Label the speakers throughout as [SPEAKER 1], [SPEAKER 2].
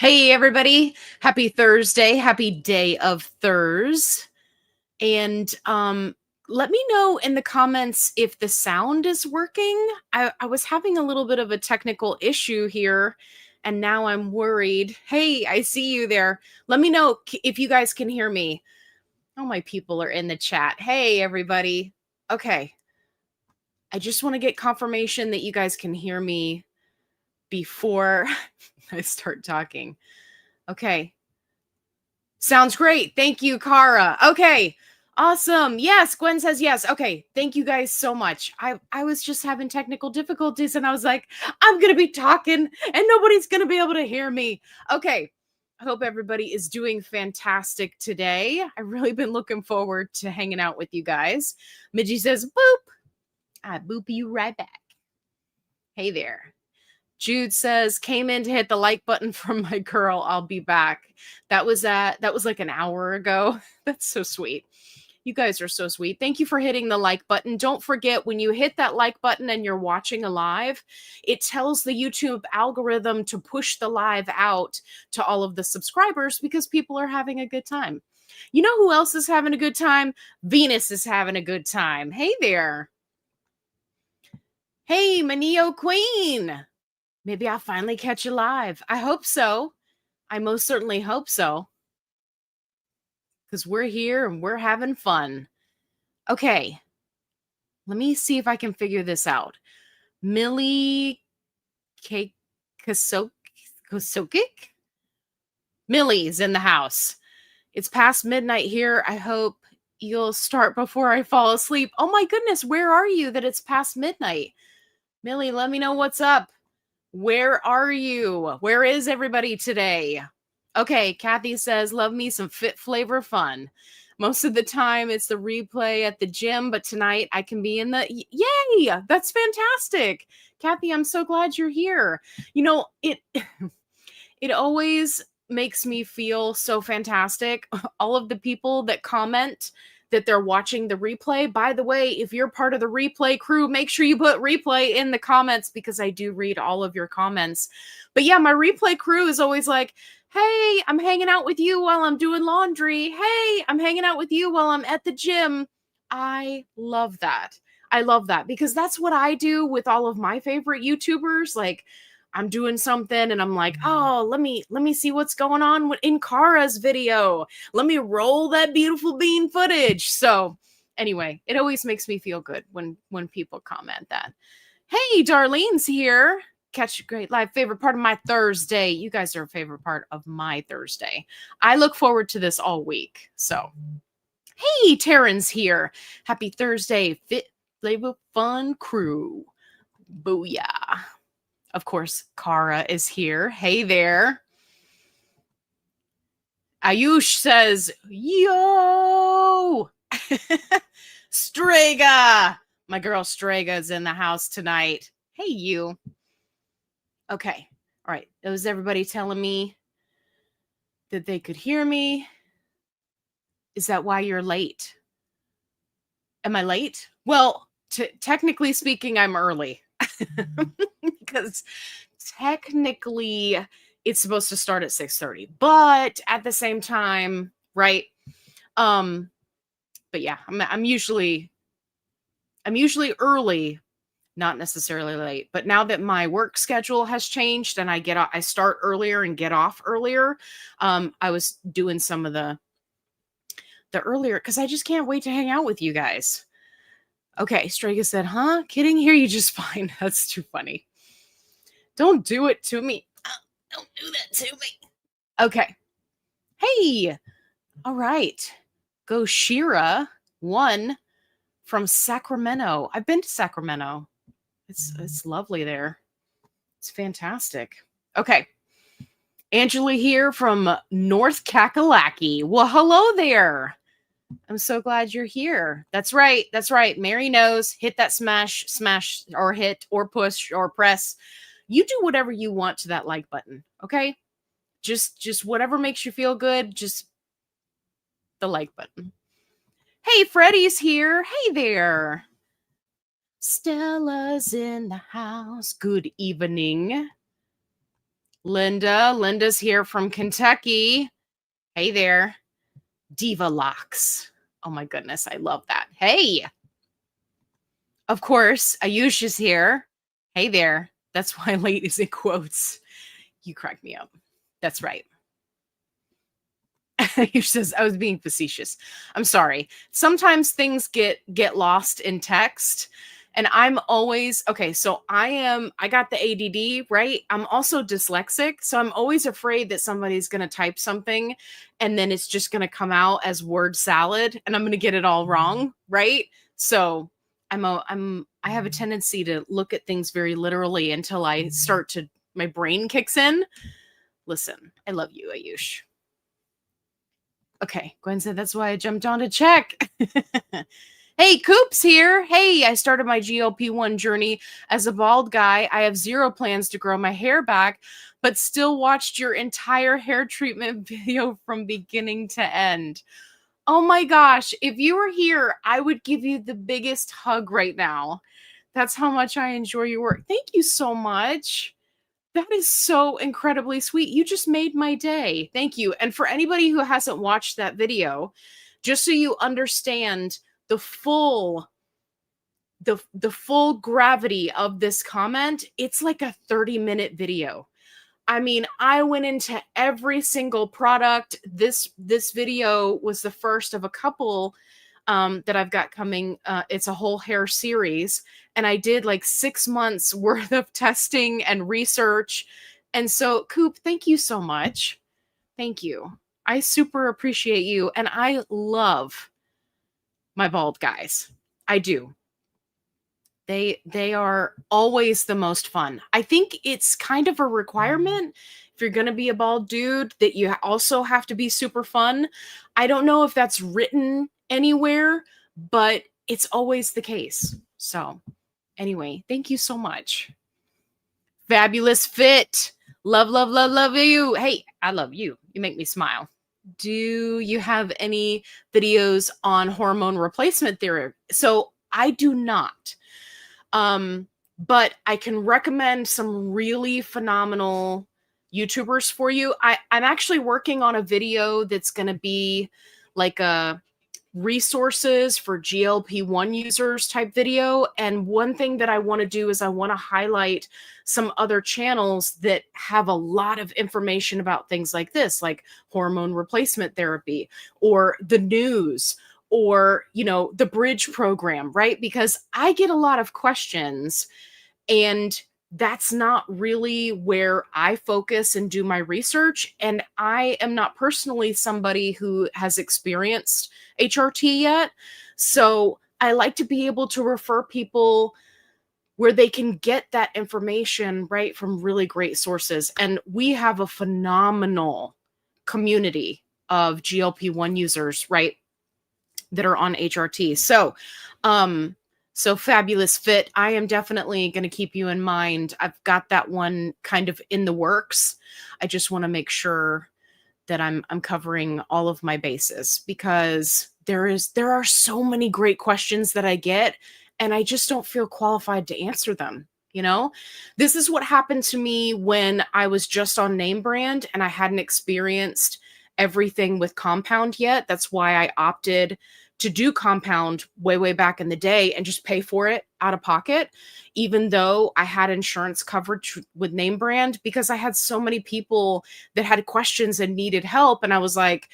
[SPEAKER 1] Hey, everybody. Happy Thursday. Happy day of Thurs. And let me know in the comments if the sound is working. I was having a little bit of a technical issue here, and now I'm worried. Hey, I see you there. Let me know if you guys can hear me. Oh, my people are in the chat. Hey, everybody. Okay. I just want to get confirmation that you guys can hear me before I start talking. Okay. Sounds great. Thank you, Kara. Okay. Awesome. Yes, Gwen says yes. Okay. Thank you guys so much. I was just having technical difficulties and I was like, I'm going to be talking and nobody's going to be able to hear me. Okay. I hope everybody is doing fantastic today. I've really been looking forward to hanging out with you guys. Midgie says, boop. I boop you right back. Hey there. Jude says, came in to hit the like button from my girl. I'll be back. That was like an hour ago. That's so sweet. You guys are so sweet. Thank you for hitting the like button. Don't forget, when you hit that like button and you're watching a live, it tells the YouTube algorithm to push the live out to all of the subscribers because people are having a good time. You know who else is having a good time? Venus is having a good time. Hey there. Hey, Manio Queen. Maybe I'll finally catch you live. I hope so. I most certainly hope so. Because we're here and we're having fun. Okay. Let me see if I can figure this out. Millie Kosokic? Millie's in the house. It's past midnight here. I hope you'll start before I fall asleep. Oh my goodness, where are you that it's past midnight? Millie, let me know what's up. Where are you? Where is everybody today? Okay, Kathy says, love me some FitFlavorFun. Most of the time it's the replay at the gym, but tonight I can be in the... Yay! That's fantastic. Kathy, I'm so glad you're here. You know, it always makes me feel so fantastic. All of the people that comment that they're watching the replay. By the way, if you're part of the replay crew, make sure you put replay in the comments because I do read all of your comments. But yeah, my replay crew is always like, hey, I'm hanging out with you while I'm doing laundry. Hey, I'm hanging out with you while I'm at the gym. I love that. I love that because that's what I do with all of my favorite YouTubers. Like, I'm doing something and I'm like, oh, let me see what's going on in Kara's video. Let me roll that beautiful bean footage. So anyway, it always makes me feel good when people comment that. Hey, Darlene's here. Catch a great live. Favorite part of my Thursday. You guys are a favorite part of my Thursday. I look forward to this all week. So, hey, Taryn's here. Happy Thursday, FitFlavorFun crew. Booyah. Of course, Kara is here. Hey there. Ayush says, yo! Strega! My girl Strega is in the house tonight. Hey, you. Okay. All right. Was everybody telling me that they could hear me? Is that why you're late? Am I late? Well, technically speaking, I'm early. Because technically it's supposed to start at 6:30, but at the same time, right? But yeah, I'm usually early, not necessarily late. But now that my work schedule has changed and I start earlier and get off earlier, I was doing some of the earlier because I just can't wait to hang out with you guys. Okay, Strega said, huh? Kidding? Hear you just fine. That's too funny. Don't do it to me. Don't do that to me. Okay. Hey. All right. Go Shira 1 from Sacramento. I've been to Sacramento. It's lovely there. It's fantastic. Okay. Angela here from North Kakalaki. Well, hello there. I'm so glad you're here. That's right. That's right. Mary knows. Hit that smash, or hit, or push, or press. You do whatever you want to that like button. Okay? Just whatever makes you feel good. Just the like button. Hey, Freddie's here. Hey there. Stella's in the house. Good evening. Linda's here from Kentucky. Hey there. Diva Locks. Oh my goodness, I love that. Hey. Of course, Ayush is here. Hey there. That's why late is in quotes. You crack me up. That's right. Ayush says, I was being facetious. I'm sorry. Sometimes things get lost in text. And I'm always okay. So I got the ADD, right? I'm also dyslexic. So I'm always afraid that somebody's going to type something and then it's just going to come out as word salad and I'm going to get it all wrong, right? So I have a tendency to look at things very literally until my brain kicks in. Listen, I love you, Ayush. Okay, Gwen said that's why I jumped on to check. Hey, Coop's here. Hey, I started my GLP1 journey as a bald guy. I have zero plans to grow my hair back, but still watched your entire hair treatment video from beginning to end. Oh my gosh, if you were here, I would give you the biggest hug right now. That's how much I enjoy your work. Thank you so much. That is so incredibly sweet. You just made my day. Thank you. And for anybody who hasn't watched that video, just so you understand the full gravity of this comment, it's like a 30-minute video. I mean, I went into every single product. This video was the first of a couple that I've got coming. It's a whole hair series. And I did like 6 months worth of testing and research. And so, Coop, thank you so much. Thank you. I super appreciate you. And I love my bald guys. I do. They are always the most fun. I think it's kind of a requirement if you're going to be a bald dude that you also have to be super fun. I don't know if that's written anywhere, but it's always the case. So anyway, thank you so much. Fabulous Fit. Love, love, love, love you. Hey, I love you. You make me smile. Do you have any videos on hormone replacement therapy? So I do not. But I can recommend some really phenomenal YouTubers for you. I'm actually working on a video that's going to be like a resources for GLP1 users type video. And one thing that I want to do is I want to highlight some other channels that have a lot of information about things like this, like hormone replacement therapy or the news or, you know, the bridge program, right? Because I get a lot of questions and that's not really where I focus and do my research. And I am not personally somebody who has experienced HRT yet. So I like to be able to refer people where they can get that information, right, from really great sources. And we have a phenomenal community of GLP-1 users, right, that are on HRT. So Fabulous Fit, I am definitely going to keep you in mind. I've got that one kind of in the works. I just want to make sure that I'm covering all of my bases because there are so many great questions that I get and I just don't feel qualified to answer them. You know, this is what happened to me when I was just on name brand and I hadn't experienced everything with compound yet. That's why I opted to do compound way back in the day and just pay for it out of pocket, even though I had insurance coverage with name brand, because I had so many people that had questions and needed help. And I was like,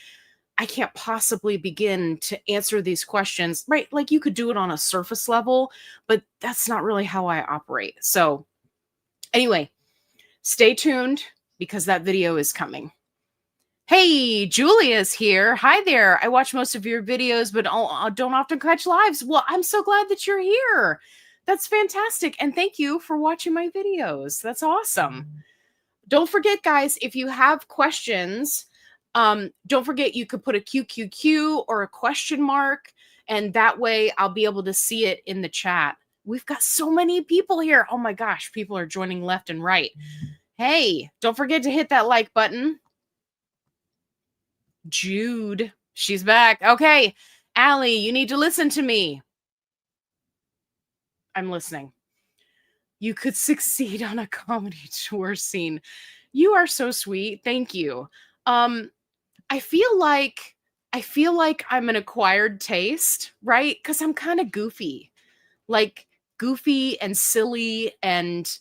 [SPEAKER 1] I can't possibly begin to answer these questions, right? Like you could do it on a surface level, but that's not really how I operate. So anyway, stay tuned because that video is coming. Hey, Julia's here. Hi there. I watch most of your videos, but don't often catch lives. Well, I'm so glad that you're here. That's fantastic. And thank you for watching my videos. That's awesome. Don't forget, guys, if you have questions, don't forget you could put a QQQ or a question mark, and that way I'll be able to see it in the chat. We've got so many people here. Oh my gosh, people are joining left and right. Hey, don't forget to hit that like button. Jude, she's back. Okay, Allie, you need to listen to me. I'm listening. You could succeed on a comedy tour scene. You are so sweet. Thank you. Um, I feel like I'm an acquired taste, right? Because I'm kind of goofy, like goofy and silly, and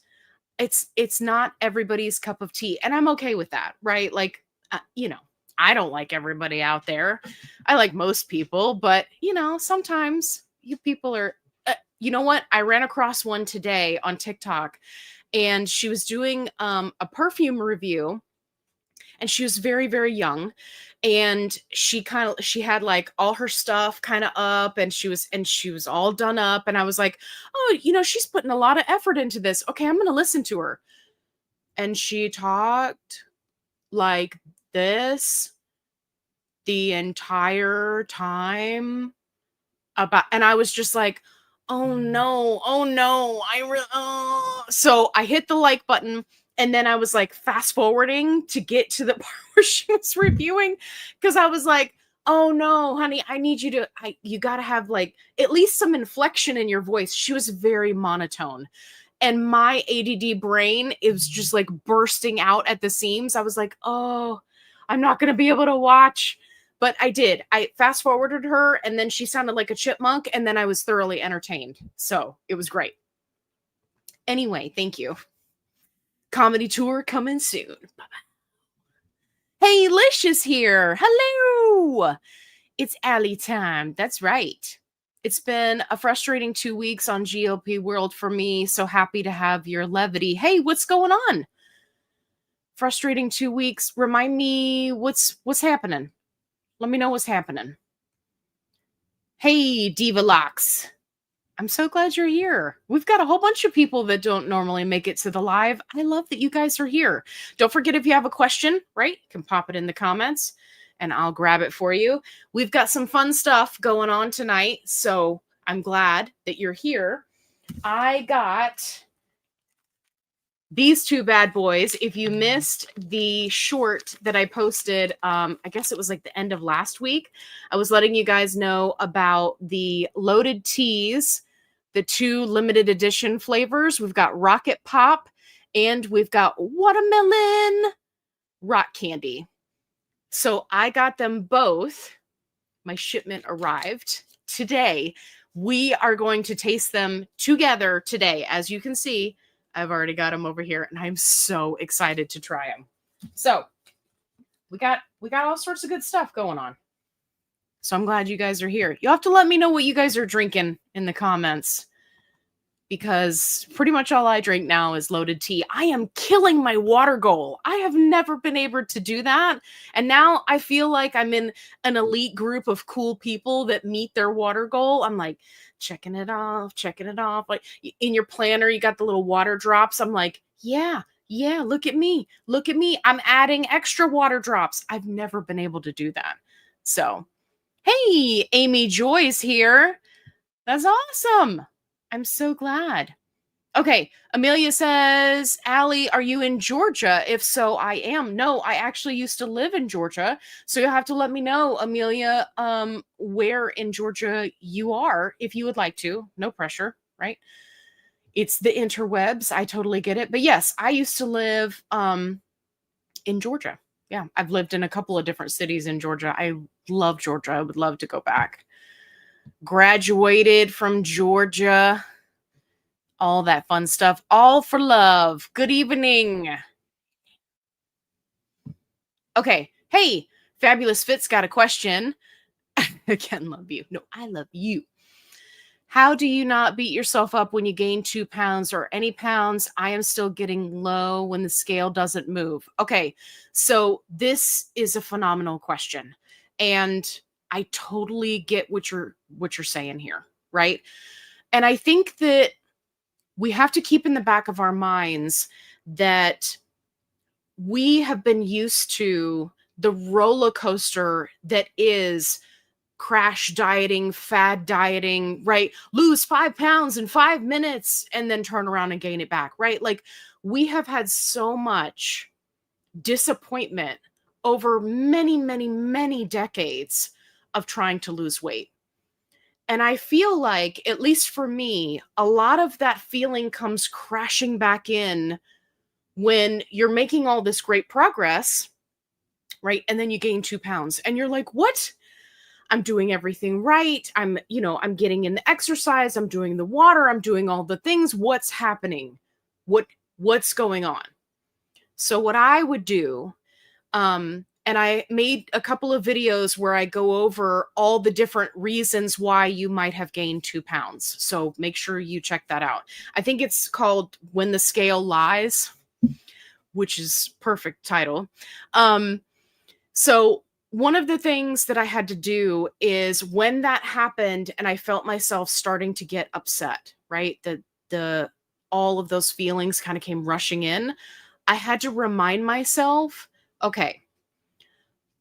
[SPEAKER 1] it's not everybody's cup of tea, and I'm okay with that, right? Like, I don't like everybody out there. I like most people, but sometimes you people are. You know what? I ran across one today on TikTok, and she was doing a perfume review, and she was very, very young, and she had like all her stuff kind of up, and she was all done up, and I was like, oh, she's putting a lot of effort into this. Okay, I'm going to listen to her. And she talked like this the entire time about, and I was just like, oh no, oh no, so I hit the like button, and then I was like fast forwarding to get to the part where she was reviewing, because I was like, oh no, honey, I need you got to have like at least some inflection in your voice. She was very monotone, and my ADD brain is just like bursting out at the seams. I was like, oh, I'm not going to be able to watch. But I did. I fast forwarded her, and then she sounded like a chipmunk, and then I was thoroughly entertained. So it was great. Anyway, thank you. Comedy tour coming soon. Bye-bye. Hey, Lish is here. Hello. It's Allie time. That's right. It's been a frustrating 2 weeks on GLP World for me. So happy to have your levity. Hey, what's going on? Frustrating 2 weeks. Remind me what's happening. Let me know what's happening. Hey, Diva Locks. I'm so glad you're here. We've got a whole bunch of people that don't normally make it to the live. I love that you guys are here. Don't forget, if you have a question, right, you can pop it in the comments and I'll grab it for you. We've got some fun stuff going on tonight, so I'm glad that you're here. I got these two bad boys. If you missed the short that I posted, I guess it was like the end of last week, I was letting you guys know about the loaded teas, the 2 limited edition flavors. We've got Rocket Pop and we've got Watermelon Rock Candy. So I got them both. My shipment arrived today. We are going to taste them together today. As you can see, I've already got them over here, and I'm so excited to try them. So we got all sorts of good stuff going on. So I'm glad you guys are here. You'll have to let me know what you guys are drinking in the comments, because pretty much all I drink now is loaded tea. I am killing my water goal. I have never been able to do that. And now I feel like I'm in an elite group of cool people that meet their water goal. I'm like, checking it off. Like in your planner, you got the little water drops. I'm like, yeah, look at me. I'm adding extra water drops. I've never been able to do that. So, hey, Amy Joy's here. That's awesome. I'm so glad. Okay, Amelia says, Allie, are you in Georgia? If so, I am. No, I actually used to live in Georgia. So you'll have to let me know, Amelia, where in Georgia you are, if you would like to. No pressure, right? It's the interwebs. I totally get it. But yes, I used to live in Georgia. Yeah, I've lived in a couple of different cities in Georgia. I love Georgia. I would love to go back. Graduated from Georgia. All that fun stuff. All for love. Good evening. Okay. Hey, Fabulous Fit's got a question. Again, love you. No, I love you. How do you not beat yourself up when you gain 2 pounds or any pounds? I am still getting low when the scale doesn't move. Okay. So this is a phenomenal question. And I totally get what you're saying here, right? And I think that we have to keep in the back of our minds that we have been used to the roller coaster that is crash dieting, fad dieting, right? Lose 5 pounds in 5 minutes and then turn around and gain it back, right? Like, we have had so much disappointment over many, many, many decades of trying to lose weight. And I feel like, at least for me, a lot of that feeling comes crashing back in when you're making all this great progress, right? And then you gain 2 pounds and you're like, what? I'm doing everything right. I'm getting in the exercise. I'm doing the water. I'm doing all the things. What's happening? What's going on? So what I would do, and I made a couple of videos where I go over all the different reasons why you might have gained 2 pounds. So make sure you check that out. I think it's called When the Scale Lies, which is perfect title. So one of the things that I had to do is when that happened and I felt myself starting to get upset, right? The all of those feelings kind of came rushing in. I had to remind myself, okay,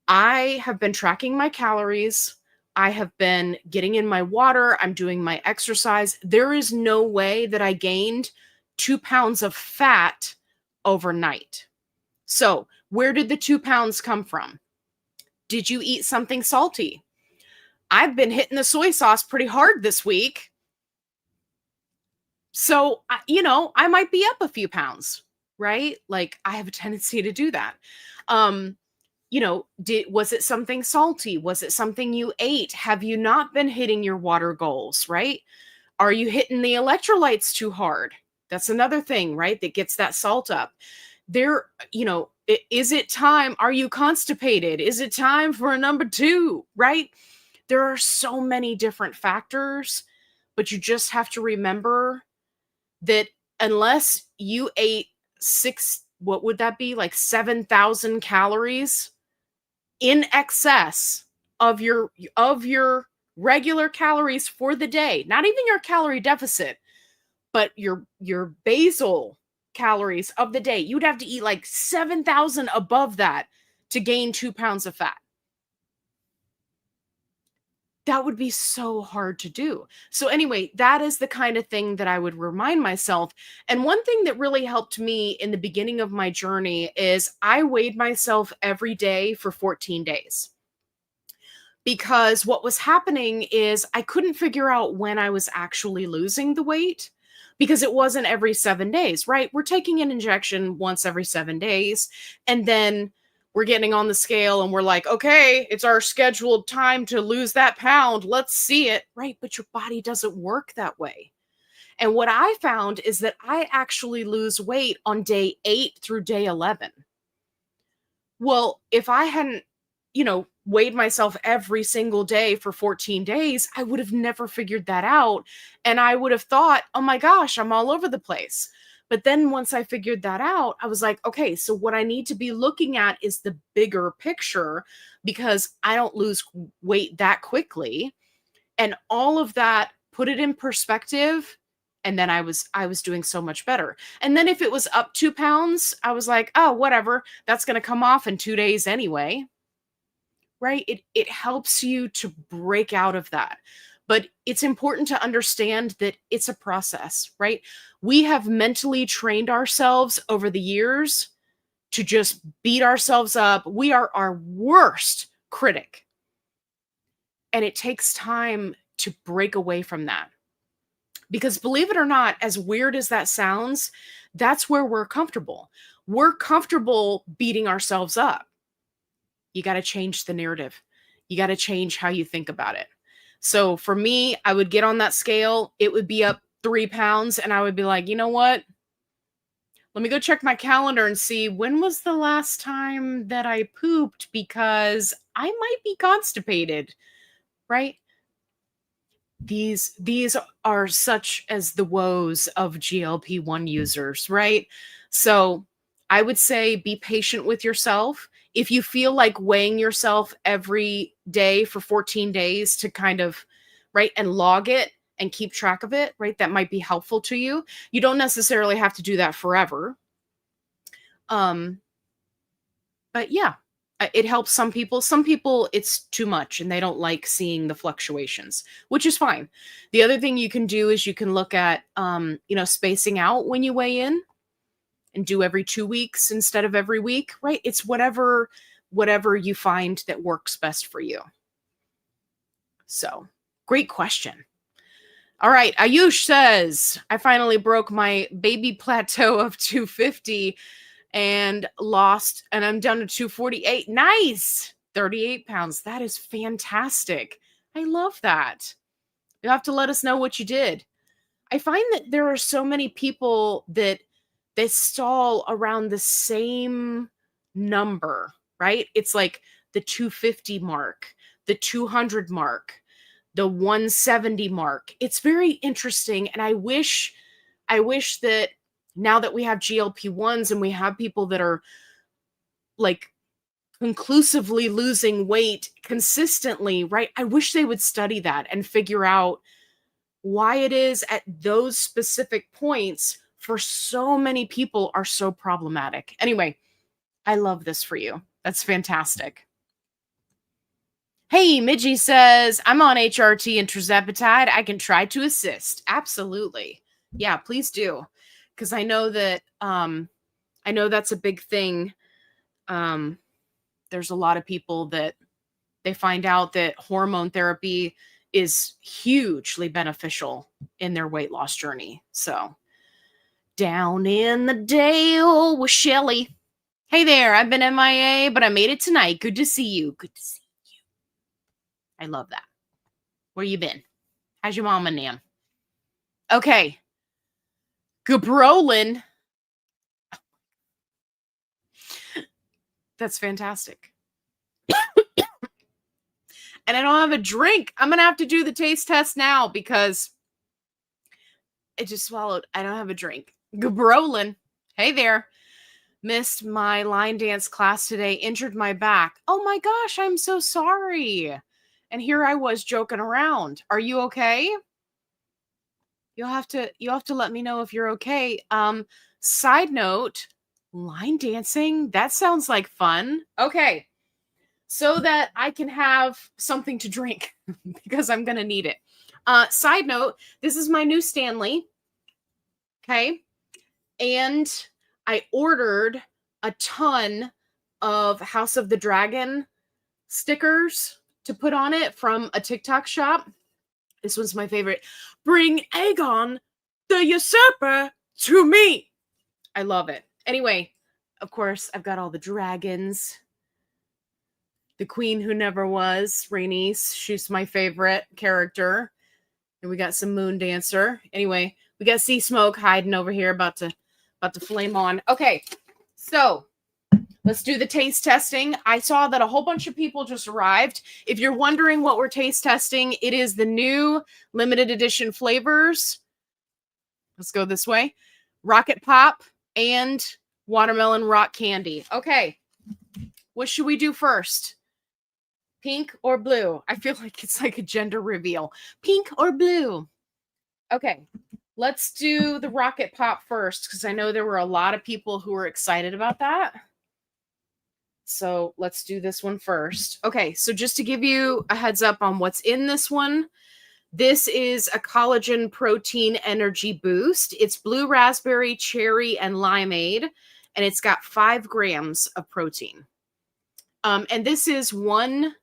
[SPEAKER 1] I have been tracking my calories. I have been getting in my water. I'm doing my exercise. There is no way that I gained 2 pounds of fat overnight. So where did the 2 pounds come from? Did you eat something salty? I've been hitting the soy sauce pretty hard this week. So, I might be up a few pounds, right? Like I have a tendency to do that. Was it something salty? Was it something you ate? Have you not been hitting your water goals, right? Are you hitting the electrolytes too hard? That's another thing, right? That gets that salt up. Is it time? Are you constipated? Is it time for a number 2, right? There are so many different factors, but you just have to remember that unless you ate what would that be? Like 7,000 calories in excess of your regular calories for the day, not even your calorie deficit, but your basal calories of the day, you'd have to eat like 7,000 above that to gain 2 pounds of fat. That would be so hard to do. So anyway, that is the kind of thing that I would remind myself. And one thing that really helped me in the beginning of my journey is I weighed myself every day for 14 days. Because what was happening is I couldn't figure out when I was actually losing the weight because it wasn't every 7 days, right? We're taking an injection once every 7 days, and then we're getting on the scale and we're like, okay, it's our scheduled time to lose that pound. Let's see it, right? But your body doesn't work that way. And what I found is that I actually lose weight on day 8 through day 11. Well, if I hadn't, weighed myself every single day for 14 days, I would have never figured that out. And I would have thought, oh my gosh, I'm all over the place. But then once I figured that out, I was like, okay, so what I need to be looking at is the bigger picture because I don't lose weight that quickly. And all of that, put it in perspective. And then I was doing so much better. And then if it was up 2 pounds, I was like, oh, whatever, that's going to come off in 2 days anyway. Right? It helps you to break out of that. But it's important to understand that it's a process, right? We have mentally trained ourselves over the years to just beat ourselves up. We are our worst critic. And it takes time to break away from that. Because believe it or not, as weird as that sounds, that's where we're comfortable. We're comfortable beating ourselves up. You got to change the narrative. You got to change how you think about it. So for me, I would get on that scale. It would be up 3 pounds. And I would be like, you know what? Let me go check my calendar and see when was the last time that I pooped because I might be constipated, right? These are such as the woes of GLP-1 users, right? So I would say be patient with yourself. If you feel like weighing yourself every day for 14 days to kind of, right, and log it and keep track of it, right, that might be helpful to you. You don't necessarily have to do that forever. But yeah, it helps some people. Some people, it's too much and they don't like seeing the fluctuations, which is fine. The other thing you can do is you can look at, spacing out when you weigh in and do every 2 weeks instead of every week, right? It's whatever you find that works best for you. So, great question. All right, Ayush says, I finally broke my baby plateau of 250. and lost, and I'm down to 248. Nice. 38 pounds. That is fantastic. I love that. You have to let us know what you did. I find that there are so many people that they stall around the same number, right? It's like the 250 mark, the 200 mark, the 170 mark. It's very interesting. And I wish that now that we have GLP1s and we have people that are like conclusively losing weight consistently, right? I wish they would study that and figure out why it is at those specific points for so many people are so problematic. Anyway, I love this for you. That's fantastic. Hey, Midgie says, I'm on HRT and tirzepatide. I can try to assist. Absolutely. Yeah, please do. Because I know that I know that's a big thing. There's a lot of people that they find out that hormone therapy is hugely beneficial in their weight loss journey. So, down in the Dale with Shelly. Hey there, I've been MIA, but I made it tonight. Good to see you. Good to see you. I love that. Where you been? How's your mom and Nan? Okay. Gabrolin. That's fantastic. And I don't have a drink. I'm going to have to do the taste test now because I just swallowed. I don't have a drink. Gabrolin. Hey there. Missed my line dance class today. Injured my back. Oh my gosh, I'm so sorry. And here I was joking around. Are you okay? You'll have to let me know if you're okay. Side note, line dancing, that sounds like fun. Okay. So that I can have something to drink because I'm going to need it. Side note, this is my new Stanley. Okay. And I ordered a ton of House of the Dragon stickers to put on it from a TikTok shop. This one's my favorite. Bring Aegon the Usurper to me. I love it. Anyway, of course, I've got all the dragons. The Queen Who Never Was, Rhaenys. She's my favorite character. And we got some Moon Dancer. Anyway, we got Sea Smoke hiding over here, about to flame on. Okay, so let's do the taste testing. I saw that a whole bunch of people just arrived. If you're wondering what we're taste testing, it is the new limited edition flavors. Let's go this way. Rocket Pop and Watermelon Rock Candy. Okay, what should we do first? Pink or blue? I feel like it's like a gender reveal. Pink or blue? Okay, let's do the Rocket Pop first because I know there were a lot of people who were excited about that. So let's do this one first. Okay, so just to give you a heads up on what's in this one, this is a collagen protein energy boost. It's blue raspberry, cherry, and limeade, and it's got 5 grams of protein. And this is one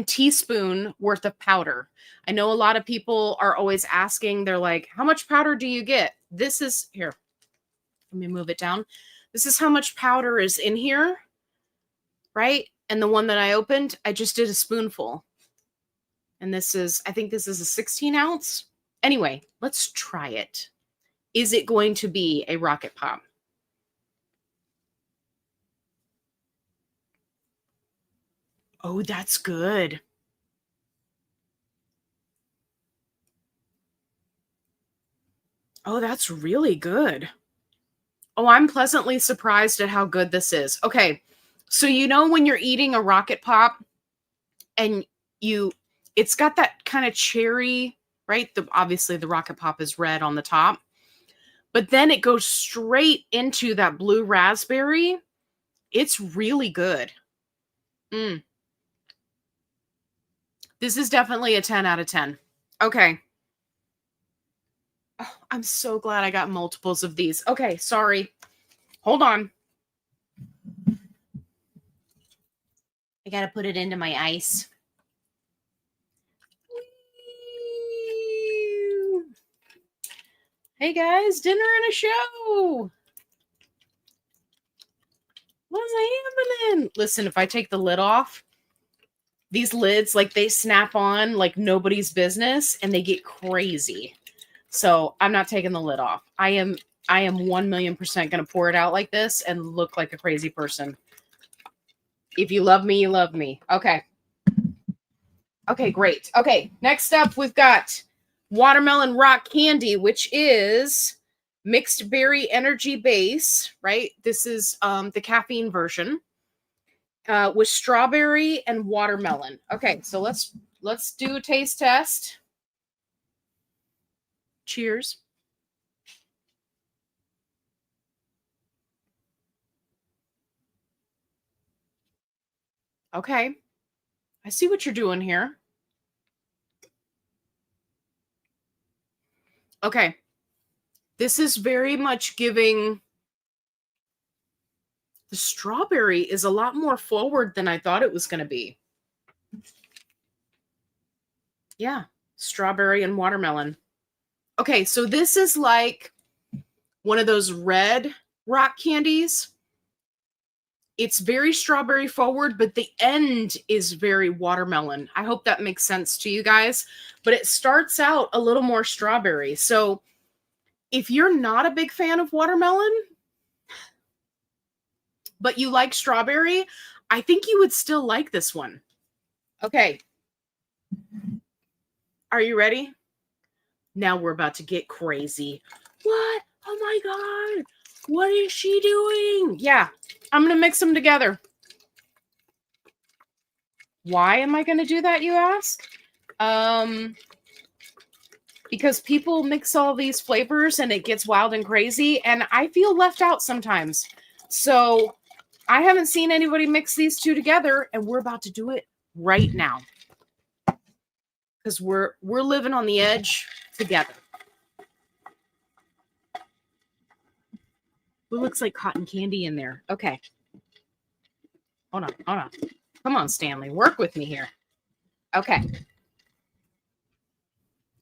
[SPEAKER 1] teaspoon worth of powder. I know a lot of people are always asking, they're like, how much powder do you get? This is, here, let me move it down. This is how much powder is in here, right? And the one that I opened, I just did a spoonful. And this is, I think this is a 16 ounce. Anyway, let's try it. Is it going to be a Rocket Pop? Oh, that's good. Oh, that's really good. Oh, I'm pleasantly surprised at how good this is. Okay, so you know when you're eating a Rocket Pop and it's got that kind of cherry, right? Obviously the Rocket Pop is red on the top, but then it goes straight into that blue raspberry. It's really good. This is definitely a 10 out of 10. Okay. Oh, I'm so glad I got multiples of these. Okay, sorry. Hold on. I got to put it into my ice. Hey guys, dinner and a show. What's happening? Listen, if I take the lid off, these lids, like, they snap on like nobody's business and they get crazy. So I'm not taking the lid off. I am 1,000,000% going to pour it out like this and look like a crazy person. If you love me, you love me. Okay. Okay, great. Okay, next up we've got watermelon rock candy, which is mixed berry energy base, right? This is the caffeine version with strawberry and watermelon. Okay, so let's do a taste test. Cheers. Okay, I see what you're doing here. Okay, this is very much giving. The strawberry is a lot more forward than I thought it was going to be. Yeah, strawberry and watermelon. Okay, so this is like one of those red rock candies. It's very strawberry forward, but the end is very watermelon. I hope that makes sense to you guys. But it starts out a little more strawberry. So if you're not a big fan of watermelon, but you like strawberry, I think you would still like this one. Okay. Are you ready? Now we're about to get crazy. What? Oh my God. What is she doing? Yeah, I'm going to mix them together. Why am I going to do that, you ask? Because people mix all these flavors and it gets wild and crazy, and I feel left out sometimes. So I haven't seen anybody mix these two together, and we're about to do it right now. Because we're living on the edge together. It looks like cotton candy in there. Okay. Hold on. Come on, Stanley. Work with me here. Okay.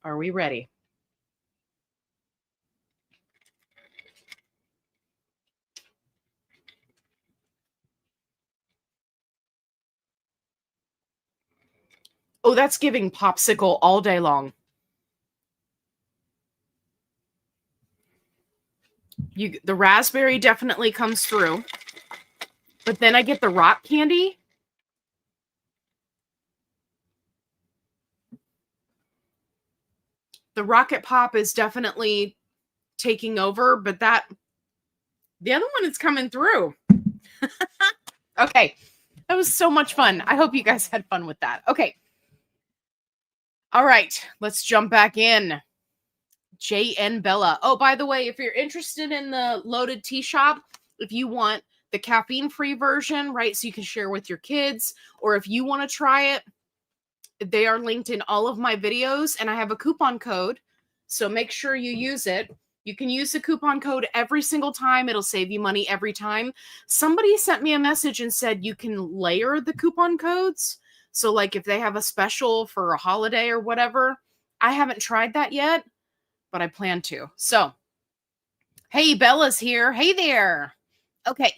[SPEAKER 1] Are we ready? Oh, that's giving popsicle all day long. The raspberry definitely comes through. But then I get the rock candy. The Rocket Pop is definitely taking over, but the other one is coming through. Okay. That was so much fun. I hope you guys had fun with that. Okay. All right. Let's jump back in. JN Bella. Oh, by the way, if you're interested in the loaded tea shop, if you want the caffeine-free version, right, so you can share with your kids, or if you want to try it, they are linked in all of my videos, and I have a coupon code, so make sure you use it. You can use the coupon code every single time. It'll save you money every time. Somebody sent me a message and said you can layer the coupon codes. So, like, if they have a special for a holiday or whatever, I haven't tried that yet, but I plan to. So, hey, Bella's here. Hey there. Okay.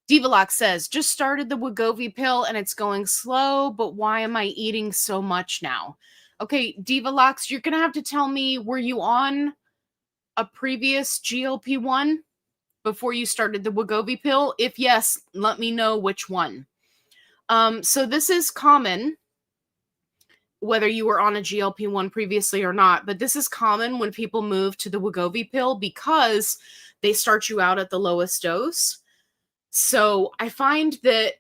[SPEAKER 1] Divalox says, just started the Wegovy pill and it's going slow, but why am I eating so much now? Okay, Divalox, you're going to have to tell me, were you on a previous GLP1 before you started the Wegovy pill? If yes, let me know which one. So this is common, whether you were on a GLP1 previously or not, but this is common when people move to the Wegovy pill because they start you out at the lowest dose. So I find that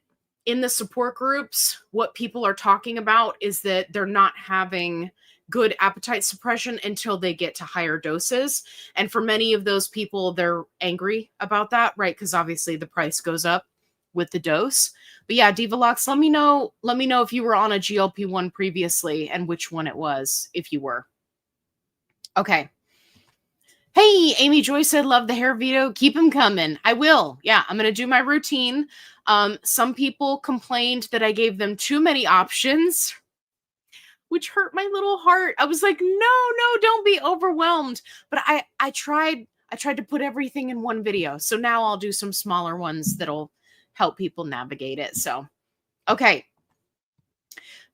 [SPEAKER 1] in the support groups, what people are talking about is that they're not having good appetite suppression until they get to higher doses. And for many of those people, they're angry about that, right? Because obviously the price goes up with the dose. But yeah, Divalox, let me know if you were on a GLP-1 previously and which one it was, if you were. Okay. Hey, Amy Joy said, love the hair video. Keep them coming. I will. Yeah, I'm going to do my routine. Some people complained that I gave them too many options. which hurt my little heart. I was like, no, don't be overwhelmed. But I tried to put everything in one video. So now I'll do some smaller ones that'll help people navigate it. So, okay.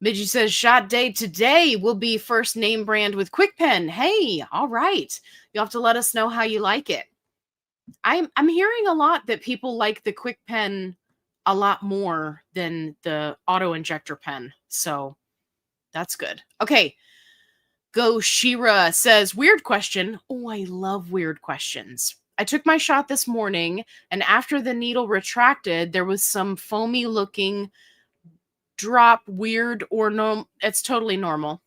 [SPEAKER 1] Midgie says, shot day today will be first name brand with QuickPen. Hey, all right. You'll have to let us know how you like it. I'm hearing a lot that people like the QuickPen a lot more than the auto injector pen. So that's good. Okay. Go Shira says, weird question. Oh, I love weird questions. I took my shot this morning, and after the needle retracted, there was some foamy looking drop, weird or no. It's totally normal.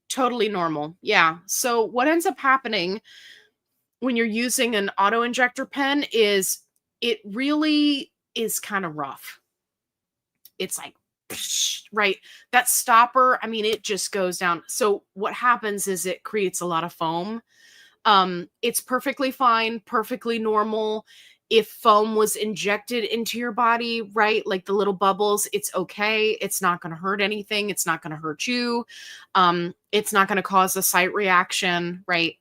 [SPEAKER 1] Totally normal. Yeah. So what ends up happening when you're using an auto injector pen is it really is kind of rough. It's like, right, that stopper, I mean, it just goes down. So what happens is it creates a lot of foam. It's perfectly fine, perfectly normal. If foam was injected into your body, right, like the little bubbles, it's okay. It's not going to hurt anything. It's not going to hurt you. It's not going to cause a site reaction, right?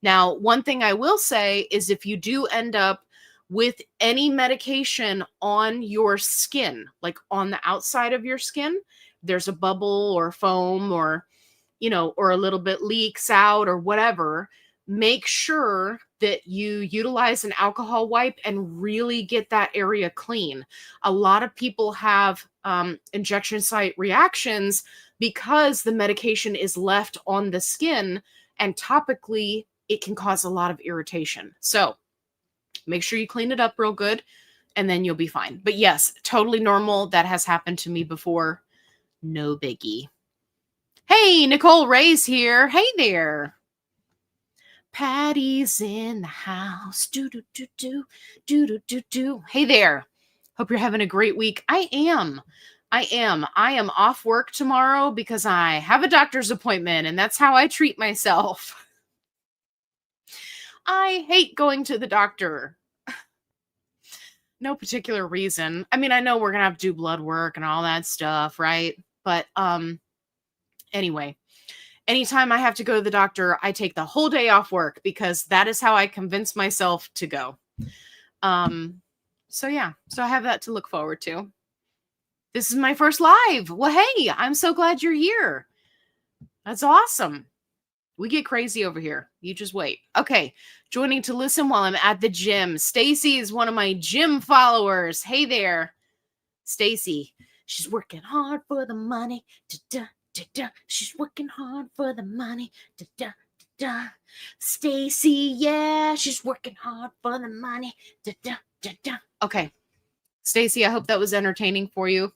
[SPEAKER 1] Now, one thing I will say is if you do end up with any medication on your skin, like on the outside of your skin, there's a bubble or foam or, or a little bit leaks out or whatever, make sure that you utilize an alcohol wipe and really get that area clean. A lot of people have injection site reactions because the medication is left on the skin, and topically it can cause a lot of irritation. So make sure you clean it up real good, and then you'll be fine. But yes, totally normal. That has happened to me before. No biggie. Hey, Nicole Ray's here. Hey there. Patty's in the house. Do, do, do, do, do, do, do, do. Hey there. Hope you're having a great week. I am off work tomorrow because I have a doctor's appointment, and that's how I treat myself. I hate going to the doctor. No particular reason. I mean, I know we're going to have to do blood work and all that stuff, right? But anyway, anytime I have to go to the doctor, I take the whole day off work because that is how I convince myself to go. So yeah, so I have that to look forward to. This is my first live. Well, hey, I'm so glad you're here. That's awesome. We get crazy over here. You just wait. Okay. Joining to listen while I'm at the gym. Stacy is one of my gym followers. Hey there, Stacy. She's working hard for the money. Da-da, da-da. She's working hard for the money. Da-da, da-da. Stacy, yeah, she's working hard for the money. Da-da, da-da. Okay. Stacy, I hope that was entertaining for you.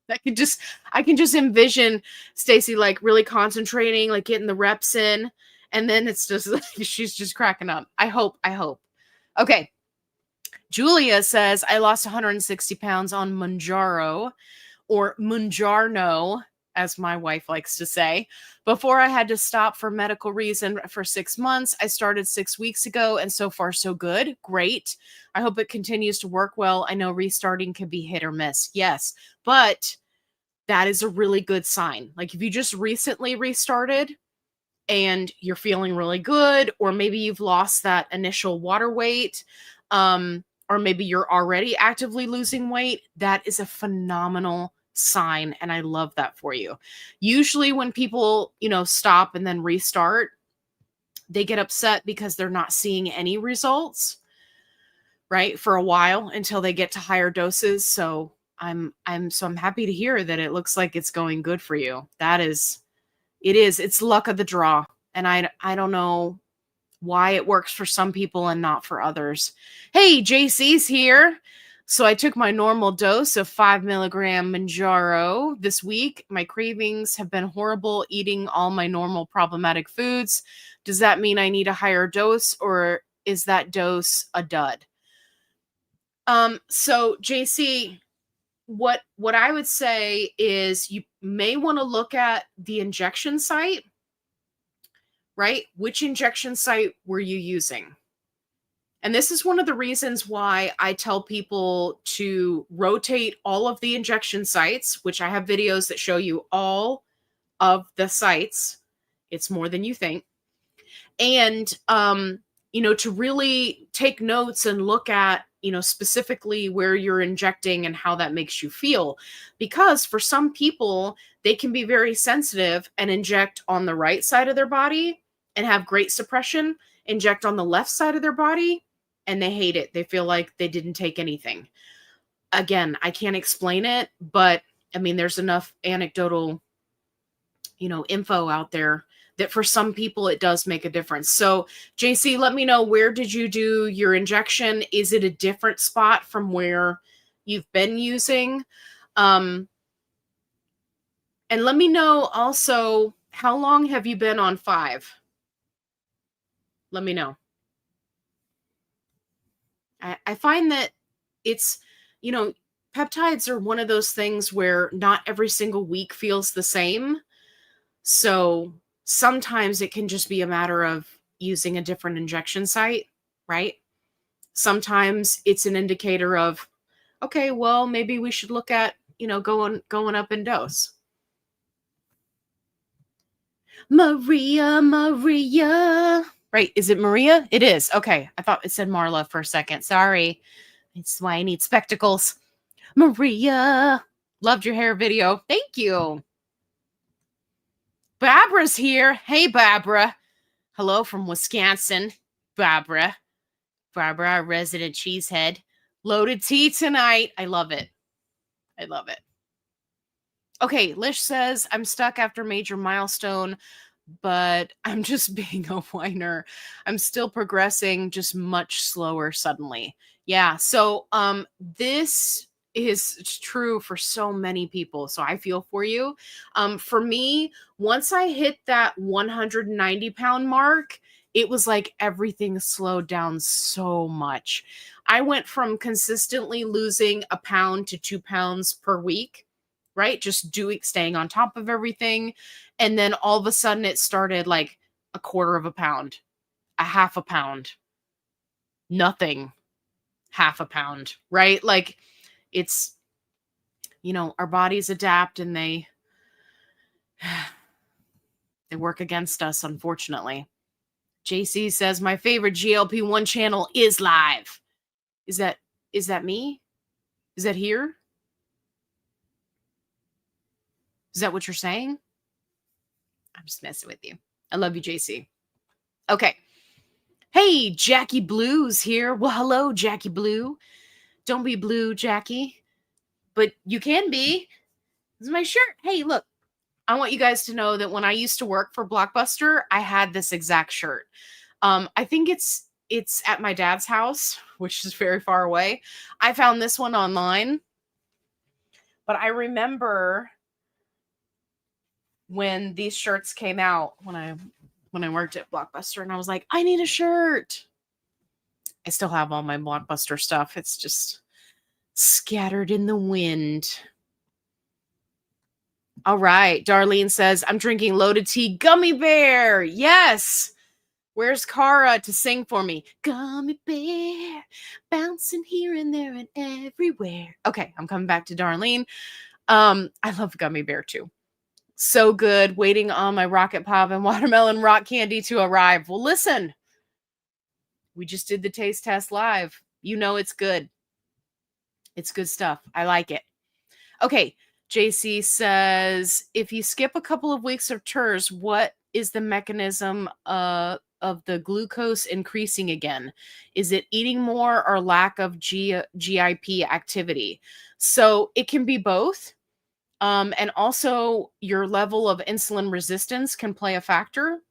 [SPEAKER 1] I can just envision Stacy like really concentrating, like getting the reps in, and then it's just like she's just cracking up. I hope. Okay. Julia says, I lost 160 pounds on Mounjaro, or Mounjaro, as my wife likes to say, before I had to stop for medical reason for 6 months. I started 6 weeks ago, and so far so good. Great. I hope it continues to work well. I know restarting can be hit or miss. Yes, but that is a really good sign. Like if you just recently restarted and you're feeling really good, or maybe you've lost that initial water weight, or maybe you're already actively losing weight, that is a phenomenal sign, and I love that for you. Usually when people, stop and then restart, they get upset because they're not seeing any results, right, for a while until they get to higher doses. So I'm happy to hear that it looks like it's going good for you. It's luck of the draw, and I don't know why it works for some people and not for others. Hey, JC's here. So I took my normal dose of 5 milligram Mounjaro this week. My cravings have been horrible eating all my normal problematic foods. Does that mean I need a higher dose, or is that dose a dud? So JC, what I would say is you may want to look at the injection site, right? Which injection site were you using? And this is one of the reasons why I tell people to rotate all of the injection sites, which I have videos that show you all of the sites. It's more than you think. And, to really take notes and look at, specifically where you're injecting and how that makes you feel. Because for some people, they can be very sensitive and inject on the right side of their body and have great suppression, inject on the left side of their body, and they hate it. They feel like they didn't take anything. Again, I can't explain it, but I mean, there's enough anecdotal, info out there that for some people it does make a difference. So, JC, let me know, where did you do your injection? Is it a different spot from where you've been using? And let me know also, how long have you been on 5? Let me know. I find that it's, peptides are one of those things where not every single week feels the same. So sometimes it can just be a matter of using a different injection site, right? Sometimes it's an indicator of, okay, well, maybe we should look at, going up in dose. Maria. Right. Is it Maria? It is. Okay. I thought it said Marla for a second. Sorry. That's why I need spectacles. Maria. Loved your hair video. Thank you. Barbara's here. Hey, Barbara. Hello from Wisconsin. Barbara, our resident cheesehead. Loaded tea tonight. I love it. I love it. Okay, Lish says, I'm stuck after major milestone, but I'm just being a whiner. I'm still progressing, just much slower suddenly. Yeah, so this is true for so many people. So I feel for you. For me, once I hit that 190-pound mark, it was like everything slowed down so much. I went from consistently losing a pound to 2 pounds per week, right? Just staying on top of everything. And then all of a sudden it started like a quarter of a pound, a half a pound, nothing, half a pound, right? Like it's, our bodies adapt and they work against us, unfortunately. JC says, my favorite GLP1 channel is live. Is that me? Is that here? Is that what you're saying? I'm just messing with you. I love you, JC. Okay. Hey, Jackie Blue's here. Well, hello, Jackie Blue. Don't be blue, Jackie. But you can be. This is my shirt. Hey, look. I want you guys to know that when I used to work for Blockbuster, I had this exact shirt. I think it's at my dad's house, which is very far away. I found this one online. But I remember when these shirts came out when I worked at Blockbuster, and I was like, I need a shirt. I still have all my Blockbuster stuff. It's just scattered in the wind. All right. Darlene says, I'm drinking Loaded Tea Gummy Bear. Yes. Where's Cara to sing for me? Gummy bear, bouncing here and there and everywhere. Okay, I'm coming back to Darlene. I love Gummy Bear too. So good. Waiting on my Rocket Pop and Watermelon Rock Candy to arrive. Well, listen. We just did the taste test live. It's good. It's good stuff. I like it. Okay. JC says, if you skip a couple of weeks of TERS, what is the mechanism of the glucose increasing again? Is it eating more or lack of GIP activity? So it can be both. And also your level of insulin resistance can play a factor,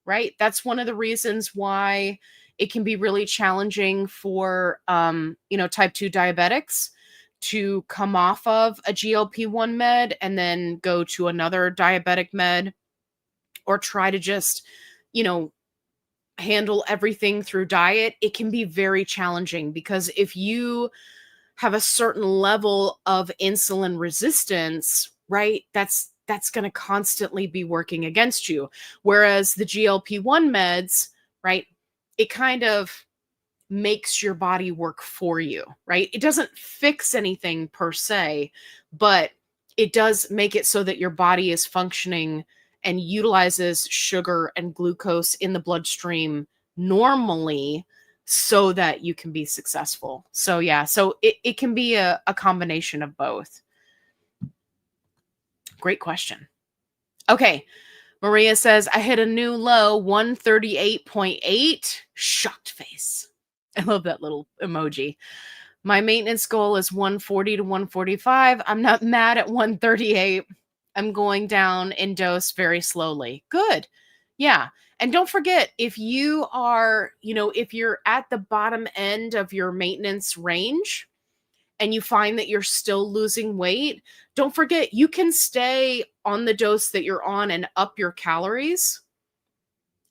[SPEAKER 1] right? That's one of the reasons why it can be really challenging for, type 2 diabetics to come off of a GLP-1 med and then go to another diabetic med, or try to just, handle everything through diet. It can be very challenging because if you have a certain level of insulin resistance, right, that's going to constantly be working against you. Whereas the GLP-1 meds, right, it kind of makes your body work for you, right? It doesn't fix anything per se, but it does make it so that your body is functioning and utilizes sugar and glucose in the bloodstream normally so that you can be successful. So yeah, so it can be a combination of both. Great question. Okay. Maria says, I hit a new low, 138.8. Shocked face. I love that little emoji. My maintenance goal is 140 to 145. I'm not mad at 138. I'm going down in dose very slowly. Good. Yeah. And don't forget, if you are, if you're at the bottom end of your maintenance range and you find that you're still losing weight, don't forget you can stay on the dose that you're on and up your calories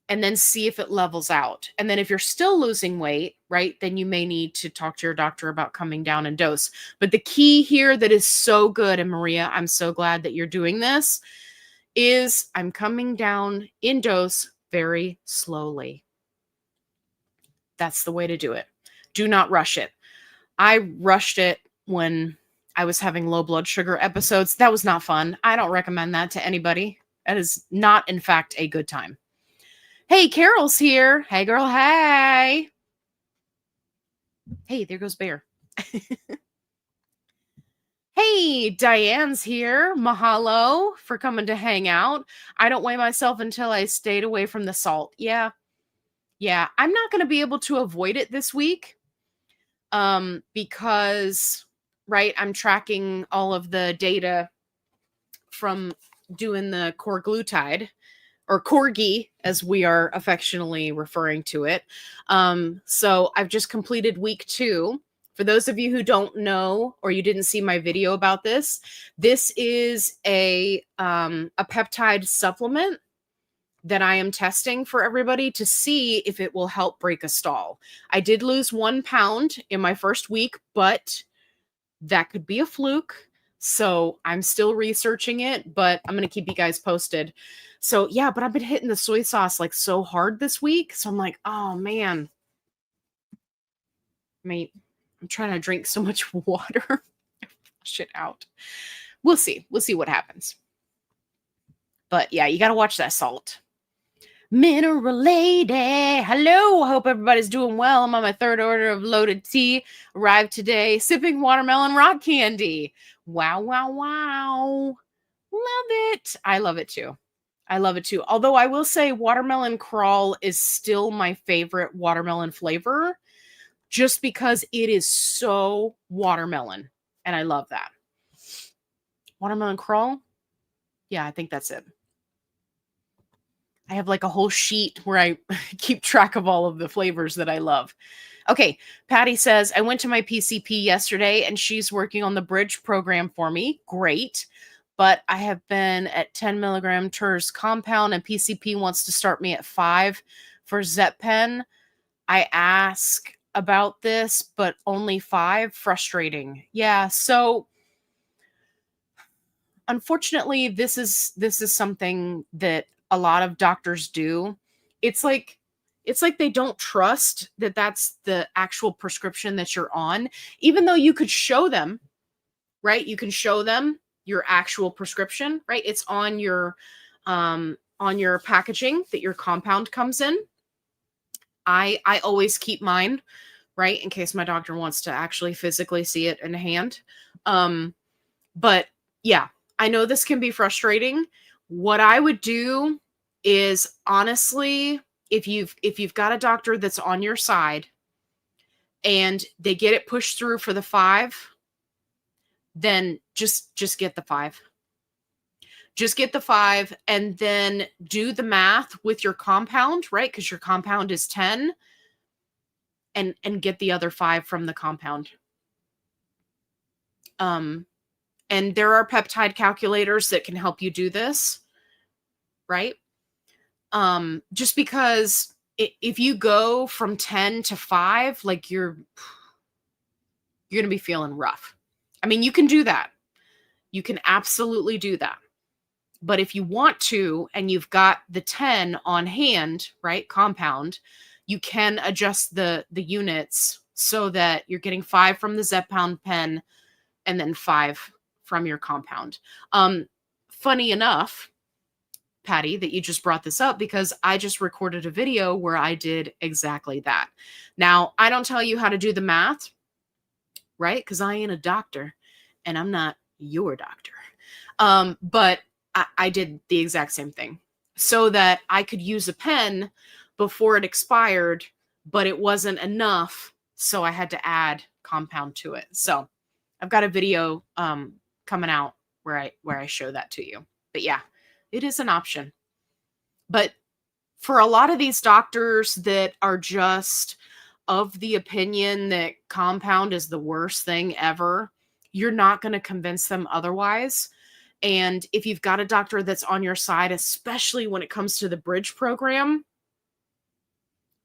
[SPEAKER 1] and then see if it levels out. And then if you're still losing weight, right, then you may need to talk to your doctor about coming down in dose. But the key here that is so good, and Maria, I'm so glad that you're doing this, is I'm coming down in dose very slowly. That's the way to do it. Do not rush it. I rushed it when I was having low blood sugar episodes. That was not fun. I don't recommend that to anybody. That is not, in fact, a good time. Hey, Carol's here. Hey, girl. Hey. Hey, there goes Bear. Hey, Diane's here. Mahalo for coming to hang out. I don't weigh myself until I stayed away from the salt. Yeah. I'm not going to be able to avoid it this week because, right, I'm tracking all of the data from doing the Korglutide, or Corgi, as we are affectionately referring to it. So I've just completed week 2. For those of you who don't know, or you didn't see my video about this, this is a peptide supplement that I am testing for everybody to see if it will help break a stall. I did lose 1 pound in my first week, but that could be a fluke. So I'm still researching it, but I'm going to keep you guys posted. So yeah, but I've been hitting the soy sauce like so hard this week. So I'm like, oh man. I'm trying to drink so much water. Flush it out. We'll see. We'll see what happens. But yeah, you got to watch that salt. Mineral Lady. Hello. I hope everybody's doing well. I'm on my 3rd order of loaded tea. Arrived today. Sipping watermelon rock candy. Wow. Love it. I love it too. Although I will say watermelon crawl is still my favorite watermelon flavor just because it is so watermelon. And I love that. Watermelon crawl? Yeah, I think that's it. I have like a whole sheet where I keep track of all of the flavors that I love. Okay, Patty says, I went to my PCP yesterday and she's working on the bridge program for me. Great. But I have been at 10 milligram TERS compound and PCP wants to start me at 5 for Zepbound. I ask about this, but only 5. Frustrating. Yeah. So unfortunately, this is something that a lot of doctors do. It's like they don't trust that that's the actual prescription that you're on, even though you could show them, right? You can show them your actual prescription, right? It's on your packaging that your compound comes in. I always keep mine, right? In case my doctor wants to actually physically see it in hand. But yeah, I know this can be frustrating. What I would do is, honestly, if you've got a doctor that's on your side and they get it pushed through for the 5, then just get the 5. Just get the 5 and then do the math with your compound, right? Because your compound is 10, and get the other 5 from the compound. And there are peptide calculators that can help you do this, right? Just because if you go from 10 to 5, like you're going to be feeling rough. I mean, you can do that. You can absolutely do that. But if you want to, and you've got the 10 on hand, right, compound, you can adjust the units so that you're getting 5 from the Zepbound pen and then 5 from your compound. Funny enough, Patty, that you just brought this up, because I just recorded a video where I did exactly that. Now, I don't tell you how to do the math, right? Because I ain't a doctor and I'm not your doctor. But I did the exact same thing so that I could use a pen before it expired, but it wasn't enough. So I had to add compound to it. So I've got a video coming out where I show that to you. But yeah, it is an option. But for a lot of these doctors that are just of the opinion that compound is the worst thing ever, you're not going to convince them otherwise. And if you've got a doctor that's on your side, especially when it comes to the bridge program,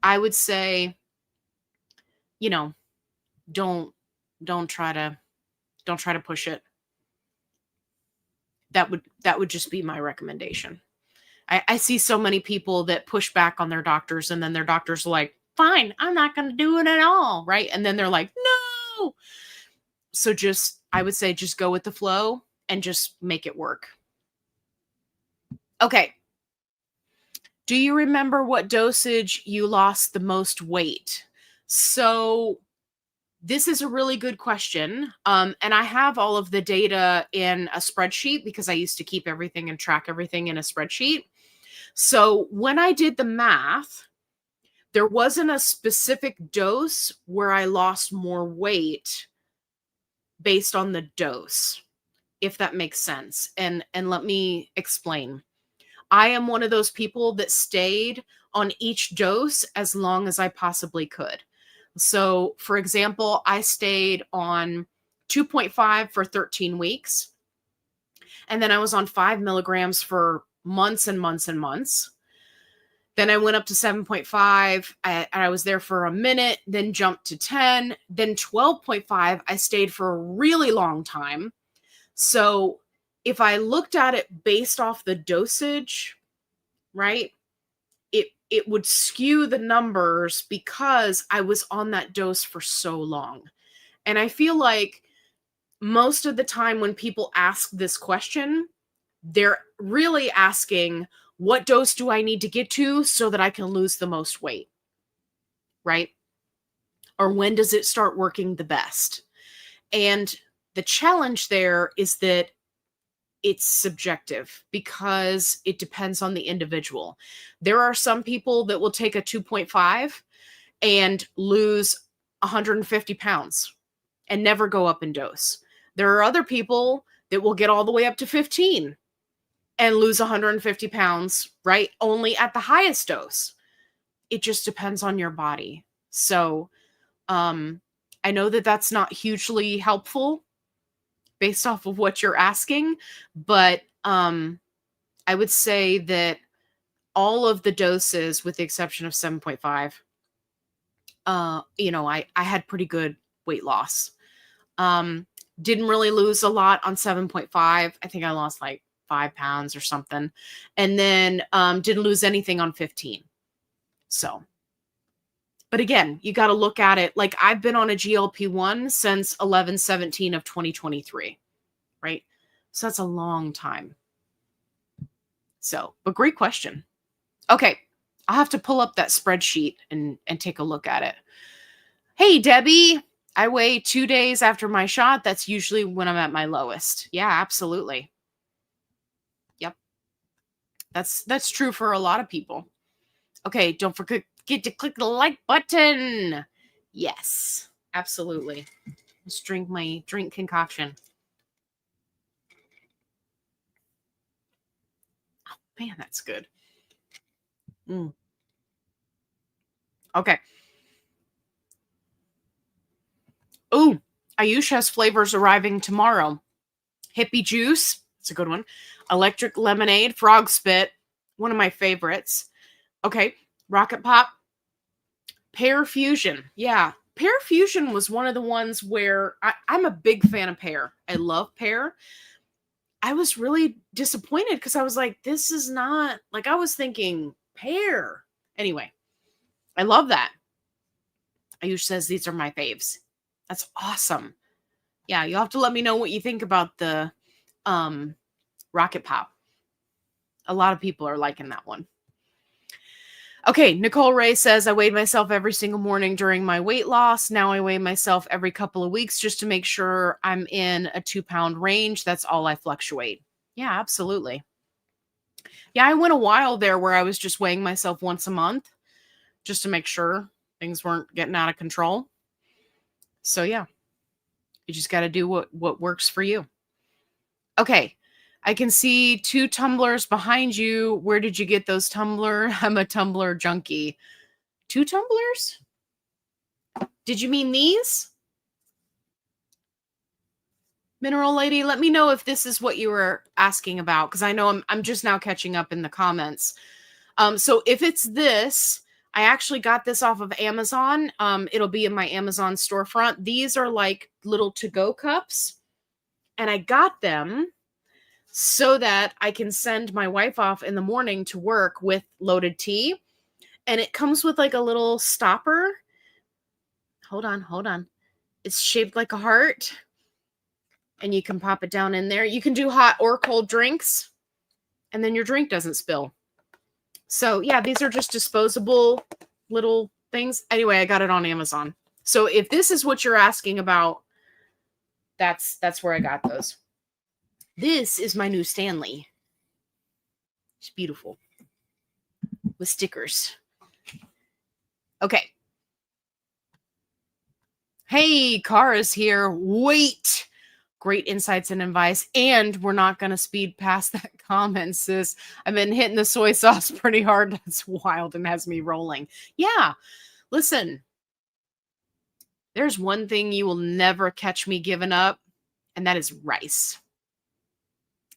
[SPEAKER 1] I would say, don't try to push it. That would just be my recommendation. I see so many people that push back on their doctors, and then their doctors are like, fine, I'm not going to do it at all. Right. And then they're like, no. So I would say just go with the flow and just make it work. Okay. Do you remember what dosage you lost the most weight? So this is a really good question. And I have all of the data in a spreadsheet because I used to keep everything and track everything in a spreadsheet. So when I did the math, there wasn't a specific dose where I lost more weight based on the dose, if that makes sense. And let me explain. I am one of those people that stayed on each dose as long as I possibly could. So, for example, I stayed on 2.5 for 13 weeks. And then I was on 5 milligrams for months and months and months. Then I went up to 7.5. I was there for a minute, then jumped to 10. Then 12.5, I stayed for a really long time. So if I looked at it based off the dosage, right, it would skew the numbers because I was on that dose for so long. And I feel like most of the time when people ask this question, they're really asking, what dose do I need to get to so that I can lose the most weight, right? Or when does it start working the best? And the challenge there is that it's subjective because it depends on the individual. There are some people that will take a 2.5 and lose 150 pounds and never go up in dose. There are other people that will get all the way up to 15 and lose 150 pounds, right? Only at the highest dose. It just depends on your body. So I know that that's not hugely helpful based off of what you're asking, but I would say that all of the doses, with the exception of 7.5, I had pretty good weight loss. Didn't really lose a lot on 7.5. I think I lost like 5 pounds or something. And then didn't lose anything on 15. So, but again, you got to look at it. Like, I've been on a GLP1 since 11/17 of 2023, right? So that's a long time. So, but great question. Okay. I'll have to pull up that spreadsheet and take a look at it. Hey, Debbie, I weigh 2 days after my shot. That's usually when I'm at my lowest. Yeah, absolutely. Yep. That's true for a lot of people. Okay, don't forget to click the like button. Yes, absolutely. Let's drink my drink concoction. Oh, man, that's good. Okay. Ooh, Ayush has flavors arriving tomorrow. Hippie juice. It's a good one. Electric lemonade. Frog spit. One of my favorites. Okay. Rocket pop. Pear fusion. Yeah. Pear fusion was one of the ones where I'm a big fan of pear. I love pear. I was really disappointed because I was like, this is not, like, I was thinking pear. Anyway, I love that. Ayush says these are my faves. That's awesome. Yeah, you'll have to let me know what you think about the Rocket Pop. A lot of people are liking that one. Okay, Nicole Ray says, I weighed myself every single morning during my weight loss. Now I weigh myself every couple of weeks just to make sure I'm in a 2-pound range. That's all I fluctuate. Yeah, absolutely. Yeah, I went a while there where I was just weighing myself once a month just to make sure things weren't getting out of control. So yeah, you just got to do what works for you. Okay. I can see 2 tumblers behind you. Where did you get those tumbler? I'm a tumbler junkie. 2 tumblers? Did you mean these? Mineral Lady, let me know if this is what you were asking about, because I know I'm just now catching up in the comments. So if it's this, I actually got this off of Amazon. It'll be in my Amazon storefront. These are like little to-go cups, and I got them so that I can send my wife off in the morning to work with loaded tea. And it comes with like a little stopper. Hold on. It's shaped like a heart. And you can pop it down in there. You can do hot or cold drinks. And then your drink doesn't spill. So yeah, these are just disposable little things. Anyway, I got it on Amazon. So if this is what you're asking about, that's where I got those. This is my new Stanley. It's beautiful. With stickers. Okay. Hey, Kara's here. Wait. Great insights and advice. And we're not going to speed past that comment, sis. I've been hitting the soy sauce pretty hard. That's wild and has me rolling. Yeah. Listen. There's one thing you will never catch me giving up, and that is rice.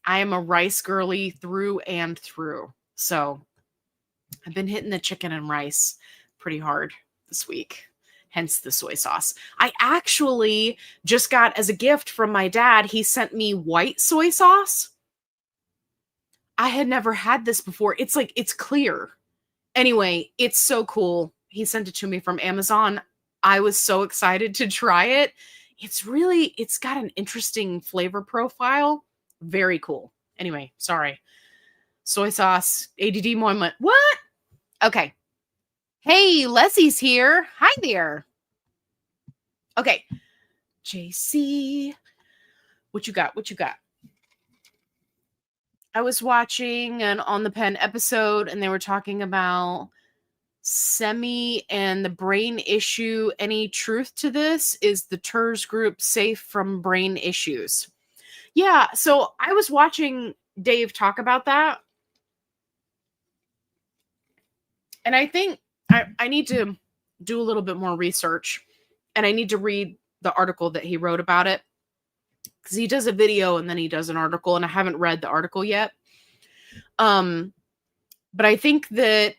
[SPEAKER 1] I am a rice girly through and through. So I've been hitting the chicken and rice pretty hard this week, hence the soy sauce. I actually just got as a gift from my dad, he sent me white soy sauce. I had never had this before. It's like, it's clear. Anyway, it's so cool. He sent it to me from Amazon. I was so excited to try it. It's got an interesting flavor profile. Very cool. Anyway, sorry. Soy sauce, ADD moment. What? Okay. Hey, Leslie's here. Hi there. Okay. JC, what you got? I was watching an On the Pen episode, and they were talking about Semi and the brain issue. Any truth to this? Is the TERS group safe from brain issues? Yeah, so I was watching Dave talk about that. And I think I need to do a little bit more research. And I need to read the article that he wrote about it. Because he does a video and then he does an article. And I haven't read the article yet. But I think that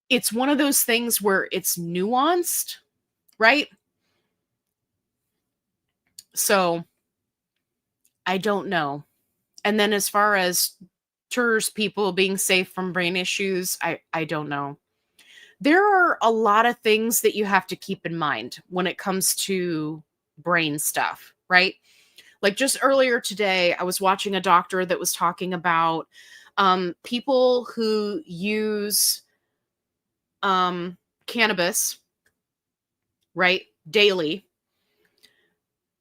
[SPEAKER 1] it's one of those things where it's nuanced, right? So I don't know. And then as far as TERS people being safe from brain issues, I don't know. There are a lot of things that you have to keep in mind when it comes to brain stuff, right? Like just earlier today, I was watching a doctor that was talking about people who use cannabis, right, daily,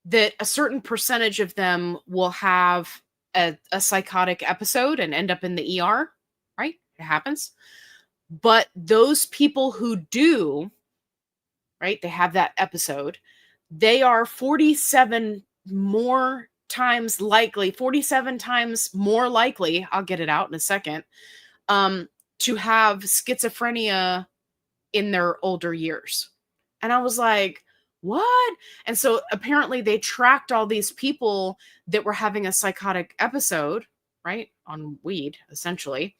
[SPEAKER 1] that a certain percentage of them will have a psychotic episode and end up in the ER, right? It happens. But those people who do, right, they have that episode, they are 47 times more likely, I'll get it out in a second, to have schizophrenia in their older years. And I was like, what? And so apparently they tracked all these people that were having a psychotic episode, right, on weed, essentially.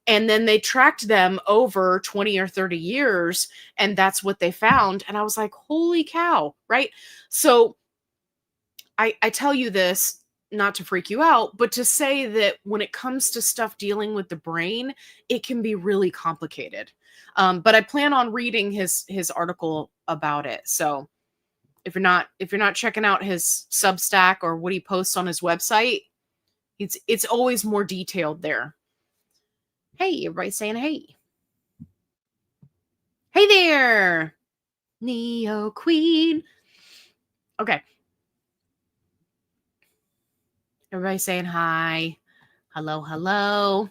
[SPEAKER 1] And then they tracked them over 20 or 30 years, and that's what they found. And I was like, holy cow, right? So I tell you this not to freak you out, but to say that when it comes to stuff dealing with the brain, it can be really complicated. But I plan on reading his article about it. So if you're not checking out his Substack or what he posts on his website, it's always more detailed there. Hey, everybody's saying hey. Hey there, Neo Queen. Okay. Everybody saying hi. Hello, hello.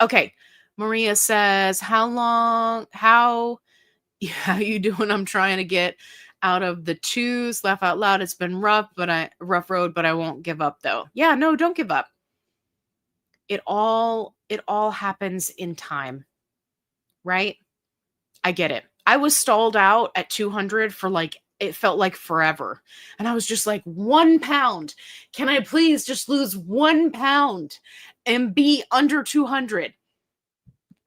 [SPEAKER 1] Okay. Maria says, how you doing? I'm trying to get out of the twos. Laugh out loud. It's been rough road, but I won't give up though. Yeah, no, don't give up. It all happens in time, right? I get it. I was stalled out at 200 for it felt like forever. And I was just like, 1 pound. Can I please just lose 1 pound and be under 200?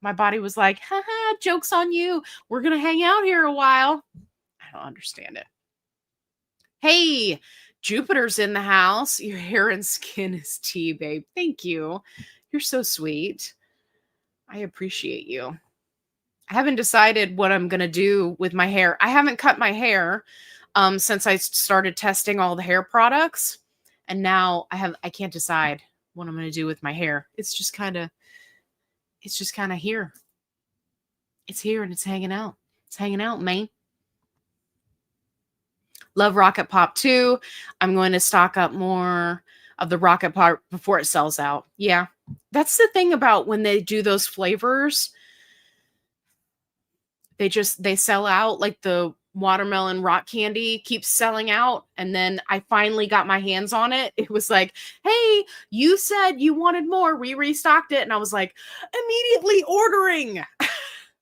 [SPEAKER 1] My body was like, haha, joke's on you. We're going to hang out here a while. I don't understand it. Hey, Jupiter's in the house. Your hair and skin is tea, babe. Thank you. You're so sweet. I appreciate you. I haven't decided what I'm going to do with my hair. I haven't cut my hair since I started testing all the hair products. And now I can't decide what I'm going to do with my hair. It's just kind of here. It's here and it's hanging out. It's hanging out, man. Love Rocket Pop too. I'm going to stock up more of the Rocket Pop before it sells out. Yeah. That's the thing about when they do those flavors. They sell out. Like the watermelon rock candy keeps selling out. And then I finally got my hands on it. It was like, hey, you said you wanted more. We restocked it. And I was like, immediately ordering.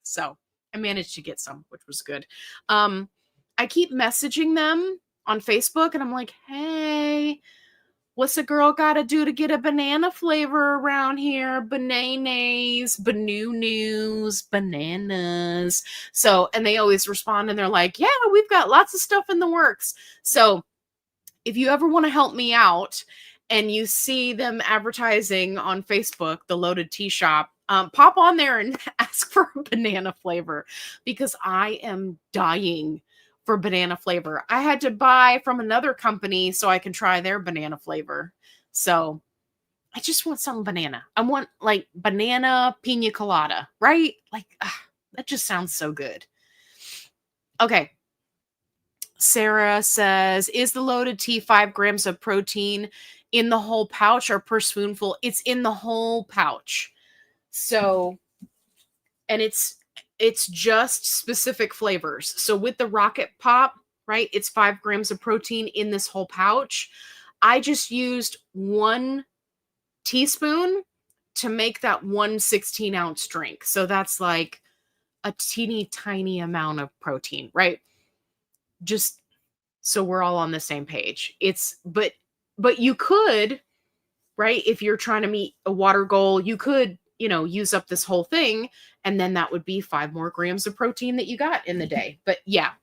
[SPEAKER 1] So I managed to get some, which was good. I keep messaging them on Facebook and I'm like, hey, what's a girl got to do to get a banana flavor around here? Bananas, bananas. So, and they always respond and they're like, yeah, we've got lots of stuff in the works. So if you ever want to help me out and you see them advertising on Facebook, the Loaded Tea Shop, pop on there and ask for a banana flavor because I am dying for banana flavor. I had to buy from another company so I can try their banana flavor. So I just want some banana. I want like banana pina colada, right? Like that just sounds so good. Okay. Sarah says, is the Loaded Tea 5 grams of protein in the whole pouch or per spoonful? It's in the whole pouch. So, and it's just specific flavors. So with the Rocket Pop, right, it's 5 grams of protein in this whole pouch. I just used 1 teaspoon to make that 1 16-ounce drink. So that's like a teeny tiny amount of protein, right? Just so we're all on the same page. But you could, right, if you're trying to meet a water goal, you could, use up this whole thing, and then that would be 5 more grams of protein that you got in the day. But yeah,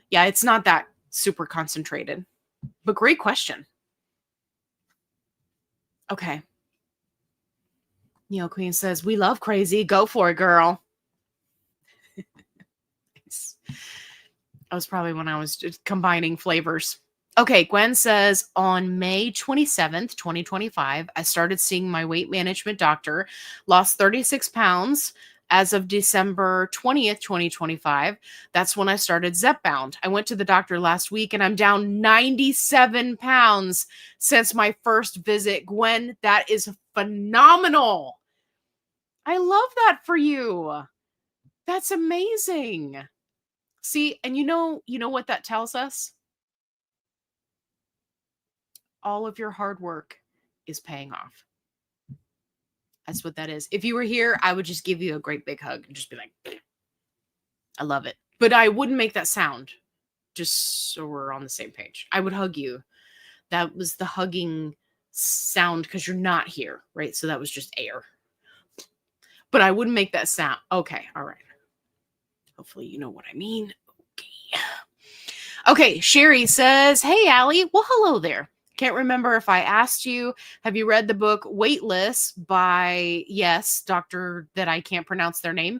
[SPEAKER 1] it's not that super concentrated, but great question. Okay. Neo Queen says, we love crazy. Go for it, girl. That was probably when I was just combining flavors. Okay, Gwen says, on May 27th, 2025, I started seeing my weight management doctor, lost 36 pounds. As of December 20th, 2025, that's when I started Zepbound. I went to the doctor last week and I'm down 97 pounds since my first visit. Gwen, that is phenomenal. I love that for you. That's amazing. See, and you know what that tells us? All of your hard work is paying off. That's what that is. If you were here, I would just give you a great big hug and just be like, I love it. But I wouldn't make that sound, just so we're on the same page. I would hug you. That was the hugging sound because you're not here, right? So that was just air. But I wouldn't make that sound. Okay, all right. Hopefully you know what I mean. Okay, Sherry says, hey, Allie. Well, hello there. Can't remember if I asked you, have you read the book Weightless by, yes, doctor that I can't pronounce their name.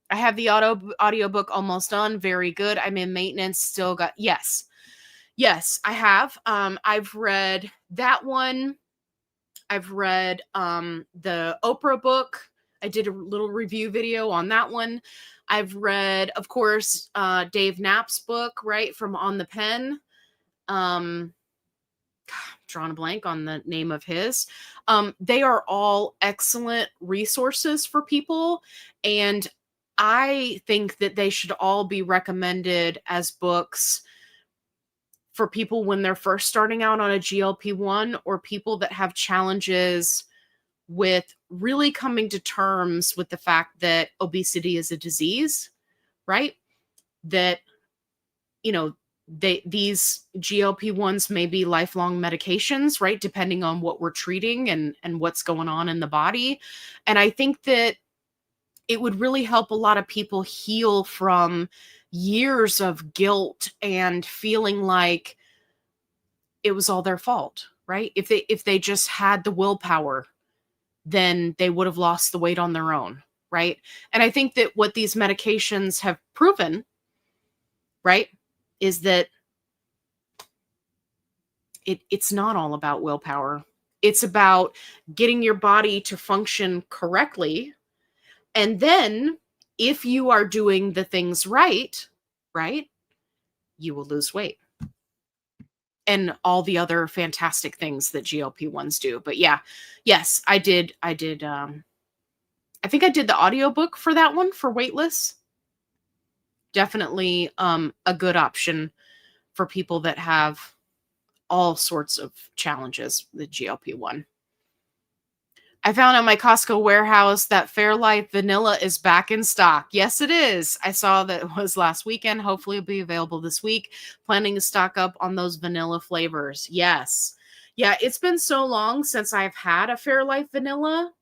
[SPEAKER 1] I have the audiobook almost done. Very good. I'm in maintenance. Still got, yes. Yes, I have. I've read that one. I've read the Oprah book. I did a little review video on that one. I've read, of course, Dave Knapp's book, right, from On the Pen. Drawing a blank on the name of his. They are all excellent resources for people, and I think that they should all be recommended as books for people when they're first starting out on a GLP-1, or people that have challenges with really coming to terms with the fact that obesity is a disease, right? That, you know, these GLP-1s may be lifelong medications, right? Depending on what we're treating and what's going on in the body. And I think that it would really help a lot of people heal from years of guilt and feeling like it was all their fault, right? If they just had the willpower, then they would have lost the weight on their own, right? And I think that what these medications have proven, right, is that it's not all about willpower. It's about getting your body to function correctly. And then if you are doing the things right, you will lose weight. And all the other fantastic things that GLP-1s do. But yeah, yes, I did. I think I did the audiobook for that one, for Weightless. Definitely a good option for people that have all sorts of challenges with GLP-1. I found at my Costco warehouse that Fairlife vanilla is back in stock. Yes, it is. I saw that it was last weekend. Hopefully it'll be available this week. Planning to stock up on those vanilla flavors. Yes. Yeah, it's been so long since I've had a Fairlife vanilla.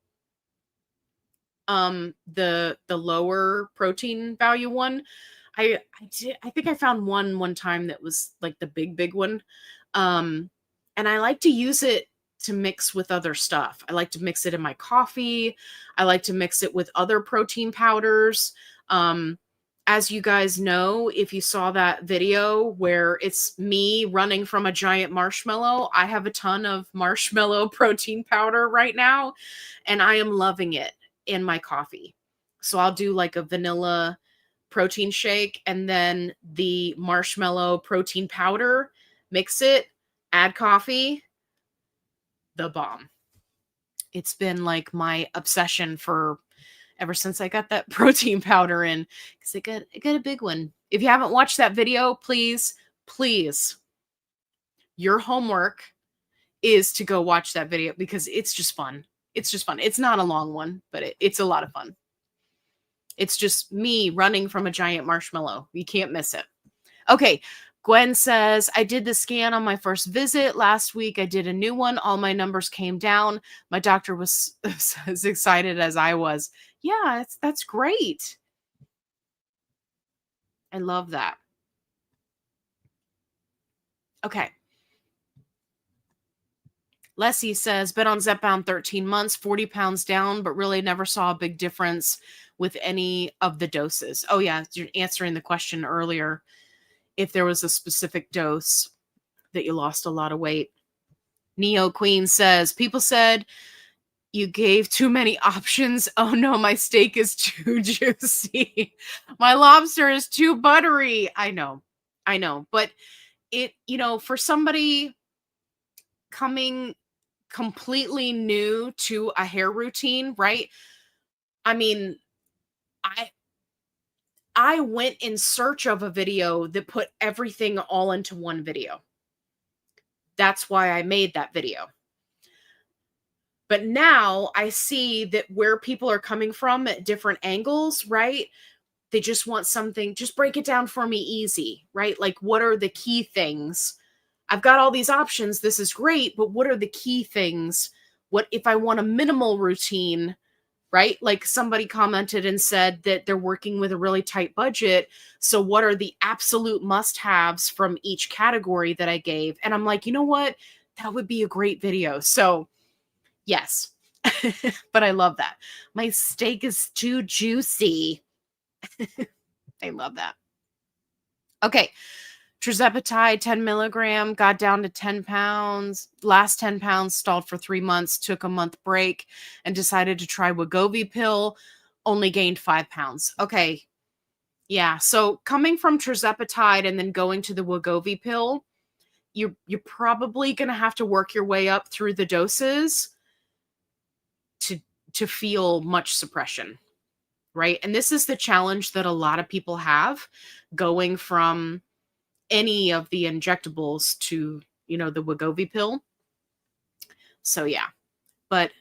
[SPEAKER 1] The lower protein value one. I think I found one time that was like the big one. And I like to use it to mix with other stuff. I like to mix it in my coffee. I like to mix it with other protein powders. As you guys know, if you saw that video where it's me running from a giant marshmallow, I have a ton of marshmallow protein powder right now, and I am loving it in my coffee. So I'll do like a vanilla protein shake and then the marshmallow protein powder, mix it, add coffee. The bomb. It's been like my obsession for ever since I got that protein powder in, because I got a big one. If you haven't watched that video, please, your homework is to go watch that video, because it's just fun. It's just fun. It's not a long one, but it's a lot of fun. It's just me running from a giant marshmallow. You can't miss it. Okay. Gwen says, I did the scan on my first visit. Last week, I did a new one. All my numbers came down. My doctor was as excited as I was. Yeah, that's great. I love that. Okay. Leslie says, been on Zepbound 13 months, 40 pounds down, but really never saw a big difference with any of the doses. Oh, yeah, you're answering the question earlier. If there was a specific dose that you lost a lot of weight. Neo Queen says, people said you gave too many options. Oh no, my steak is too juicy. My lobster is too buttery. I know. But it, for somebody coming completely new to a hair routine, right? I mean, I went in search of a video that put everything all into one video. That's why I made that video. But now I see that where people are coming from at different angles, right? They just want something, just break it down for me easy, right? Like, what are the key things? I've got all these options. This is great, but what are the key things? What if I want a minimal routine? Right? Like somebody commented and said that they're working with a really tight budget. So what are the absolute must-haves from each category that I gave? And I'm like, you know what? That would be a great video. So yes, but I love that. My steak is too juicy. I love that. Okay. Tirzepatide, 10 milligram, got down to 10 pounds. Last 10 pounds, stalled for 3 months, took a month break, and decided to try Wegovy pill. Only gained 5 pounds. Okay. Yeah. So coming from tirzepatide and then going to the Wegovy pill, you're probably going to have to work your way up through the doses to feel much suppression, right? And this is the challenge that a lot of people have going from any of the injectables to, the Wegovy pill. So yeah, but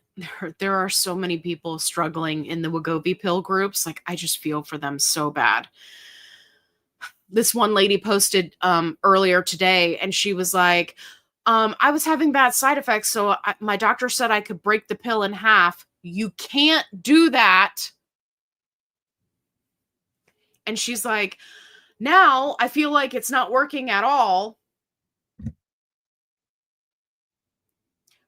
[SPEAKER 1] there are so many people struggling in the Wegovy pill groups. Like, I just feel for them so bad. This one lady posted earlier today, and she was like, I was having bad side effects, so my doctor said I could break the pill in half. You can't do that. And she's like, now I feel like it's not working at all.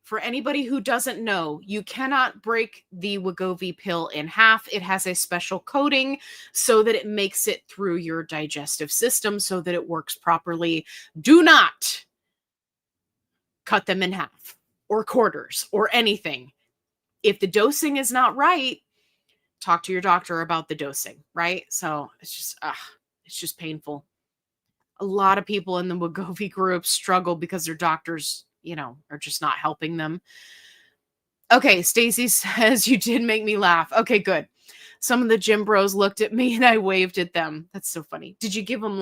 [SPEAKER 1] For anybody who doesn't know, you cannot break the Wegovy pill in half. It has a special coating so that it makes it through your digestive system so that it works properly. Do not cut them in half or quarters or anything. If the dosing is not right, talk to your doctor about the dosing, right? So it's just painful. A lot of people in the Wegovy group struggle because their doctors, are just not helping them. Okay, Stacy says, you did make me laugh. Okay, good. Some of the gym bros looked at me and I waved at them. That's so funny. Did you give them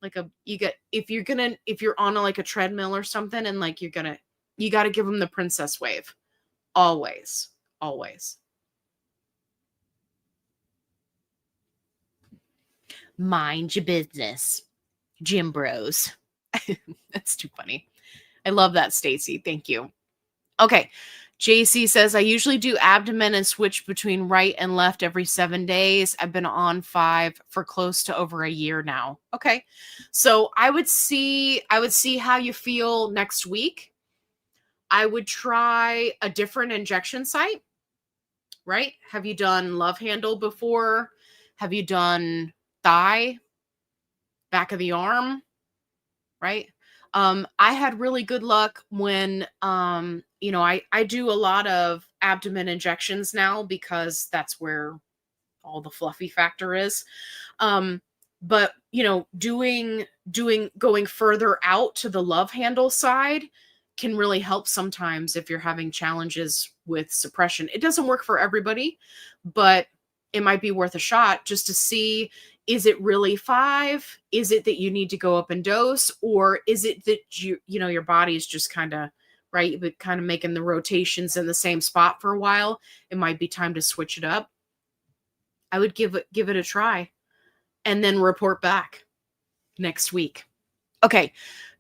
[SPEAKER 1] if you're on a treadmill or something and you got to give them the princess wave. Always. Always. Mind your business, gym bros. That's too funny. I love that, Stacy. Thank you. Okay. JC says, I usually do abdomen and switch between right and left every 7 days. I've been on 5 for close to over a year now. Okay. So I would see how you feel next week. I would try a different injection site, right? Have you done love handle before? Have you done thigh, back of the arm, right? I had really good luck when, I do a lot of abdomen injections now because that's where all the fluffy factor is. But, going further out to the love handle side can really help sometimes if you're having challenges with suppression. It doesn't work for everybody, but it might be worth a shot just to see, is it really 5? Is it that you need to go up in dose? Or is it that your body is just kind of, right, but kind of making the rotations in the same spot for a while? It might be time to switch it up. I would give it a try and then report back next week. Okay.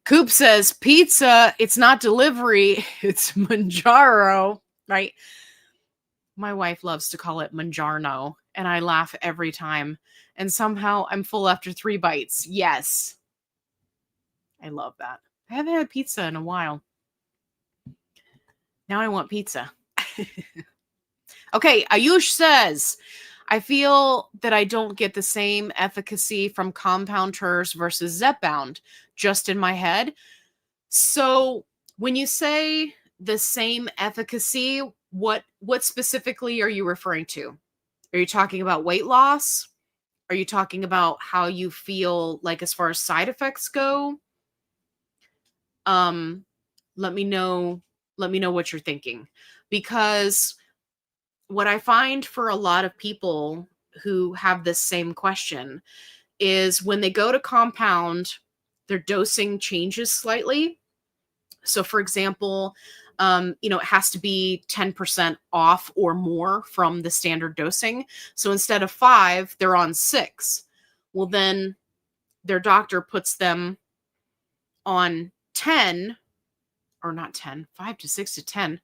[SPEAKER 1] Coop says, pizza, it's not delivery, it's Mounjaro, right? My wife loves to call it Mounjaro, and I laugh every time. And somehow I'm full after 3 bites. Yes. I love that. I haven't had pizza in a while. Now I want pizza. Okay, Ayush says, I feel that I don't get the same efficacy from compound TERS versus Zepbound, just in my head. So when you say the same efficacy, what specifically are you referring to? Are you talking about weight loss? Are you talking about how you feel like as far as side effects go? Let me know what you're thinking, because what I find for a lot of people who have this same question is when they go to compound, their dosing changes slightly. So for example, it has to be 10% off or more from the standard dosing. So instead of 5, they're on 6. Well, then their doctor puts them on 10, or not 10, 5 to 6 to 10,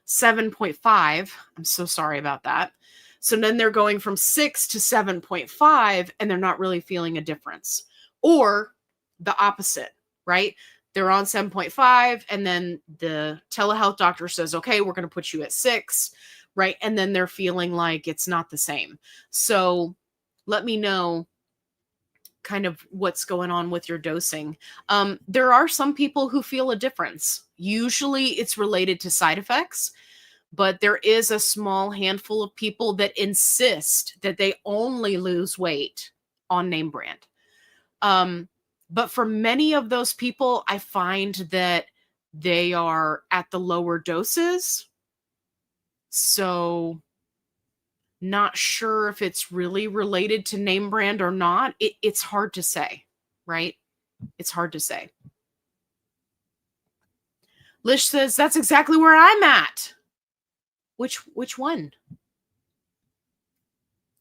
[SPEAKER 1] 7.5. I'm so sorry about that. So then they're going from 6 to 7.5 and they're not really feeling a difference. Or the opposite, right? They're on 7.5 and then the telehealth doctor says, okay, we're going to put you at 6. right? And then they're feeling like it's not the same. So let me know kind of what's going on with your dosing. There are some people who feel a difference. Usually it's related to side effects, but there is a small handful of people that insist that they only lose weight on name brand. But for many of those people, I find that they are at the lower doses. So not sure if it's really related to name brand or not. It's hard to say, right? It's hard to say. Lish says, that's exactly where I'm at. Which one?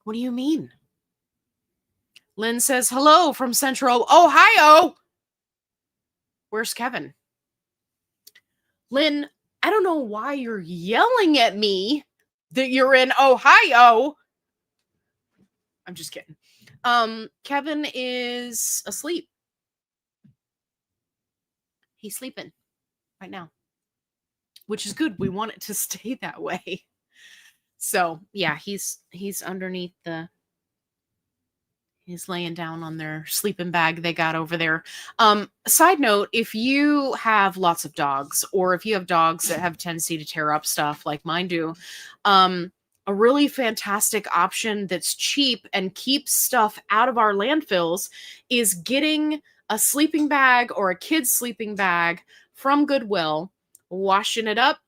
[SPEAKER 1] What do you mean? Lynn says, hello from Central Ohio. Where's Kevin? Lynn, I don't know why you're yelling at me that you're in Ohio. I'm just kidding. Kevin is asleep. He's sleeping right now, which is good. We want it to stay that way. So yeah, he's underneath he's laying down on their sleeping bag they got over there. Side note, if you have lots of dogs, or if you have dogs that have a tendency to tear up stuff like mine do, a really fantastic option that's cheap and keeps stuff out of our landfills is getting a sleeping bag or a kid's sleeping bag from Goodwill, washing it up,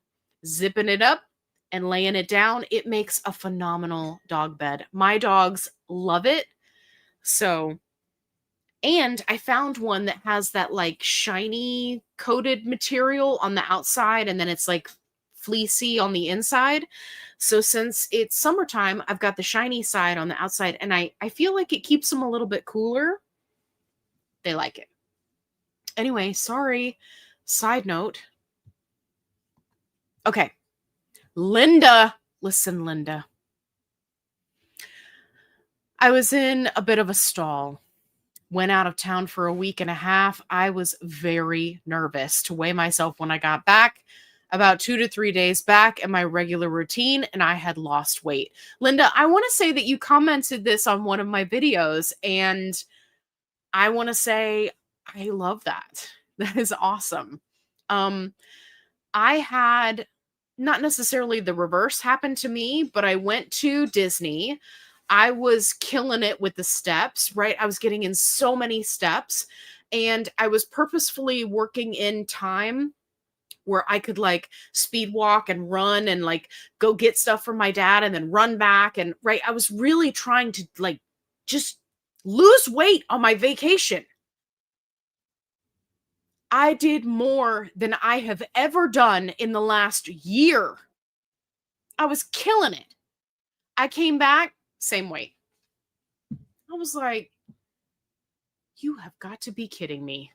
[SPEAKER 1] zipping it up, and laying it down. It makes a phenomenal dog bed. My dogs love it. So, and I found one that has that like shiny coated material on the outside, and then it's like fleecy on the inside. So since it's summertime, I've got the shiny side on the outside, and I feel like it keeps them a little bit cooler. They like it. Anyway, sorry. Side note. Okay. Linda. Listen, Linda. I was in a bit of a stall. Went out of town for a week and a half. I was very nervous to weigh myself when I got back. About 2 to 3 days back in my regular routine, and I had lost weight. Linda, I want to say that you commented this on one of my videos, and I want to say I love that. That is awesome. I had not necessarily the reverse happen to me, but I went to Disney. I was killing it with the steps, right? I was getting in so many steps, and I was purposefully working in time where I could like speed walk and run and like go get stuff from my dad and then run back. And right, I was really trying to like just lose weight on my vacation. I did more than I have ever done in the last year. I was killing it. I came back, same weight. I was like, you have got to be kidding me.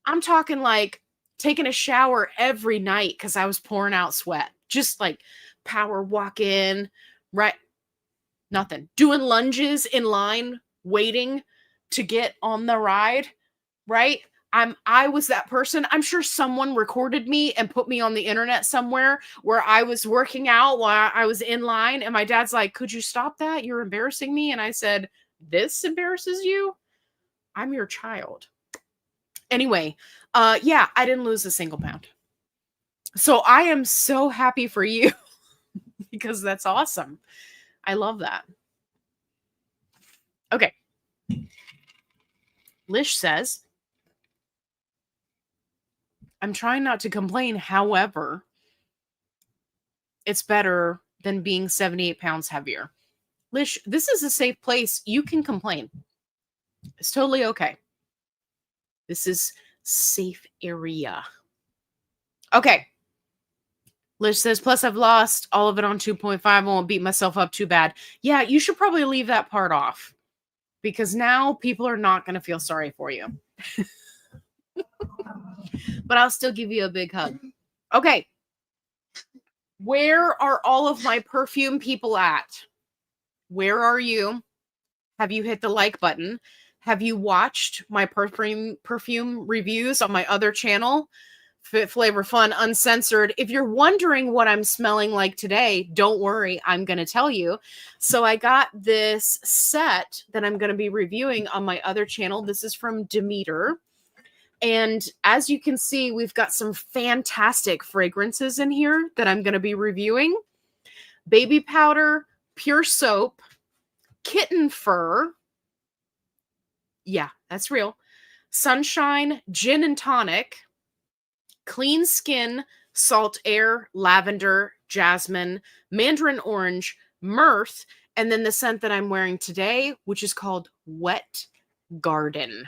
[SPEAKER 1] I'm talking like taking a shower every night because I was pouring out sweat. Just like power walk in, right? Nothing. Doing lunges in line, waiting to get on the ride, right? I was that person. I'm sure someone recorded me and put me on the internet somewhere where I was working out while I was in line. And my dad's like, could you stop that? You're embarrassing me. And I said, this embarrasses you? I'm your child. Anyway, yeah, I didn't lose a single pound. So I am so happy for you because that's awesome. I love that. Okay. Lish says, I'm trying not to complain. However, it's better than being 78 pounds heavier. Lish, this is a safe place. You can complain. It's totally okay. This is safe area. Okay. Lish says, plus I've lost all of it on 2.5. I won't beat myself up too bad. Yeah, you should probably leave that part off because now people are not going to feel sorry for you. But I'll still give you a big hug. Okay. Where are all of my perfume people at? Where are you? Have you hit the like button? Have you watched my perfume reviews on my other channel? FitFlavorFun Uncensored. If you're wondering what I'm smelling like today, don't worry, I'm going to tell you. So I got this set that I'm going to be reviewing on my other channel. This is from Demeter. And as you can see, we've got some fantastic fragrances in here that I'm going to be reviewing. Baby powder, pure soap, kitten fur. Yeah, that's real. Sunshine, gin and tonic, clean skin, salt air, lavender, jasmine, mandarin orange, mirth, and then the scent that I'm wearing today, which is called Wet Garden.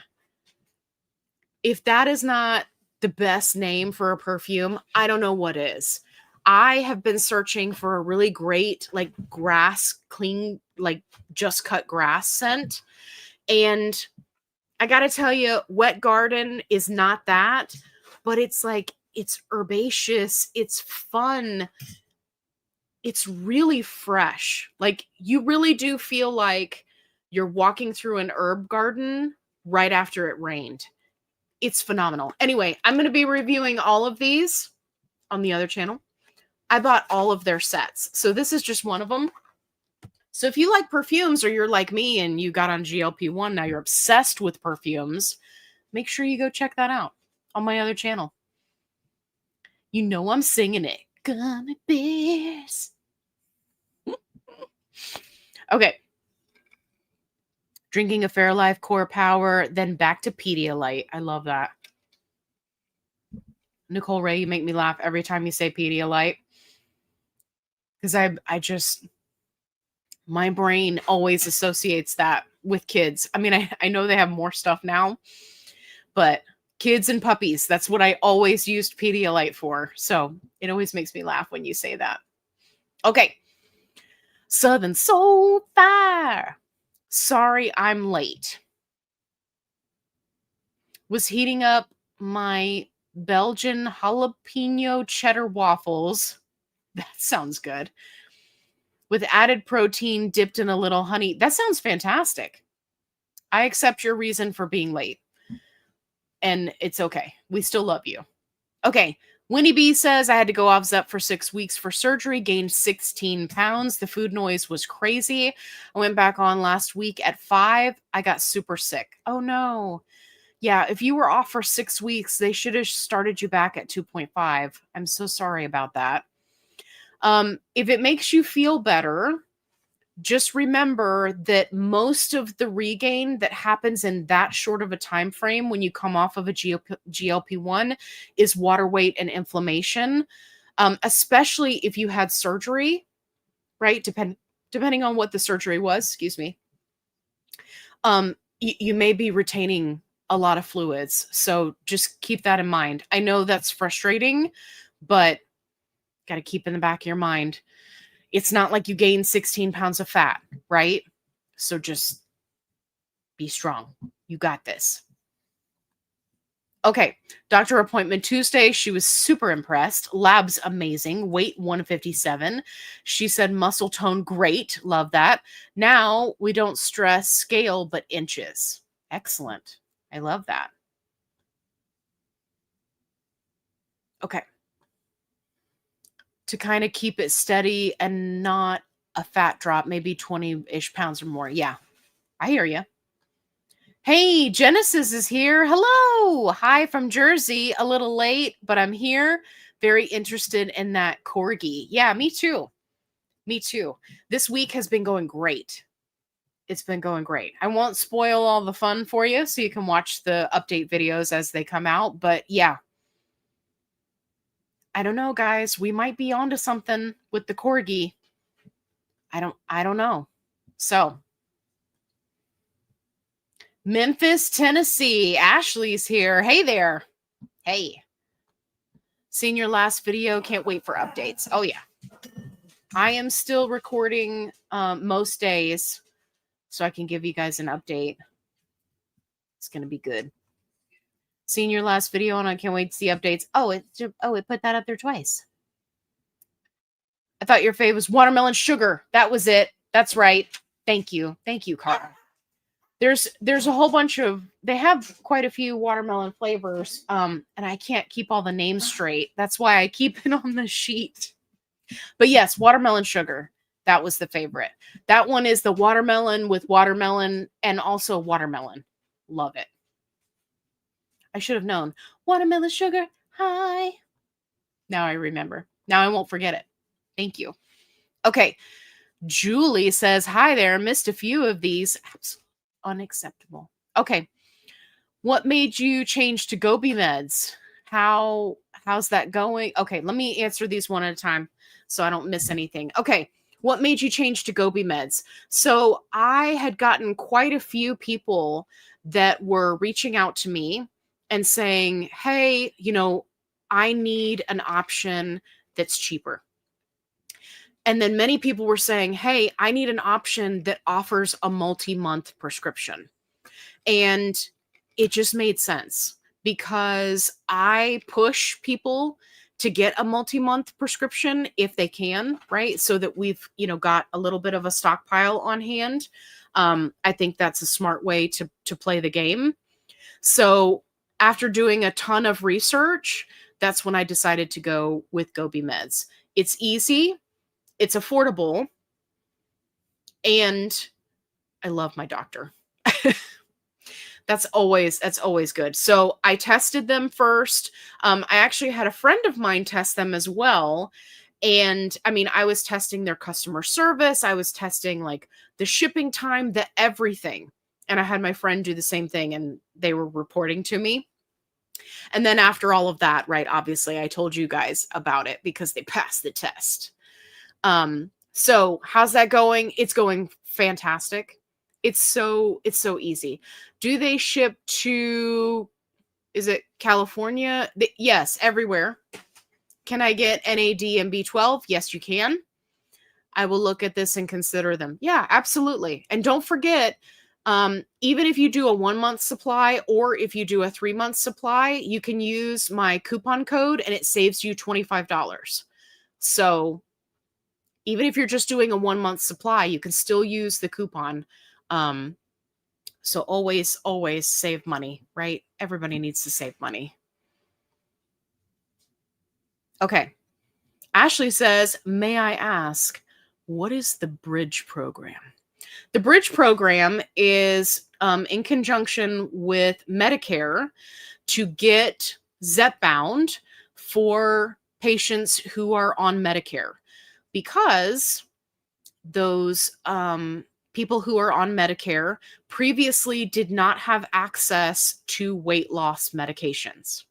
[SPEAKER 1] If that is not the best name for a perfume, I don't know what is. I have been searching for a really great, like, grass, clean, like, just cut grass scent. And I got to tell you, Wet Garden is not that, but it's like, it's herbaceous. It's fun. It's really fresh. Like, you really do feel like you're walking through an herb garden right after it rained. It's phenomenal. Anyway, I'm going to be reviewing all of these on the other channel. I bought all of their sets. So this is just one of them. So if you like perfumes, or you're like me and you got on GLP1, now you're obsessed with perfumes, make sure you go check that out on my other channel. You know I'm singing it. Gummy bears. Okay. Drinking a Fairlife Core Power, then back to Pedialyte. I love that. Nicole Ray, you make me laugh every time you say Pedialyte. Because I just, my brain always associates that with kids. I mean, I know they have more stuff now, but kids and puppies, that's what I always used Pedialyte for. So it always makes me laugh when you say that. Okay. Southern Soul Fire. Sorry, I'm late. Was heating up my Belgian jalapeno cheddar waffles. That sounds good. With added protein dipped in a little honey. That sounds fantastic. I accept your reason for being late. And it's okay. We still love you. Okay. Winnie B says, I had to go off Zep for 6 weeks for surgery, gained 16 pounds. The food noise was crazy. I went back on last week at 5. I got super sick. Oh no. Yeah, if you were off for 6 weeks, they should have started you back at 2.5. I'm so sorry about that. If it makes you feel better, just remember that most of the regain that happens in that short of a time frame when you come off of a GLP-1 is water weight and inflammation, especially if you had surgery, right? Depending on what the surgery was, excuse me. You may be retaining a lot of fluids. So just keep that in mind. I know that's frustrating, but got to keep in the back of your mind. It's not like you gain 16 pounds of fat, right? So just be strong. You got this. Okay. Doctor appointment Tuesday. She was super impressed. Labs amazing. Weight 157. She said muscle tone great. Love that. Now we don't stress scale, but inches. Excellent. I love that. Okay. To kind of keep it steady and not a fat drop, maybe 20-ish pounds or more. Yeah, I hear you. Hey, Genesis is here. Hello. Hi from Jersey. A little late, but I'm here. Very interested in that corgi. Yeah, me too. Me too. This week has been going great. It's been going great. I won't spoil all the fun for you, so you can watch the update videos as they come out. But yeah, I don't know, guys. We might be onto something with the corgi. I don't know. So, Memphis, Tennessee. Ashley's here. Hey there. Hey. Seen your last video. Can't wait for updates. Oh, yeah. I am still recording most days so I can give you guys an update. It's going to be good. Seen your last video and I can't wait to see updates. Oh, it put that up there twice. I thought your fave was watermelon sugar. That was it. That's right. Thank you. Thank you, Carl. There's a whole bunch of, they have quite a few watermelon flavors, and I can't keep all the names straight. That's why I keep it on the sheet. But yes, watermelon sugar, that was the favorite. That one is the watermelon with watermelon and also watermelon. Love it. I should have known. Watermelon sugar high. Now I remember. Now I won't forget it. Thank you. Okay. Julie says, hi there. Missed a few of these. Absolutely unacceptable. Okay. What made you change to Gobi meds? How's that going? Okay, let me answer these one at a time so I don't miss anything. Okay. What made you change to Gobi meds? So I had gotten quite a few people that were reaching out to me and saying, hey, I need an option that's cheaper. And then many people were saying, hey, I need an option that offers a multi-month prescription. And it just made sense because I push people to get a multi-month prescription if they can, right? So that we've, got a little bit of a stockpile on hand. I think that's a smart way to play the game. So after doing a ton of research, that's when I decided to go with Gobi Meds. It's easy, it's affordable, and I love my doctor. That's always good. So I tested them first. I actually had a friend of mine test them as well. And I mean, I was testing their customer service. I was testing like the shipping time, the everything. And I had my friend do the same thing and they were reporting to me. And then after all of that, right, obviously I told you guys about it because they passed the test. So how's that going? It's going fantastic. It's so easy. Do they ship to, is it California? Yes, everywhere. Can I get NAD and B12? Yes, you can. I will look at this and consider them. Yeah, absolutely. And don't forget, even if you do a 1-month supply or if you do a 3-month supply, you can use my coupon code and it saves you $25. So even if you're just doing a 1-month supply, you can still use the coupon. So always save money, right? Everybody needs to save money. Okay. Ashley says, may I ask, what is the Bridge program? The Bridge program is in conjunction with Medicare to get Zepbound for patients who are on Medicare, because those people who are on Medicare previously did not have access to weight loss medications,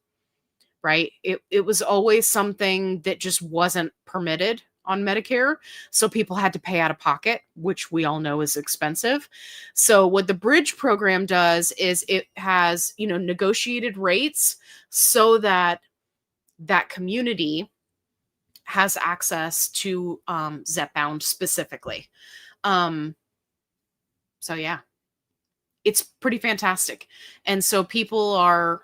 [SPEAKER 1] right? It was always something that just wasn't permitted on Medicare. So people had to pay out of pocket, which we all know is expensive. So what the Bridge program does is it has, negotiated rates so that that community has access to Zepbound specifically. So yeah, it's pretty fantastic. And so people are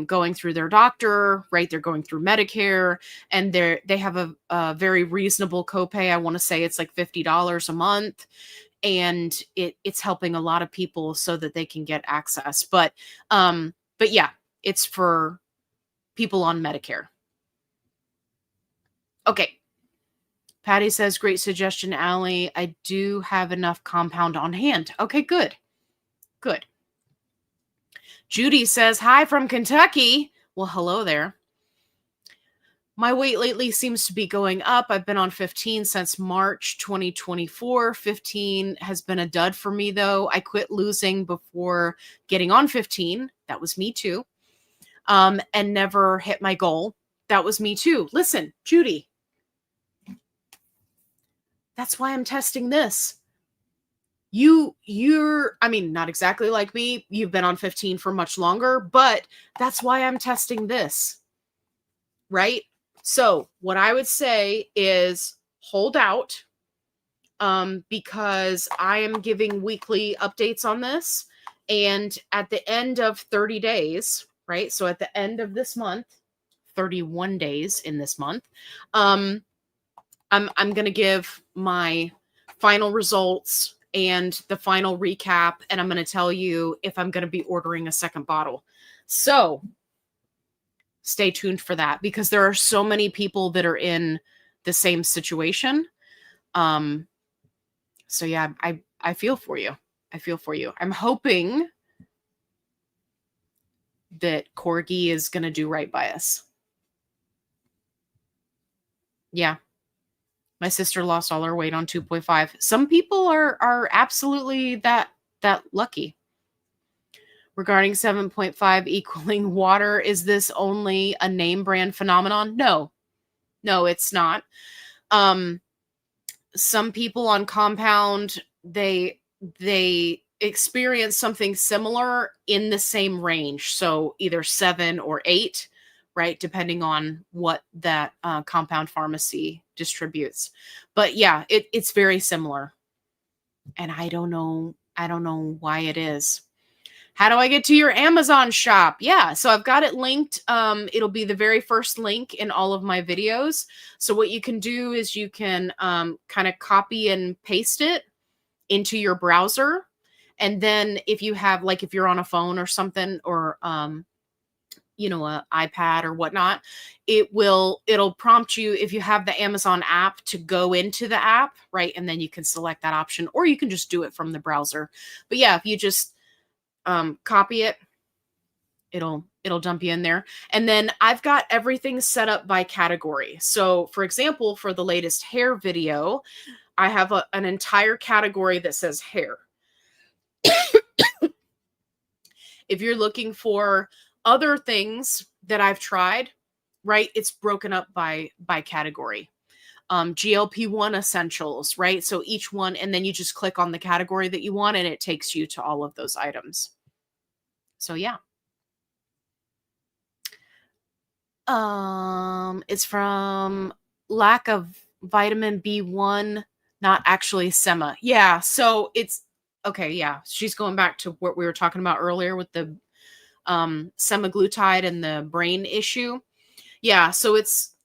[SPEAKER 1] going through their doctor, right? They're going through Medicare, and they have a very reasonable copay. I want to say it's like $50 a month, and it's helping a lot of people so that they can get access. But yeah, it's for people on Medicare. Okay. Patty says, great suggestion, Allie. I do have enough compound on hand. Okay, good. Good. Judy says, hi from Kentucky. Well, hello there. My weight lately seems to be going up. I've been on 15 since March 2024. 15 has been a dud for me, though. I quit losing before getting on 15. That was me too. And never hit my goal. That was me too. Listen, Judy. That's why I'm testing this. You're, I mean, not exactly like me. You've been on 15 for much longer, but that's why I'm testing this, right? So what I would say is hold out, because I am giving weekly updates on this. And at the end of 30 days, right? So at the end of this month, 31 days in this month, I'm going to give my final results and the final recap. And I'm going to tell you if I'm going to be ordering a second bottle. So stay tuned for that, because there are so many people that are in the same situation. So yeah, I feel for you. I feel for you. I'm hoping that Corgi is going to do right by us. Yeah. My sister lost all her weight on 2.5. Some people are absolutely that lucky. Regarding 7.5 equaling water, is this only a name brand phenomenon? No, it's not. Some people on compound, they experience something similar in the same range. So either 7 or 8, right? Depending on what that compound pharmacy distributes. But yeah, it's very similar. And I don't know why it is. How do I get to your Amazon shop? Yeah, so I've got it linked. It'll be the very first link in all of my videos. So what you can do is you can kind of copy and paste it into your browser. And then if you have, like, if you're on a phone or something, or you know, an iPad or whatnot, it'll prompt you, if you have the Amazon app, to go into the app, right? And then you can select that option, or you can just do it from the browser. But yeah, if you just copy it, it'll dump you in there. And then I've got everything set up by category. So for example, for the latest hair video, I have an entire category that says hair. If you're looking for other things that I've tried, right, it's broken up by category. GLP1 essentials, right? So each one, and then you just click on the category that you want, and it takes you to all of those items. So yeah. It's from lack of vitamin B1, not actually SEMA. Yeah, so it's okay, yeah. She's going back to what we were talking about earlier with the semaglutide and the brain issue. Yeah, so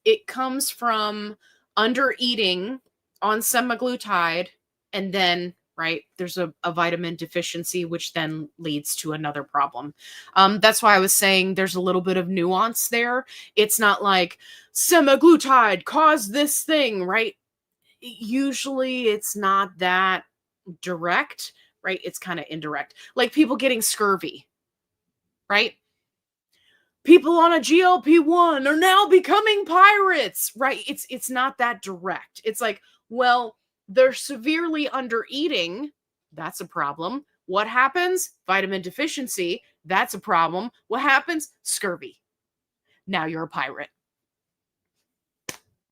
[SPEAKER 1] it comes from under eating on semaglutide, and then, right, there's a vitamin deficiency, which then leads to another problem. That's why I was saying there's a little bit of nuance there. It's not like semaglutide caused this thing, right? Usually it's not that direct, right? It's kind of indirect. Like people getting scurvy, right? People on a GLP1 are now becoming pirates, right? It's not that direct. It's like, well, they're severely under eating. That's a problem. What happens? Vitamin deficiency. That's a problem. What happens? Scurvy. Now you're a pirate,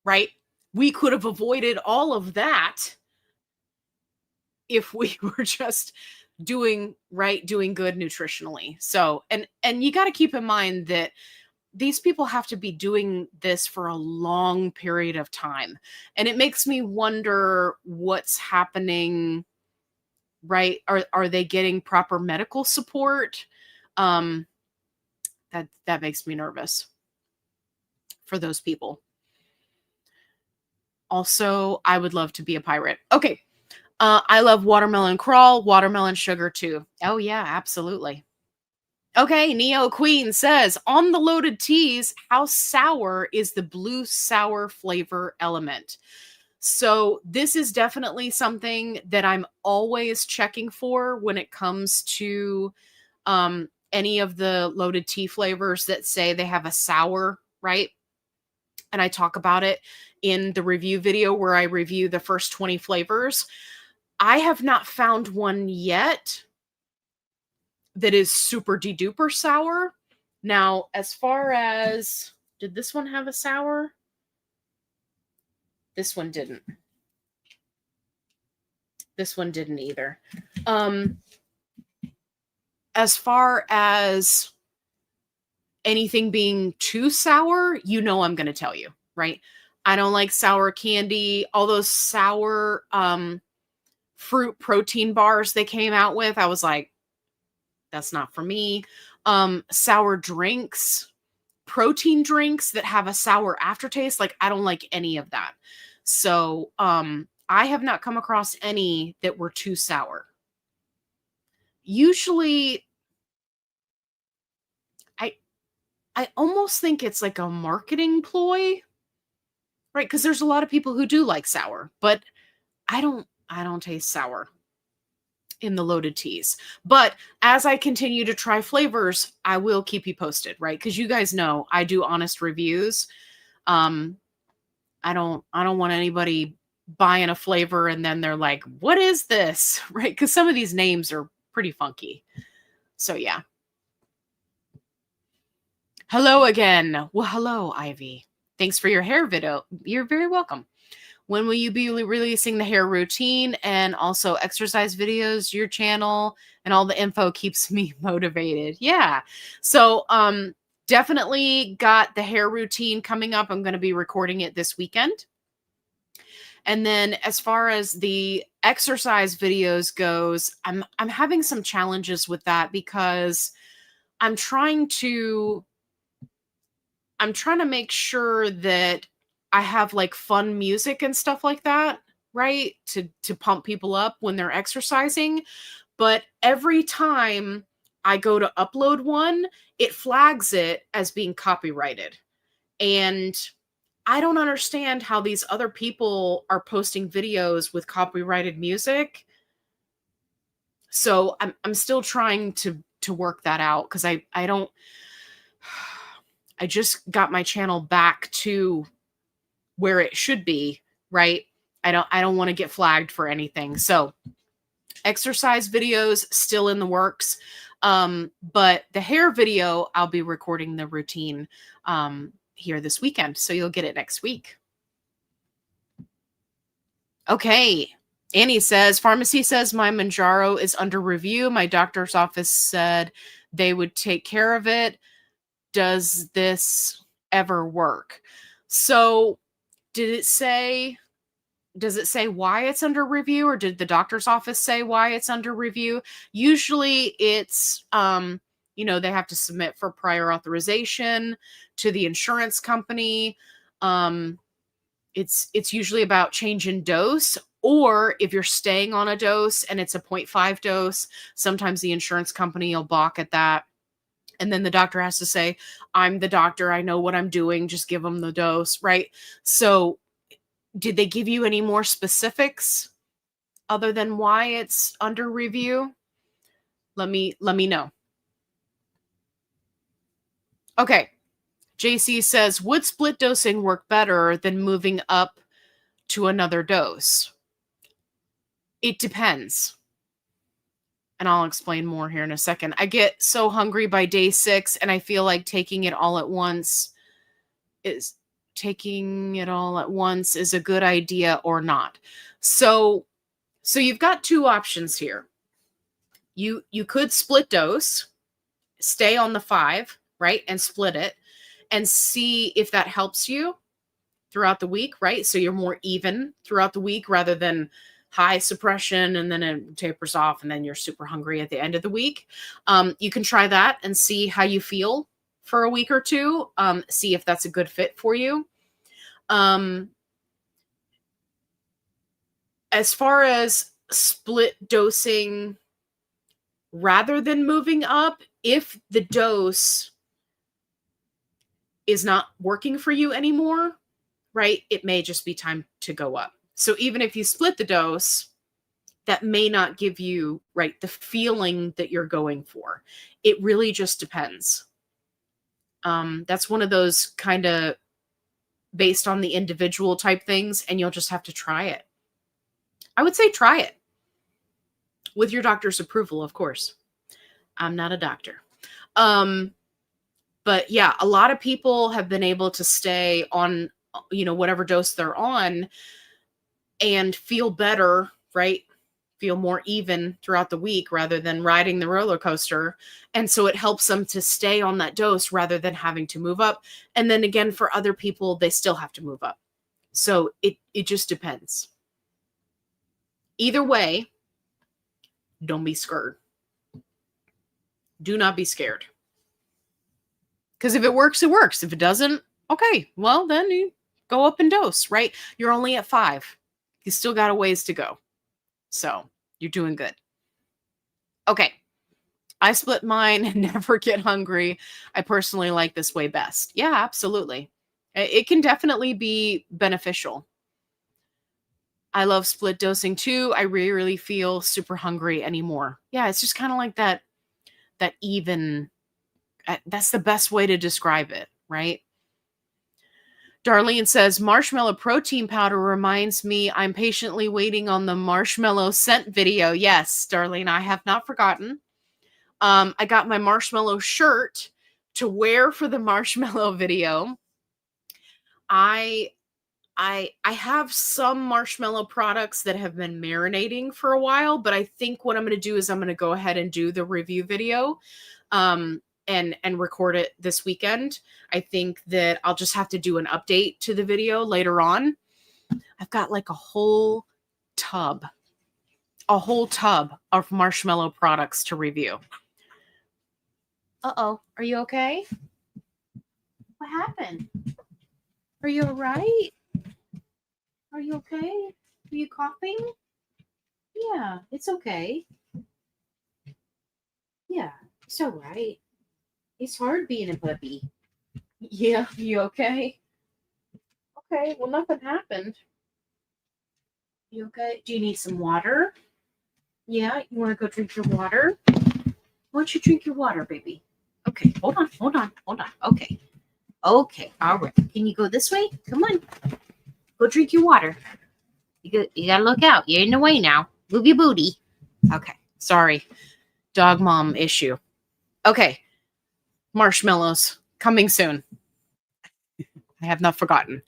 [SPEAKER 1] right? We could have avoided all of that if we were just doing good nutritionally. So, and you got to keep in mind that these people have to be doing this for a long period of time. And it makes me wonder what's happening, right? Are they getting proper medical support? That makes me nervous for those people. Also, I would love to be a pirate. Okay. I love watermelon crawl, watermelon sugar too. Oh yeah, absolutely. Okay, Neo Queen says, on the loaded teas, how sour is the blue sour flavor element? So this is definitely something that I'm always checking for when it comes to any of the loaded tea flavors that say they have a sour, right? And I talk about it in the review video where I review the first 20 flavors. I have not found one yet that is super de-duper sour. Now, as far as, did this one have a sour? This one didn't. This one didn't either. As far as anything being too sour, you know I'm going to tell you, right? I don't like sour candy. All those sour fruit protein bars they came out with, I was like, that's not for me. Sour drinks, protein drinks that have a sour aftertaste, like I don't like any of that. So I have not come across any that were too sour. Usually, I I almost think it's like a marketing ploy, right? Because there's a lot of people who do like sour, but I don't taste sour in the loaded teas. But as I continue to try flavors, I will keep you posted, right? Because you guys know I do honest reviews. Um, I don't want anybody buying a flavor and then they're like, "What is this?" Right? Because some of these names are pretty funky. So yeah. Hello again. Well, hello, Ivy. Thanks for your hair video. You're very welcome. When will you be releasing the hair routine and also exercise videos, your channel, and all the info keeps me motivated. Yeah. So, definitely got the hair routine coming up. I'm going to be recording it this weekend. And then as far as the exercise videos goes, I'm having some challenges with that because I'm trying to I'm trying to make sure that I have like fun music and stuff like that, right? To pump people up when they're exercising, but every time I go to upload one, it flags it as being copyrighted. And I don't understand how these other people are posting videos with copyrighted music. So I'm still trying to work that out cuz I don't I just got my channel back to where it should be, right? I don't want to get flagged for anything. So, exercise videos still in the works. But the hair video, I'll be recording the routine here this weekend. So you'll get it next week. Okay. Annie says, pharmacy says my Mounjaro is under review. My doctor's office said they would take care of it. Does this ever work? So does it say why it's under review, or did the doctor's office say why it's under review? Usually it's they have to submit for prior authorization to the insurance company. It's usually about change in dose, or if you're staying on a dose and it's a 0.5 dose, sometimes the insurance company will balk at that. And then the doctor has to say, I'm the doctor, I know what I'm doing, just give them the dose, right? So did they give you any more specifics other than why it's under review? Let me know. Okay. JC says, would split dosing work better than moving up to another dose? It depends. And I'll explain more here in a second. I get so hungry by day 6 and I feel like taking it all at once is a good idea or not. So you've got two options here. You could split dose, stay on the 5, right? And split it and see if that helps you throughout the week, right? So you're more even throughout the week rather than high suppression and then it tapers off and then you're super hungry at the end of the week. You can try that and see how you feel for a week or two. See if that's a good fit for you. As far as split dosing rather than moving up, if the dose is not working for you anymore, right, it may just be time to go up. So even if you split the dose, that may not give you, right, the feeling that you're going for. It really just depends. That's one of those kind of based on the individual type things, and you'll just have to try it. I would say try it with your doctor's approval, of course. I'm not a doctor. But yeah, a lot of people have been able to stay on, whatever dose they're on and feel better, right? Feel more even throughout the week rather than riding the roller coaster. And so it helps them to stay on that dose rather than having to move up. And then again, for other people, they still have to move up. So it just depends. Either way, don't be scared. Do not be scared. Because if it works, it works. If it doesn't, okay, well, then you go up in dose, right? You're only at 5. He's still got a ways to go. So you're doing good. Okay. I split mine and never get hungry. I personally like this way best. Yeah, absolutely. It can definitely be beneficial. I love split dosing too. I rarely feel super hungry anymore. Yeah, it's just kind of like that even, that's the best way to describe it, right? Darlene says, marshmallow protein powder reminds me I'm patiently waiting on the marshmallow scent video. Yes, Darlene, I have not forgotten. I got my marshmallow shirt to wear for the marshmallow video. I have some marshmallow products that have been marinating for a while, but I think what I'm going to do is I'm going to go ahead and do the review video and record it this weekend. I think that I'll just have to do an update to the video later on. I've got like a whole tub of marshmallow products to review. Uh-oh, are you okay? What happened? Are you all right? Are you okay? Are you coughing? Yeah, it's okay. Yeah, it's all right. It's hard being a puppy. Yeah, you okay? Okay, well, nothing happened. You okay? Do you need some water? Yeah, you want to go drink your water? Why don't you drink your water, baby? Okay, hold on. Okay. Okay, all right. Can you go this way? Come on. Go drink your water. You gotta look out. You're in the way now. Move your booty. Okay, sorry. Dog mom issue. Okay, marshmallows coming soon. I have not forgotten.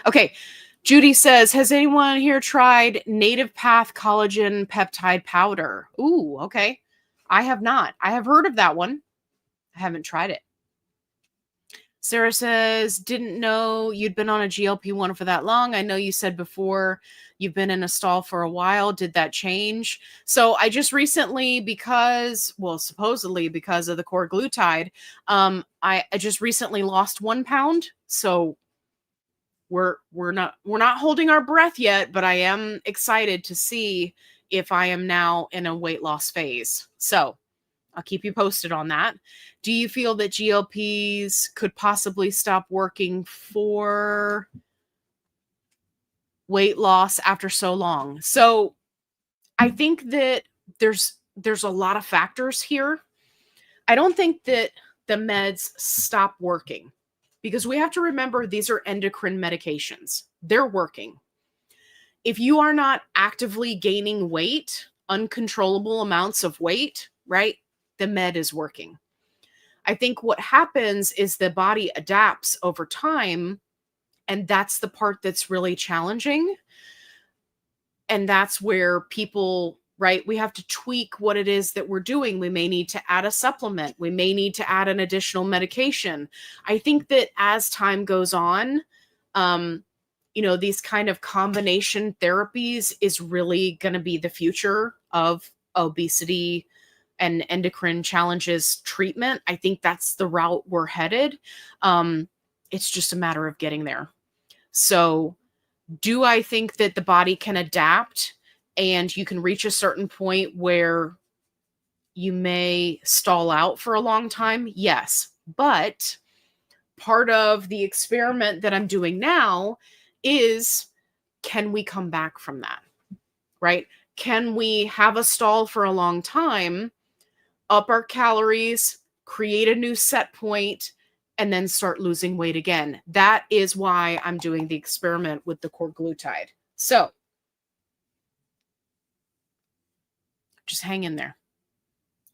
[SPEAKER 1] Okay, Judy says, has anyone here tried Native Path Collagen Peptide Powder? Ooh, okay. I have not. I have heard of that one. I haven't tried it. Sarah says, didn't know you'd been on a GLP-1 for that long. I know you said before you've been in a stall for a while. Did that change? So I just recently, supposedly because of the Korglutide, I just recently lost 1 pound. So we're not holding our breath yet, but I am excited to see if I am now in a weight loss phase. So I'll keep you posted on that. Do you feel that GLPs could possibly stop working for weight loss after so long? So I think that there's a lot of factors here. I don't think that the meds stop working because we have to remember these are endocrine medications. They're working. If you are not actively gaining weight, uncontrollable amounts of weight, right? The med is working. I think what happens is the body adapts over time, and that's the part that's really challenging. And that's where people, right, we have to tweak what it is that we're doing. We may need to add a supplement. We may need to add an additional medication. I think that as time goes on, these kind of combination therapies is really going to be the future of obesity and endocrine challenges treatment. I think that's the route we're headed. It's just a matter of getting there. So do I think that the body can adapt and you can reach a certain point where you may stall out for a long time? Yes. But part of the experiment that I'm doing now is, can we come back from that? Right? Can we have a stall for a long time, up our calories, create a new set point, and then start losing weight again? That is why I'm doing the experiment with the Korglutide. So just hang in there.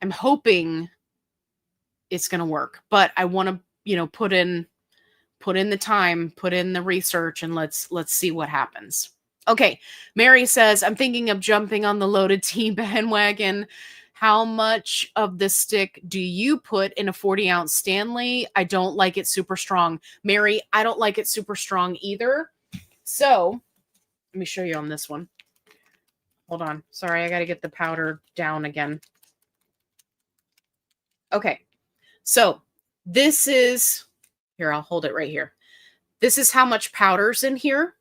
[SPEAKER 1] I'm hoping it's going to work, but I want to, put in the time, put in the research, and let's see what happens. Okay. Mary says, I'm thinking of jumping on the loaded tea bandwagon. How much of the stick do you put in a 40-ounce Stanley? I don't like it super strong. Mary, I don't like it super strong either. So let me show you on this one. Hold on. Sorry, I got to get the powder down again. Okay. So this is, here, I'll hold it right here. This is how much powder's in here.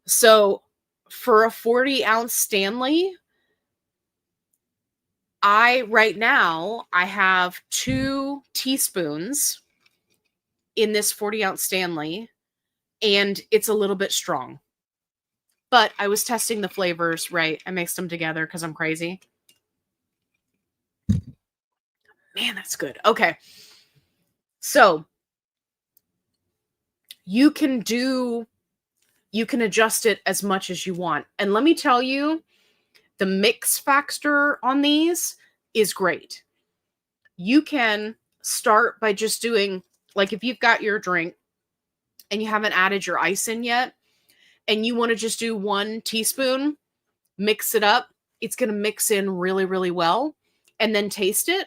[SPEAKER 1] So for a 40-ounce Stanley, right now, I have 2 teaspoons in this 40-ounce Stanley, and it's a little bit strong. But I was testing the flavors, right? I mixed them together because I'm crazy. Man, that's good. Okay. So you can adjust it as much as you want. And let me tell you, the mix factor on these is great. You can start by just doing, like, if you've got your drink and you haven't added your ice in yet, and you want to just do 1 teaspoon, mix it up. It's going to mix in really, really well. And then taste it.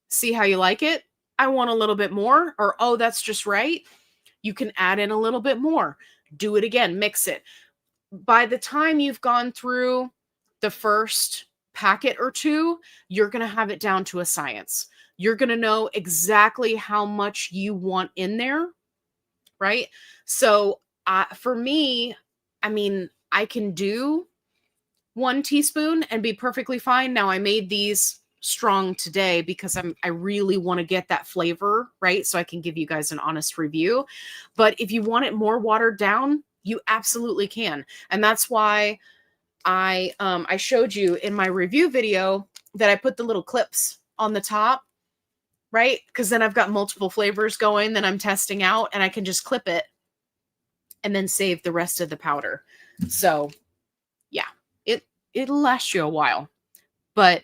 [SPEAKER 1] See how you like it. I want a little bit more, or, oh, that's just right. You can add in a little bit more. Do it again. Mix it. By the time you've gone through the first packet or 2, you're going to have it down to a science. You're going to know exactly how much you want in there, right? So for me, I mean, I can do 1 teaspoon and be perfectly fine. Now, I made these strong today because I really want to get that flavor, right? So I can give you guys an honest review. But if you want it more watered down, you absolutely can. And that's why I showed you in my review video that I put the little clips on the top, right? Because then I've got multiple flavors going that I'm testing out, and I can just clip it and then save the rest of the powder. So yeah, it'll last you a while, but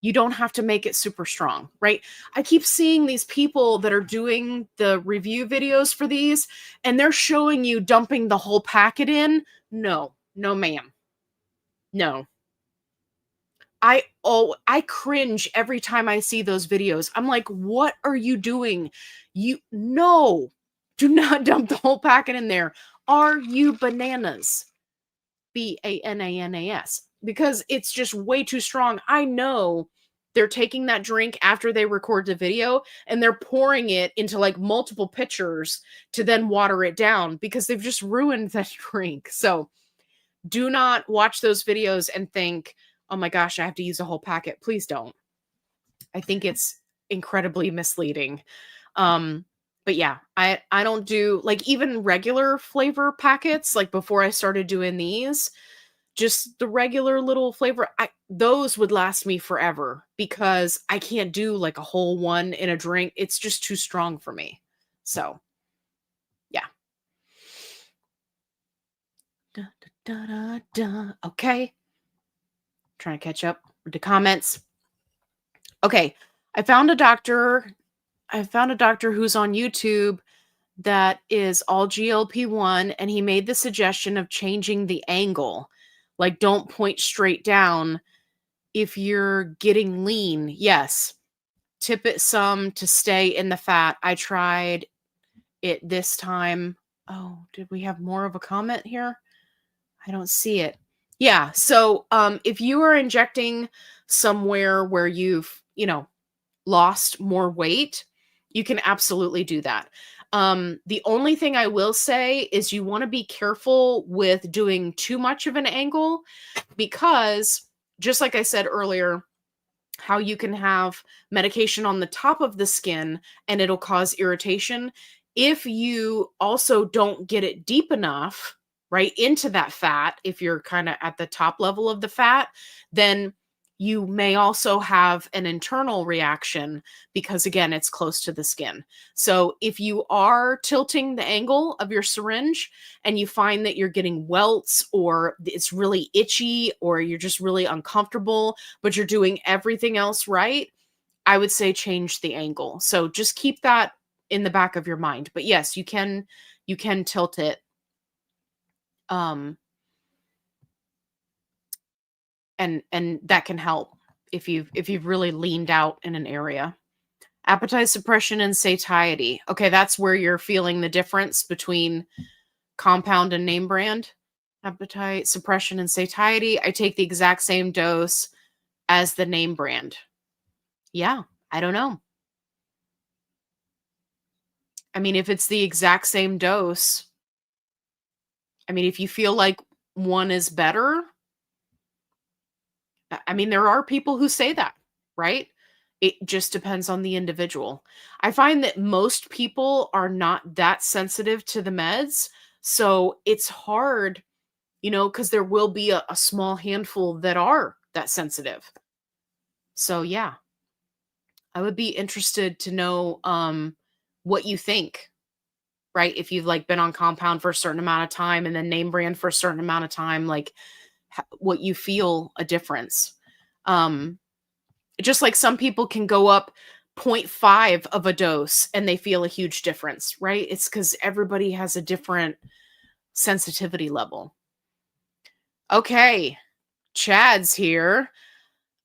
[SPEAKER 1] you don't have to make it super strong, right? I keep seeing these people that are doing the review videos for these, and they're showing you dumping the whole packet in. No, ma'am. No. I cringe every time I see those videos. I'm like, what are you doing? No, do not dump the whole packet in there. Are you bananas? Bananas. Because it's just way too strong. I know they're taking that drink after they record the video and they're pouring it into like multiple pitchers to then water it down because they've just ruined that drink. So do not watch those videos and think, oh my gosh, I have to use a whole packet. Please don't. I think it's incredibly misleading. But yeah, I don't do like even regular flavor packets. Like before I started doing these, just the regular little flavor, those would last me forever because I can't do like a whole one in a drink. It's just too strong for me. So yeah. Okay. Trying to catch up with the comments. Okay. I found a doctor who's on YouTube that is all GLP1, and he made the suggestion of changing the angle. Like, don't point straight down if you're getting lean. Yes. Tip it some to stay in the fat. I tried it this time. Oh, did we have more of a comment here? I don't see it. Yeah. So if you are injecting somewhere where you've, lost more weight, you can absolutely do that. The only thing I will say is you want to be careful with doing too much of an angle because just like I said earlier, how you can have medication on the top of the skin and it'll cause irritation. If you also don't get it deep enough, right, into that fat, if you're kind of at the top level of the fat, then you may also have an internal reaction because, again, it's close to the skin. So if you are tilting the angle of your syringe and you find that you're getting welts or it's really itchy or you're just really uncomfortable, but you're doing everything else right, I would say change the angle. So just keep that in the back of your mind. But yes, you can tilt it. And that can help if you've really leaned out in an area. Appetite suppression and satiety. Okay, that's where you're feeling the difference between compound and name brand. Appetite suppression and satiety. I take the exact same dose as the name brand. Yeah, I don't know. I mean, if it's the exact same dose, I mean, if you feel like one is better. I mean, there are people who say that, right? It just depends on the individual. I find that most people are not that sensitive to the meds. So it's hard, because there will be a small handful that are that sensitive. So yeah, I would be interested to know what you think, right? If you've like been on compound for a certain amount of time and then name brand for a certain amount of time, like what you feel a difference. Um, just like some people can go up 0.5 of a dose and they feel a huge difference, right? It's because everybody has a different sensitivity level. Okay, Chad's here.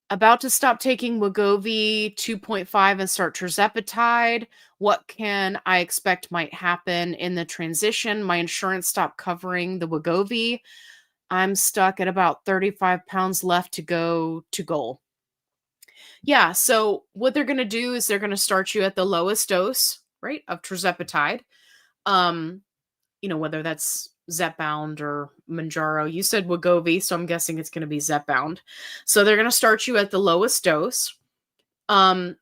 [SPEAKER 1] About to stop taking Wegovy 2.5 and start Tirzepatide. What can I expect might happen in the transition? My insurance stopped covering the Wegovy. I'm stuck at about 35 pounds left to go to goal. Yeah, so what they're going to do is they're going to start you at the lowest dose, right, of Tirzepatide. Um, whether that's Zepbound or Mounjaro. You said Wegovy, so I'm guessing it's going to be Zepbound. So they're going to start you at the lowest dose. And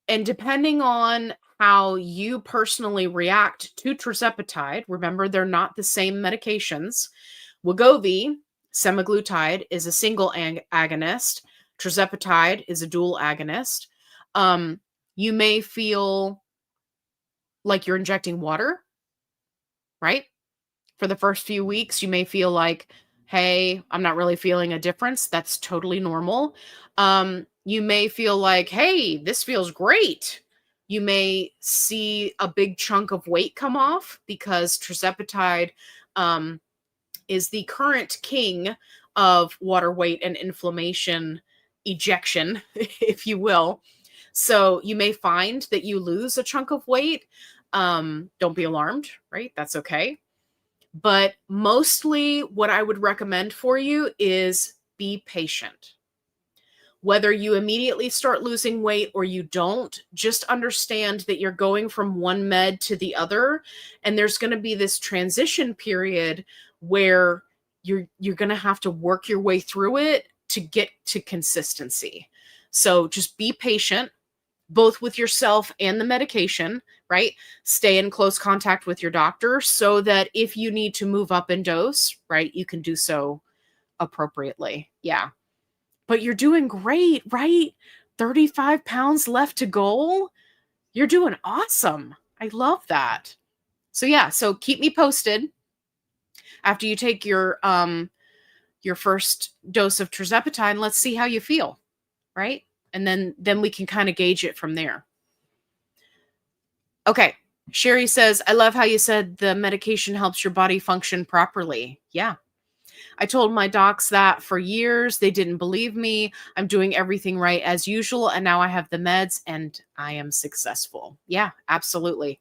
[SPEAKER 1] depending on how you personally react to Tirzepatide, remember they're not the same medications. Wegovy, semaglutide, is a single agonist. Tirzepatide is a dual agonist. You may feel like you're injecting water, right? For the first few weeks, you may feel like, hey, I'm not really feeling a difference. That's totally normal. You may feel like, hey, this feels great. You may see a big chunk of weight come off because Tirzepatide is the current king of water weight and inflammation ejection, if you will. So you may find that you lose a chunk of weight. Don't be alarmed, right? That's okay. But mostly what I would recommend for you is be patient. Whether you immediately start losing weight or you don't, just understand that you're going from one med to the other, and there's going to be this transition period where you're going to have to work your way through it to get to consistency. So just be patient, both with yourself and the medication, right? Stay in close contact with your doctor so that if you need to move up in dose, right, you can do so appropriately. Yeah. But you're doing great, right? 35 pounds left to goal. You're doing awesome. I love that. So yeah, so keep me posted after you take your first dose of Tirzepatide, and let's see how you feel, right? And then we can kind of gauge it from there. Okay. Sherry says, I love how you said the medication helps your body function properly. Yeah. I told my docs that for years. They didn't believe me. I'm doing everything right as usual. And now I have the meds and I am successful. Yeah, absolutely.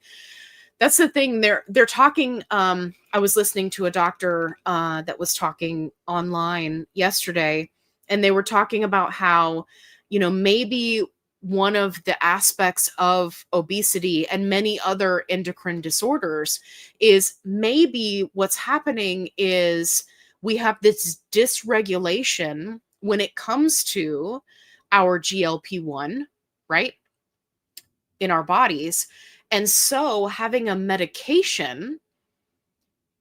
[SPEAKER 1] That's the thing. They're talking. I was listening to a doctor that was talking online yesterday, and they were talking about how, maybe one of the aspects of obesity and many other endocrine disorders is maybe what's happening is we have this dysregulation when it comes to our GLP1, right, in our bodies. And so having a medication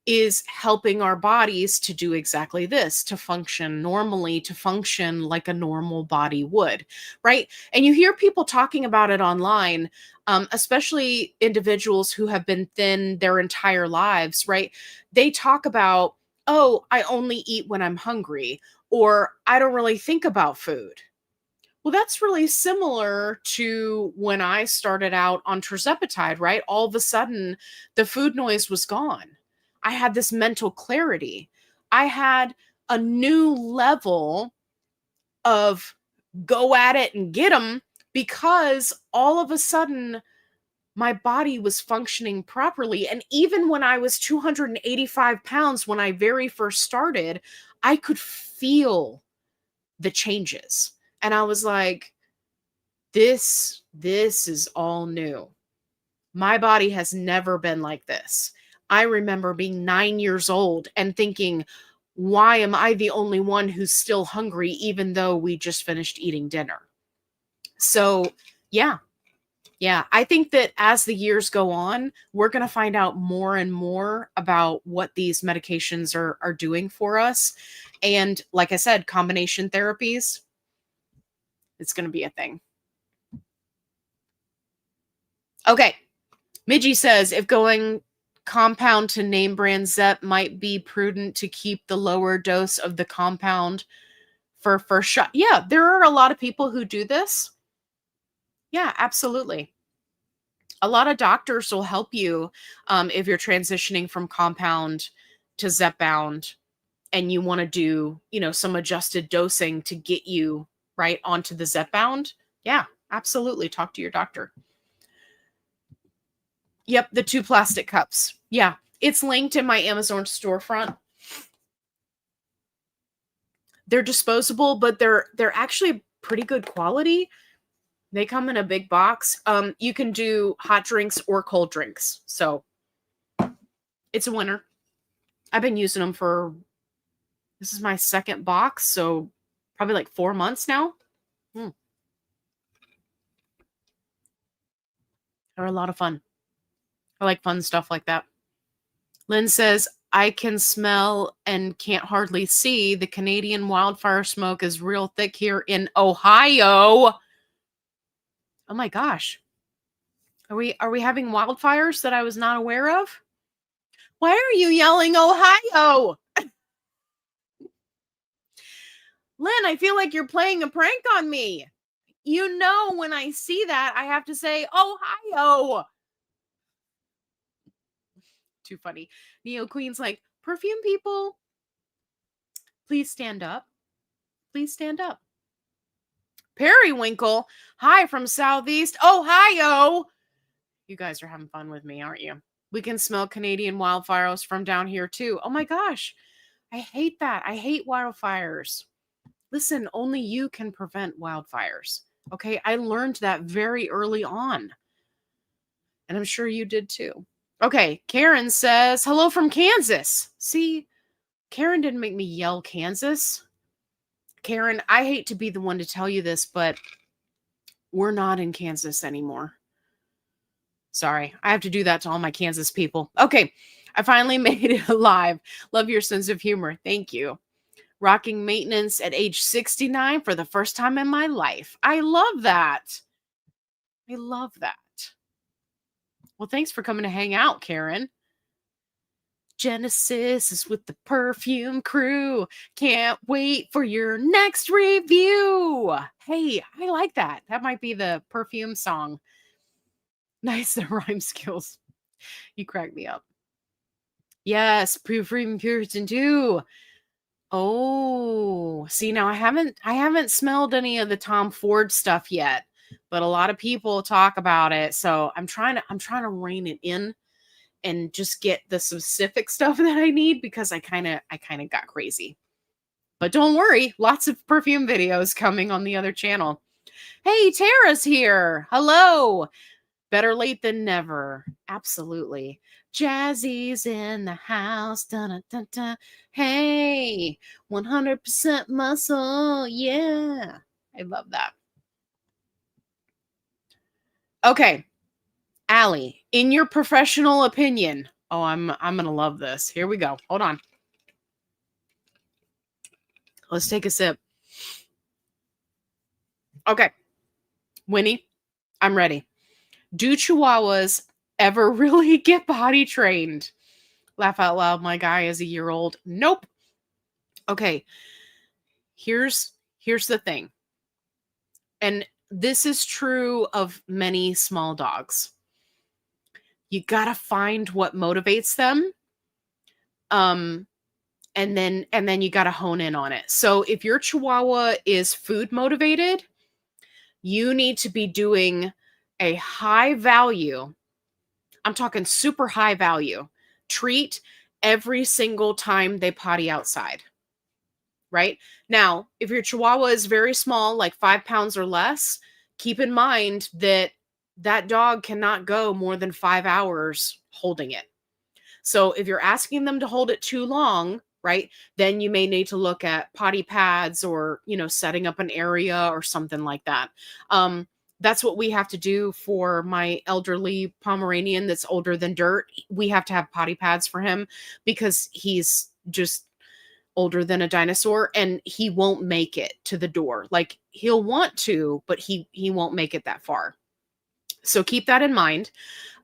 [SPEAKER 1] is helping our bodies to do exactly this, to function normally, to function like a normal body would, right? And you hear people talking about it online, especially individuals who have been thin their entire lives, right? They talk about, oh, I only eat when I'm hungry, or I don't really think about food. Well, that's really similar to when I started out on Tirzepatide, right? All of a sudden, the food noise was gone. I had this mental clarity. I had a new level of go at it and get them because all of a sudden my body was functioning properly. And even when I was 285 pounds, when I very first started, I could feel the changes. And I was like, this is all new. My body has never been like this. I remember being 9 years old and thinking, why am I the only one who's still hungry, even though we just finished eating dinner? So, yeah. Yeah, I think that as the years go on, we're going to find out more and more about what these medications are doing for us. And like I said, combination therapies, it's going to be a thing. Okay. Midgie says, if going compound to name brand Zep might be prudent to keep the lower dose of the compound for first shot. Yeah, there are a lot of people who do this. Yeah, absolutely. A lot of doctors will help you if you're transitioning from compound to Zepbound and you want to do, some adjusted dosing to get you right onto the Zepbound. Yeah, absolutely. Talk to your doctor. Yep, the 2 plastic cups. Yeah, it's linked in my Amazon storefront. They're disposable, but they're actually pretty good quality. They come in a big box. You can do hot drinks or cold drinks. So it's a winner. I've been using them this is my second box, so probably like 4 months now. They're a lot of fun. I like fun stuff like that. Lynn says, I can smell and can't hardly see. The Canadian wildfire smoke is real thick here in Ohio. Oh my gosh. Are we having wildfires that I was not aware of? Why are you yelling Ohio? Lynn, I feel like you're playing a prank on me. When I see that, I have to say Ohio. Too funny. Neo Queen's like, perfume people, please stand up. Please stand up. Periwinkle, hi from Southeast Ohio. You guys are having fun with me, aren't you? We can smell Canadian wildfires from down here too. Oh my gosh. I hate that. I hate wildfires. Listen, only you can prevent wildfires. Okay. I learned that very early on. And I'm sure you did too. Okay. Karen says, hello from Kansas. See, Karen didn't make me yell Kansas. Karen, I hate to be the one to tell you this, but we're not in Kansas anymore. Sorry, I have to do that to all my Kansas people. Okay, I finally made it alive. Love your sense of humor. Thank you. Rocking maintenance at age 69 for the first time in my life. I love that. I love that. Well, thanks for coming to hang out, Karen. Genesis is with the perfume crew. Can't wait for your next review. Hey, I like that. That might be the perfume song. Nice, the rhyme skills. You crack me up. Yes, Freedom Puritan too. Oh, see, now I haven't smelled any of the Tom Ford stuff yet, but a lot of people talk about it. So I'm trying to rein it in and just get the specific stuff that I need because I kind of got crazy. But don't worry, lots of perfume videos coming on the other channel. Hey, Tara's here. Hello. Better late than never. Absolutely. Jazzy's in the house. Dun, dun, dun, dun. Hey, 100% muscle. Yeah. I love that. Okay. Allie, in your professional opinion. Oh, I'm going to love this. Here we go. Hold on. Let's take a sip. Okay. Winnie, I'm ready. Do Chihuahuas ever really get potty trained? Laugh out loud, my guy is a year old. Nope. Okay. Here's the thing. And this is true of many small dogs. You got to find what motivates them. And then you got to hone in on it. So if your Chihuahua is food motivated, you need to be doing a high value, I'm talking super high value, treat every single time they potty outside. Right? Now, if your Chihuahua is very small, like 5 pounds or less, keep in mind that that dog cannot go more than 5 hours holding it. So if you're asking them to hold it too long, right? Then you may need to look at potty pads or, setting up an area or something like that. That's what we have to do for my elderly Pomeranian that's older than dirt. We have to have potty pads for him because he's just older than a dinosaur and he won't make it to the door. Like he'll want to, but he won't make it that far. So keep that in mind.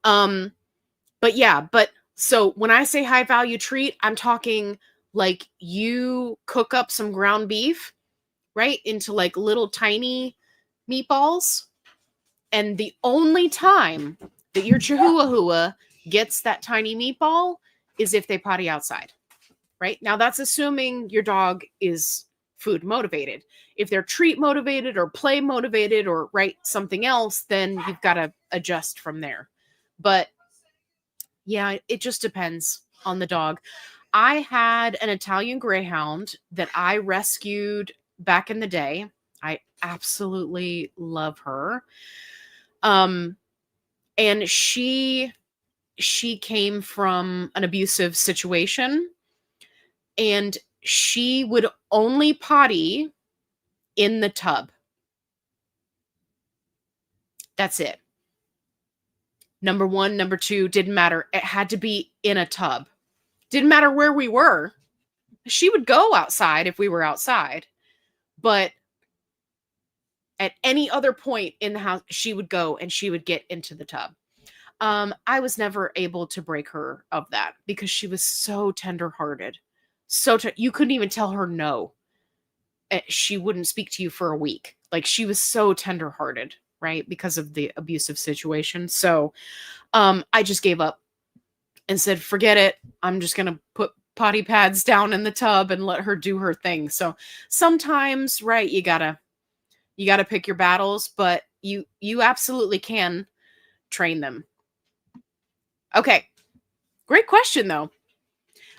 [SPEAKER 1] But so when I say high value treat, I'm talking like you cook up some ground beef, right, into like little tiny meatballs. And the only time that your Chihuahua gets that tiny meatball is if they potty outside, right? Now that's assuming your dog is food motivated. If they're treat motivated or play motivated or something else, then you've got to adjust from there. But yeah, it just depends on the dog. I had an Italian Greyhound that I rescued back in the day. I absolutely love her. And she came from an abusive situation, and she would only potty in the tub. That's it. Number one, number two, didn't matter. It had to be in a tub. Didn't matter where we were. She would go outside if we were outside, but at any other point in the house, she would go and she would get into the tub. I was never able to break her of that because she was so tenderhearted. You couldn't even tell her no. She wouldn't speak to you for a week. Like she was so tenderhearted, right? Because of the abusive situation. So I just gave up and said, forget it. I'm just going to put potty pads down in the tub and let her do her thing. So sometimes, right, you gotta pick your battles, but you absolutely can train them. Okay. Great question though.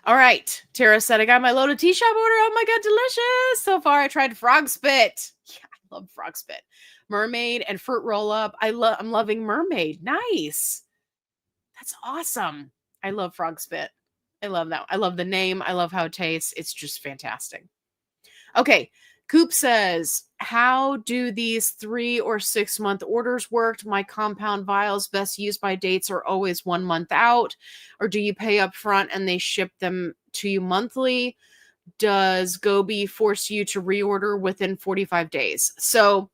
[SPEAKER 1] All right. Tara said, I got my loaded tea shop order. Oh my God, delicious. So far, I tried frog spit. Yeah, I love frog spit. Mermaid and fruit roll up. I'm loving mermaid. Nice. That's awesome. I love frog spit. I love that. I love the name. I love how it tastes. It's just fantastic. Okay. Coop says, how do these 3 or 6 month orders work? My compound vials best used by dates are always 1 month out, or do you pay up front and they ship them to you monthly? Does Gobi force you to reorder within 45 days? So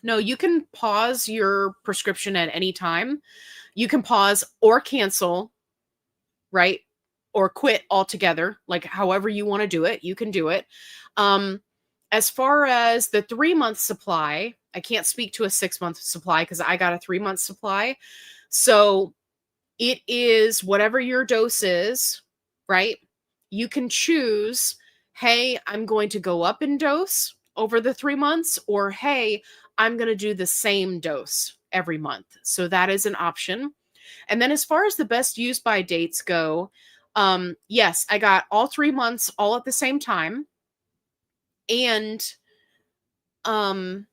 [SPEAKER 1] no, you can pause your prescription at any time. You can pause or cancel, right? Or quit altogether, like however you want to do it, you can do it. As far as the 3-month supply, I can't speak to a 6-month supply because I got a 3-month supply. So it is whatever your dose is, right? You can choose, hey, I'm going to go up in dose over the 3 months, or hey, I'm going to do the same dose every month. So that is an option. And then as far as the best use by dates go, yes, I got all 3 months all at the same time. And the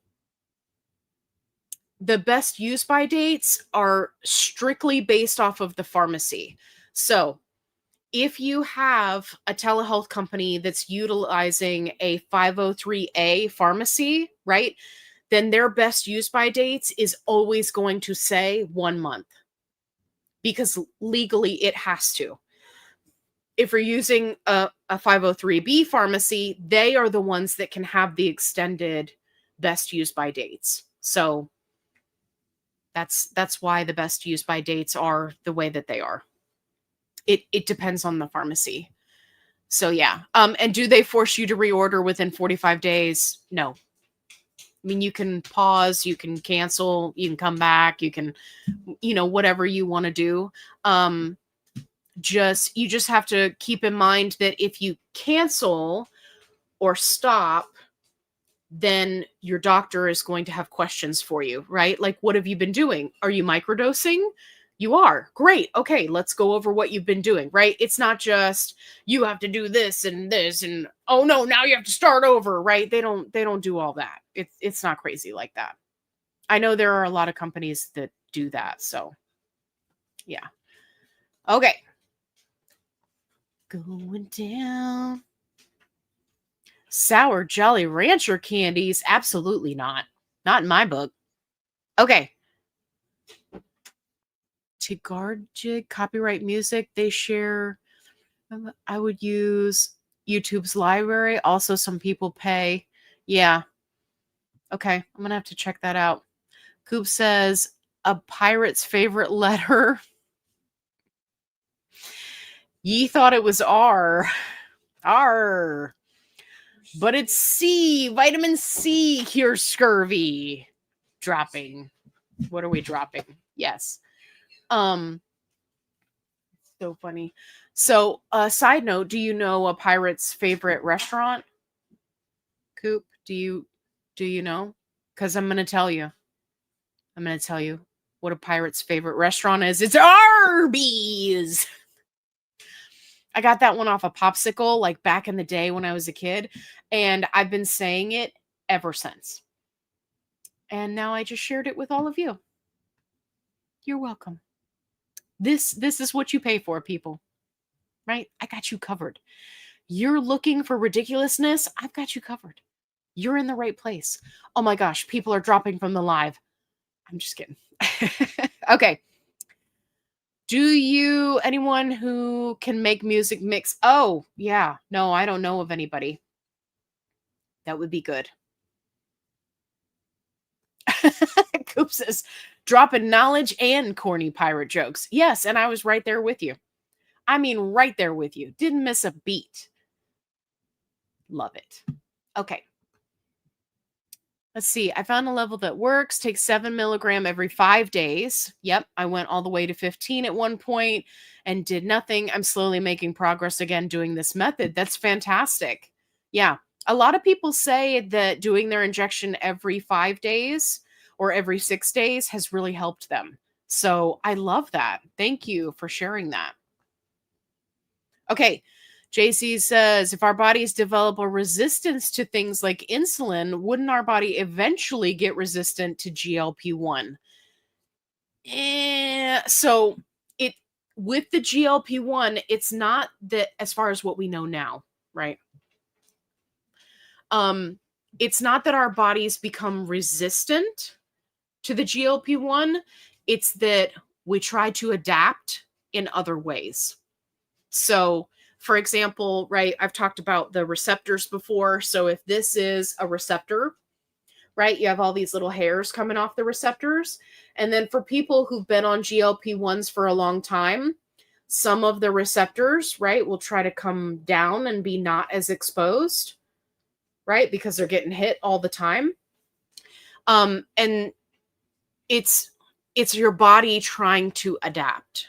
[SPEAKER 1] best use by dates are strictly based off of the pharmacy. So if you have a telehealth company that's utilizing a 503A pharmacy, right, then their best use by dates is always going to say 1 month because legally it has to. If you're using a 503B pharmacy, they are the ones that can have the extended best use by dates. So that's why the best use by dates are the way that they are. It depends on the pharmacy. So yeah. And do they force you to reorder within 45 days? No. I mean, you can pause, you can cancel, you can come back, you can, whatever you want to do. You just have to keep in mind that if you cancel or stop, then your doctor is going to have questions for you, right? Like, what have you been doing? Are you microdosing? You are. Great. Okay, let's go over what you've been doing, right? It's not just you have to do this and oh no, now you have to start over, right? They don't do all that. It's not crazy like that. I know there are a lot of companies that do that, so yeah. Okay. Going down. Sour Jolly Rancher candies? Absolutely not. Not in my book. Okay. Tigarjig, copyright music. They share. I would use YouTube's library. Also, some people pay. Yeah. Okay. I'm going to have to check that out. Coop says, a pirate's favorite letter. Ye thought it was R. R. But it's C. Vitamin C cures scurvy. Dropping. What are we dropping? Yes. So funny. So, side note, do you know a pirate's favorite restaurant? Coop, do you know? Because I'm going to tell you. I'm going to tell you what a pirate's favorite restaurant is. It's Arby's. I got that one off a popsicle like back in the day when I was a kid, and I've been saying it ever since. And now I just shared it with all of you. You're welcome. This is what you pay for, people. Right? I got you covered. You're looking for ridiculousness? I've got you covered. You're in the right place. Oh my gosh, people are dropping from the live. I'm just kidding. Okay. Anyone who can make music mix? Oh, yeah. No, I don't know of anybody. That would be good. Coop says, dropping knowledge and corny pirate jokes. Yes, and I was right there with you. I mean, right there with you. Didn't miss a beat. Love it. Okay. Let's see. I found a level that works. Take 7 milligram every 5 days. Yep. I went all the way to 15 at one point and did nothing. I'm slowly making progress again doing this method. That's fantastic. Yeah. A lot of people say that doing their injection every 5 days or every 6 days has really helped them. So I love that. Thank you for sharing that. Okay. JC says, if our bodies develop a resistance to things like insulin, wouldn't our body eventually get resistant to GLP1? So with the GLP1, it's not that, as far as what we know now, right? It's not that our bodies become resistant to the GLP1. It's that we try to adapt in other ways. So, for example, right, I've talked about the receptors before. So if this is a receptor, right, you have all these little hairs coming off the receptors. And then for people who've been on GLP-1s for a long time, some of the receptors, right, will try to come down and be not as exposed, right, because they're getting hit all the time. And it's your body trying to adapt.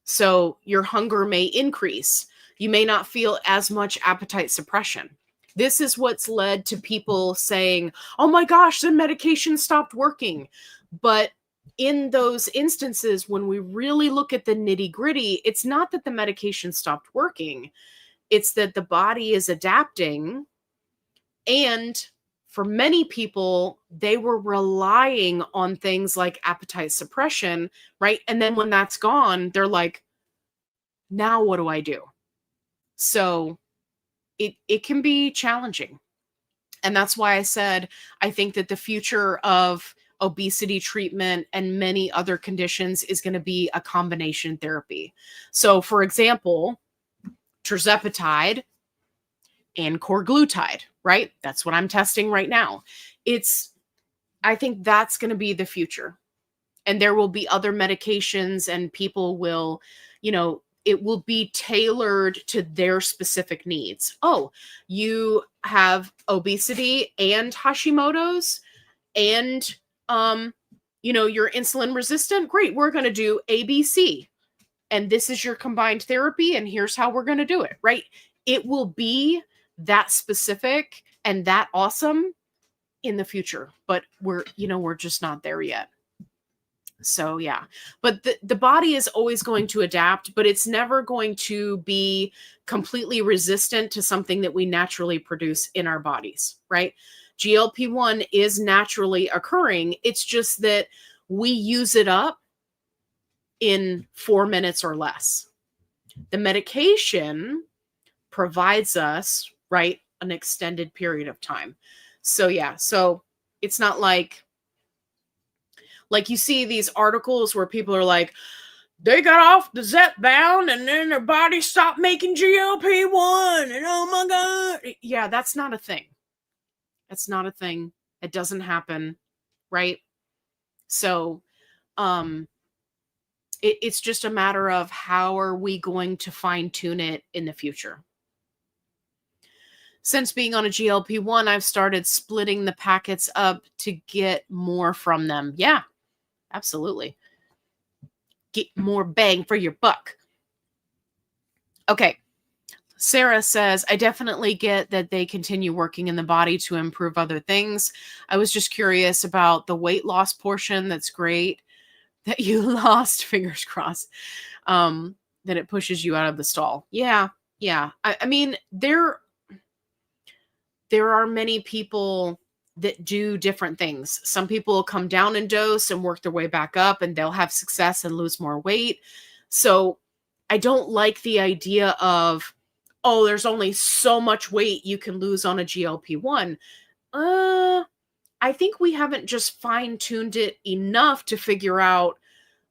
[SPEAKER 1] So your hunger may increase. You may not feel as much appetite suppression. This is what's led to people saying, oh my gosh, the medication stopped working. But in those instances, when we really look at the nitty gritty, it's not that the medication stopped working. It's that the body is adapting. And for many people, they were relying on things like appetite suppression, right? And then when that's gone, they're like, now what do I do? So it can be challenging. And that's why I said, I think that the future of obesity treatment and many other conditions is going to be a combination therapy. So for example, tirzepatide and Korglutide, right? That's what I'm testing right now. I think that's going to be the future. And there will be other medications and people will, it will be tailored to their specific needs. Oh, you have obesity and Hashimoto's and, you're insulin resistant. Great. We're going to do ABC. And this is your combined therapy. And here's how we're going to do it, right? It will be that specific and that awesome in the future, but we're just not there yet. So yeah, but the body is always going to adapt, but it's never going to be completely resistant to something that we naturally produce in our bodies, right? GLP-1 is naturally occurring. It's just that we use it up in 4 minutes or less. The medication provides us, right, an extended period of time. So yeah, so it's not like you see these articles where people are like, they got off the Zepbound and then their body stopped making GLP1 and oh my God. Yeah, that's not a thing. That's not a thing. It doesn't happen, right? So it's just a matter of how are we going to fine tune it in the future. Since being on a GLP-1, I've started splitting the packets up to get more from them. Yeah, absolutely. Get more bang for your buck. Okay. Sarah says, I definitely get that they continue working in the body to improve other things. I was just curious about the weight loss portion. That's great that you lost, fingers crossed, that it pushes you out of the stall. Yeah. Yeah. I mean, there are many people that do different things. Some people will come down in dose and work their way back up and they'll have success and lose more weight. So I don't like the idea of, oh, there's only so much weight you can lose on a GLP-1. I think we haven't just fine-tuned it enough to figure out,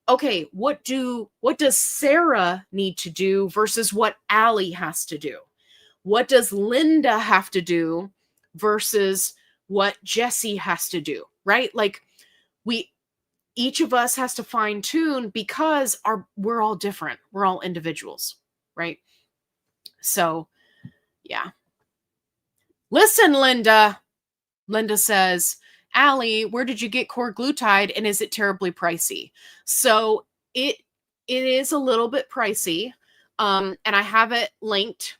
[SPEAKER 1] okay, what does Sarah need to do versus what Allie has to do? What does Linda have to do versus what Jesse has to do, right? Like each of us has to fine tune because we're all different. We're all individuals, right? So, yeah. Listen, Linda. Linda says, Allie, where did you get Korglutide and is it terribly pricey? So it is a little bit pricey. And I have it linked.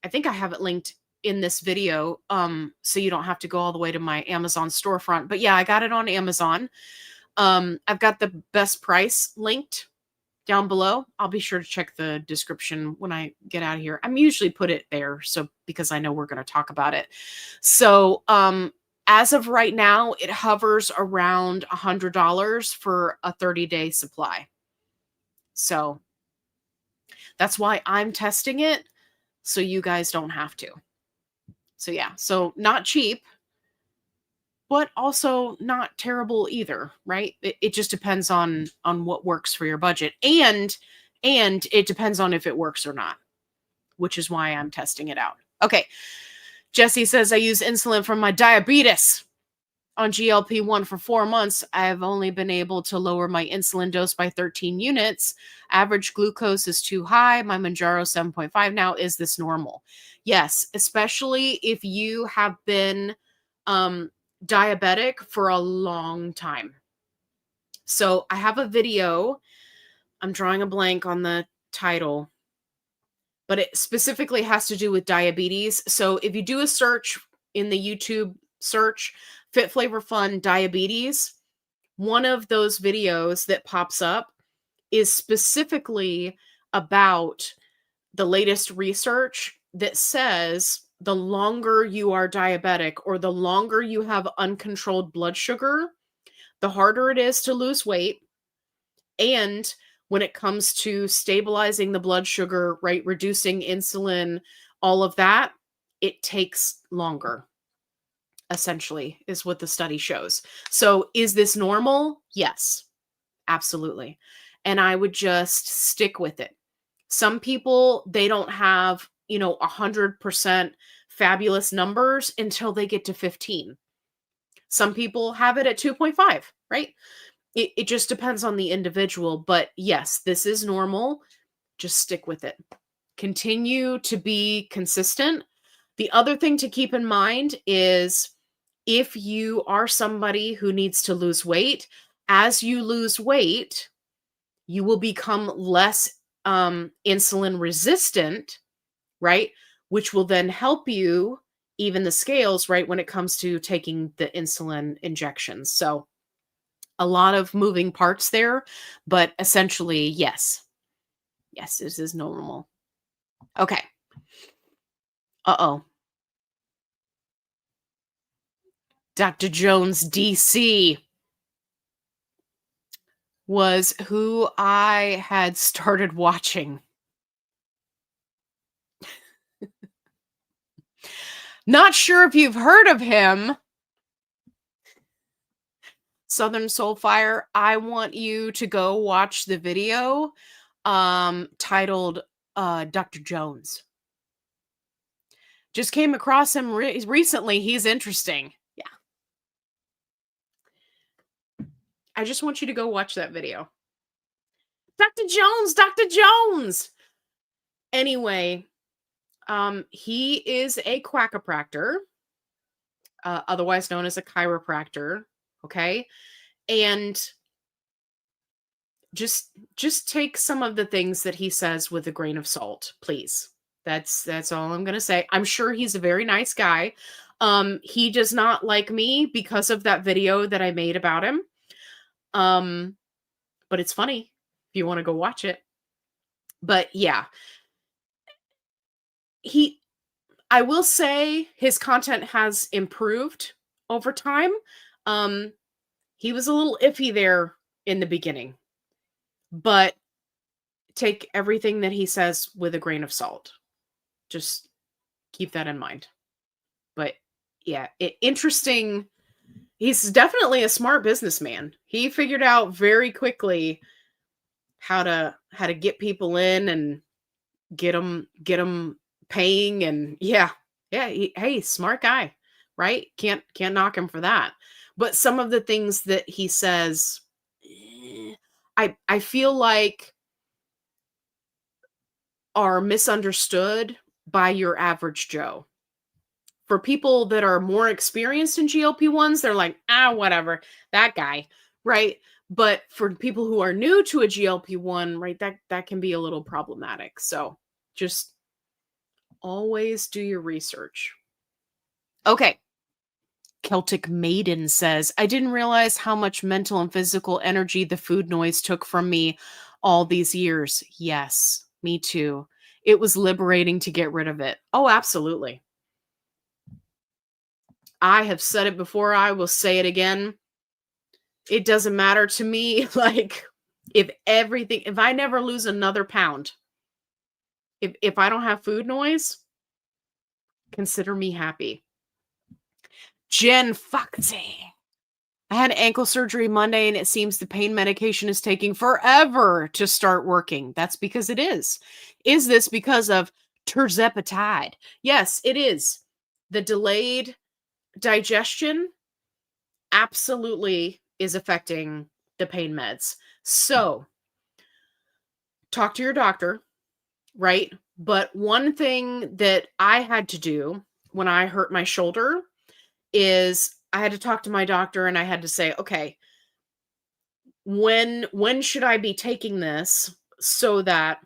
[SPEAKER 1] I think I have it linked in this video. So you don't have to go all the way to my Amazon storefront. But yeah, I got it on Amazon. I've got the best price linked down below. I'll be sure to check the description when I get out of here. I'm usually put it there because I know we're going to talk about it. So as of right now, it hovers around $100 for a 30-day supply. So that's why I'm testing it, so you guys don't have to. So yeah, so not cheap, but also not terrible either, right? It just depends on what works for your budget. And it depends on if it works or not, which is why I'm testing it out. Okay. Jesse says, I use insulin for my diabetes on GLP-1 for 4 months. I've only been able to lower my insulin dose by 13 units. Average glucose is too high. My Mounjaro 7.5 now. Is this normal? Yes, especially if you have been diabetic for a long time. So I have a video. I'm drawing a blank on the title, but it specifically has to do with diabetes. So if you do a search in the YouTube search, FitFlavorFun Diabetes, one of those videos that pops up is specifically about the latest research that says the longer you are diabetic or the longer you have uncontrolled blood sugar, the harder it is to lose weight. And when it comes to stabilizing the blood sugar, right, reducing insulin, all of that, it takes longer, essentially, is what the study shows. So is this normal? Yes, absolutely. And I would just stick with it. Some people, they don't have, 100% fabulous numbers until they get to 15. Some people have it at 2.5, right? It just depends on the individual. But yes, this is normal. Just stick with it. Continue to be consistent. The other thing to keep in mind is if you are somebody who needs to lose weight, as you lose weight, you will become less insulin resistant, right? Which will then help you even the scales, right, when it comes to taking the insulin injections. So a lot of moving parts there, but essentially, yes. Yes, this is normal. Okay. Uh-oh. Dr. Jones, DC, was who I had started watching Not sure if you've heard of him. Southern Soulfire. I want you to go watch the video titled Dr. Jones. Just came across him recently. He's interesting. Yeah. I just want you to go watch that video. Dr. Jones, Dr. Jones. Anyway, he is a quackopractor, otherwise known as a chiropractor. Okay. And just take some of the things that he says with a grain of salt, please. That's all I'm going to say. I'm sure he's a very nice guy. He does not like me because of that video that I made about him. But it's funny if you want to go watch it. But yeah, I will say his content has improved over time. He was a little iffy there in the beginning, but take everything that he says with a grain of salt. Just keep that in mind. But yeah, interesting. He's definitely a smart businessman. He figured out very quickly how to get people in and get them paying, and yeah, hey, smart guy, right? Can't knock him for that. But some of the things that he says, I feel like are misunderstood by your average Joe. For people that are more experienced in GLP-1s, they're like, whatever, that guy, right? But for people who are new to a GLP-1, right, that can be a little problematic. So just always do your research. Okay. Celtic Maiden says, I didn't realize how much mental and physical energy the food noise took from me all these years. Yes, me too. It was liberating to get rid of it. Oh, absolutely. I have said it before. I will say it again. It doesn't matter to me. Like, if I never lose another pound, if I don't have food noise, consider me happy. Jen Foxy. I had ankle surgery Monday, and it seems the pain medication is taking forever to start working. That's because it is. Is this because of Tirzepatide? Yes, it is. The delayed digestion absolutely is affecting the pain meds. So, talk to your doctor, right? But one thing that I had to do when I hurt my shoulder is I had to talk to my doctor, and I had to say, okay, when should I be taking this so that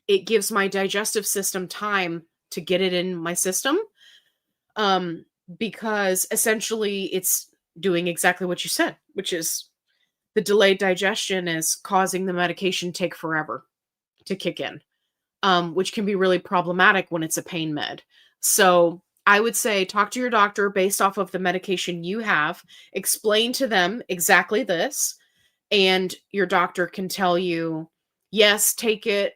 [SPEAKER 1] it gives my digestive system time to get it in my system? Because essentially it's doing exactly what you said, which is the delayed digestion is causing the medication take forever to kick in, which can be really problematic when it's a pain med. So I would say talk to your doctor based off of the medication you have, explain to them exactly this, and your doctor can tell you, yes, take it,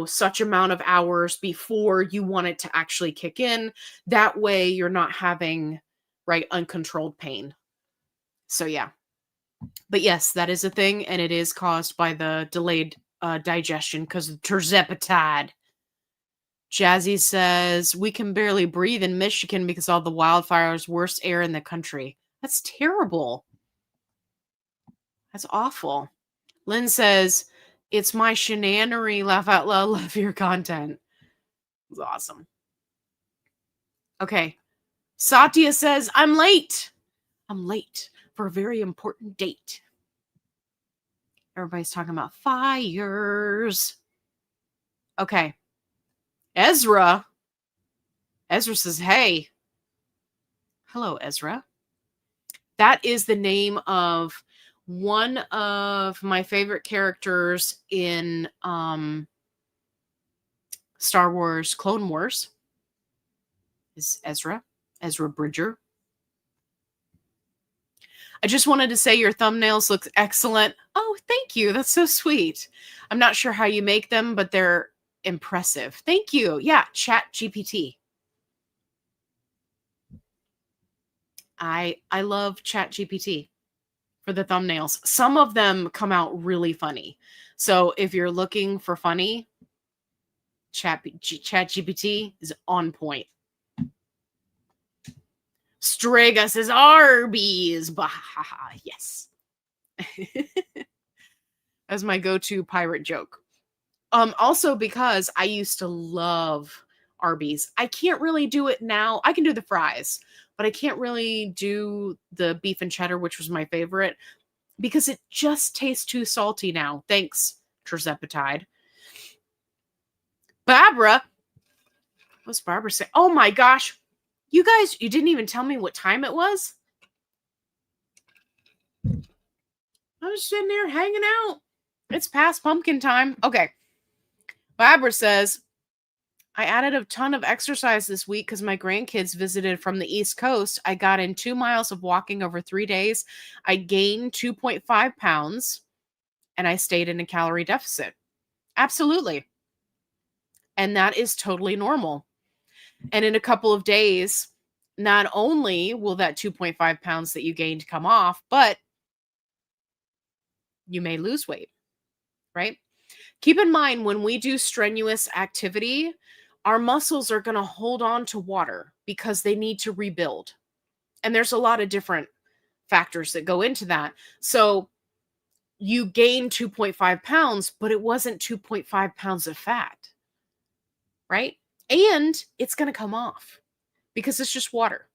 [SPEAKER 1] such amount of hours before you want it to actually kick in. That way you're not having, right, uncontrolled pain. So yeah. But yes, that is a thing, and it is caused by the delayed digestion because of Tirzepatide. Jazzy says, we can barely breathe in Michigan because all the wildfires, worst air in the country. That's terrible. That's awful. Lynn says, it's my shenanery, laugh out loud, love your content. It's awesome. Okay. Satya says, I'm late. I'm late for a very important date. Everybody's talking about fires. Okay. Ezra says, hey. Hello, Ezra. That is the name of one of my favorite characters in Star Wars Clone Wars. Is Ezra Bridger. I just wanted to say your thumbnails look excellent. Oh, thank you. That's so sweet. I'm not sure how you make them, but they're impressive. Thank you. Yeah, Chat GPT. I love ChatGPT for the thumbnails. Some of them come out really funny. So if you're looking for funny, ChatGPT is on point. Strega says Arby's. Bahaha. Yes. That's my go-to pirate joke. Also because I used to love Arby's. I can't really do it now. I can do the fries, but I can't really do the beef and cheddar, which was my favorite, because it just tastes too salty now. Thanks, Zepbound. Barbara. What's Barbara saying? Oh my gosh. You guys, you didn't even tell me what time it was. I was sitting there hanging out. It's past pumpkin time. Okay. Barbara says, I added a ton of exercise this week because my grandkids visited from the East Coast. I got in 2 miles of walking over 3 days. I gained 2.5 pounds and I stayed in a calorie deficit. Absolutely. And that is totally normal. And in a couple of days, not only will that 2.5 pounds that you gained come off, but you may lose weight, right? Keep in mind, when we do strenuous activity, our muscles are going to hold on to water because they need to rebuild. And there's a lot of different factors that go into that. So you gain 2.5 pounds, but it wasn't 2.5 pounds of fat, right? And it's going to come off because it's just water.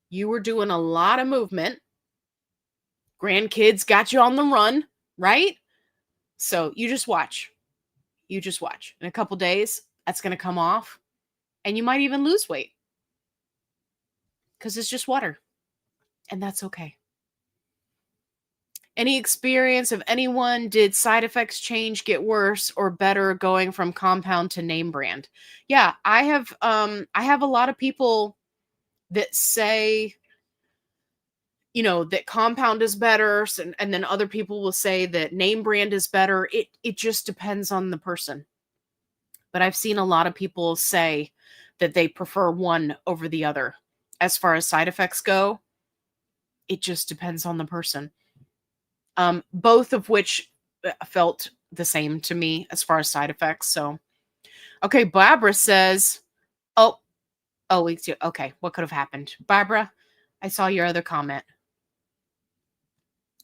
[SPEAKER 1] You were doing a lot of movement. Grandkids got you on the run, right? So you just watch. You just watch. In a couple days, that's going to come off. And you might even lose weight. Because it's just water. And that's okay. Any experience of anyone, did side effects change, get worse or better going from compound to name brand? Yeah, I have a lot of people that say, you know, that compound is better, and then other people will say that name brand is better. It just depends on the person. But I've seen a lot of people say that they prefer one over the other. As far as side effects go, it just depends on the person. Both of which felt the same to me as far as side effects. So, okay, Barbara says, okay, what could have happened? Barbara, I saw your other comment.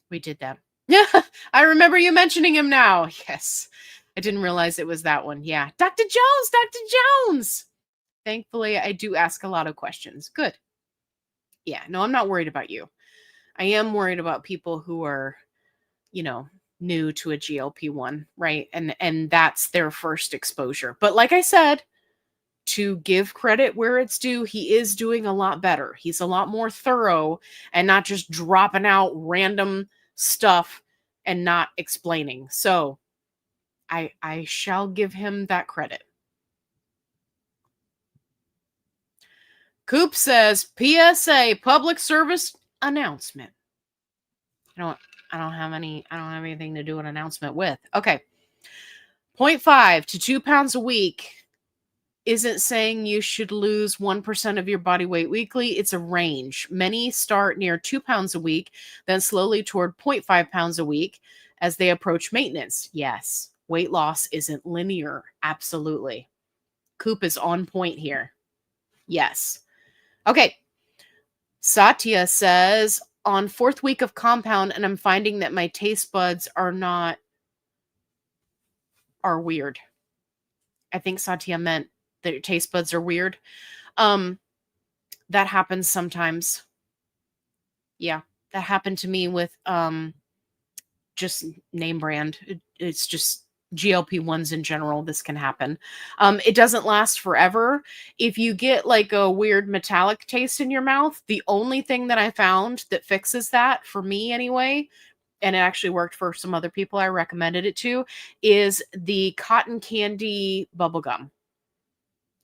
[SPEAKER 1] We did that. Yeah, I remember you mentioning him now. Yes, I didn't realize it was that one. Yeah, Dr. Jones, Dr. Jones. Thankfully, I do ask a lot of questions. Good. Yeah, no, I'm not worried about you. I am worried about people who are, you know, new to a GLP-1, right? And that's their first exposure. But like I said, to give credit where it's due, he is doing a lot better. He's a lot more thorough and not just dropping out random stuff and not explaining. So I shall give him that credit. Coop says, PSA, public service announcement. I don't have anything to do an announcement with. Okay. 0.5 to 2 pounds a week isn't saying you should lose 1% of your body weight weekly. It's a range. Many start near 2 pounds a week, then slowly toward 0.5 pounds a week as they approach maintenance. Yes, weight loss isn't linear. Absolutely. Coop is on point here. Yes. Okay. Satya says, on 4th week of compound, and I'm finding that my taste buds are weird. I think Satya meant that your taste buds are weird. That happens sometimes. Yeah, that happened to me with just name brand. It's just GLP-1s in general. This can happen. It doesn't last forever. If you get like a weird metallic taste in your mouth, the only thing that I found that fixes that, for me anyway, and it actually worked for some other people I recommended it to, is the cotton candy bubblegum.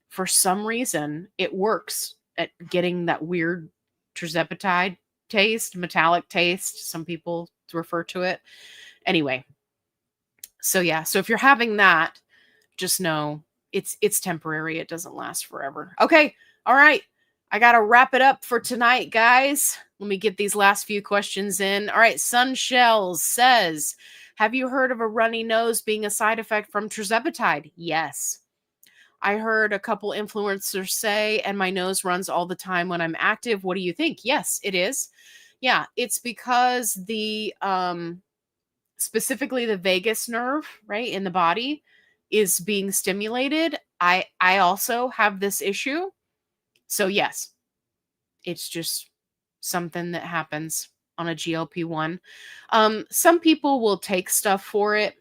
[SPEAKER 1] For some reason, it works at getting that weird Tirzepatide taste, metallic taste. Some people refer to it. Anyway, so yeah. So if you're having that, just know it's temporary. It doesn't last forever. Okay. All right. I got to wrap it up for tonight, guys. Let me get these last few questions in. All right. Sunshells says, have you heard of a runny nose being a side effect from tirzepatide? Yes. I heard a couple influencers say, and my nose runs all the time when I'm active. What do you think? Yes, it is. Yeah, it's because the specifically the vagus nerve, right, in the body is being stimulated. I also have this issue. So yes, it's just something that happens on a GLP-1. Some people will take stuff for it.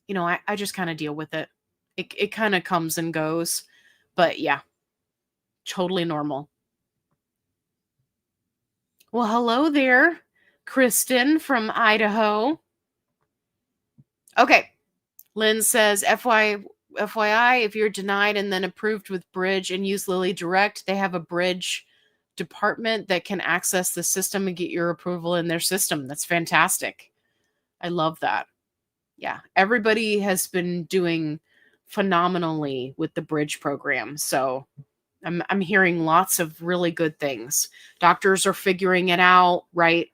[SPEAKER 1] You know, I just kind of deal with it. It kind of comes and goes. But yeah, totally normal. Well, hello there, Kristen from Idaho. Okay. Lynn says, FYI, if you're denied and then approved with Bridge and use Lilly Direct, they have a Bridge department that can access the system and get your approval in their system. That's fantastic. I love that. Yeah, everybody has been doing phenomenally with the Bridge program. So I'm hearing lots of really good things. Doctors are figuring it out, right?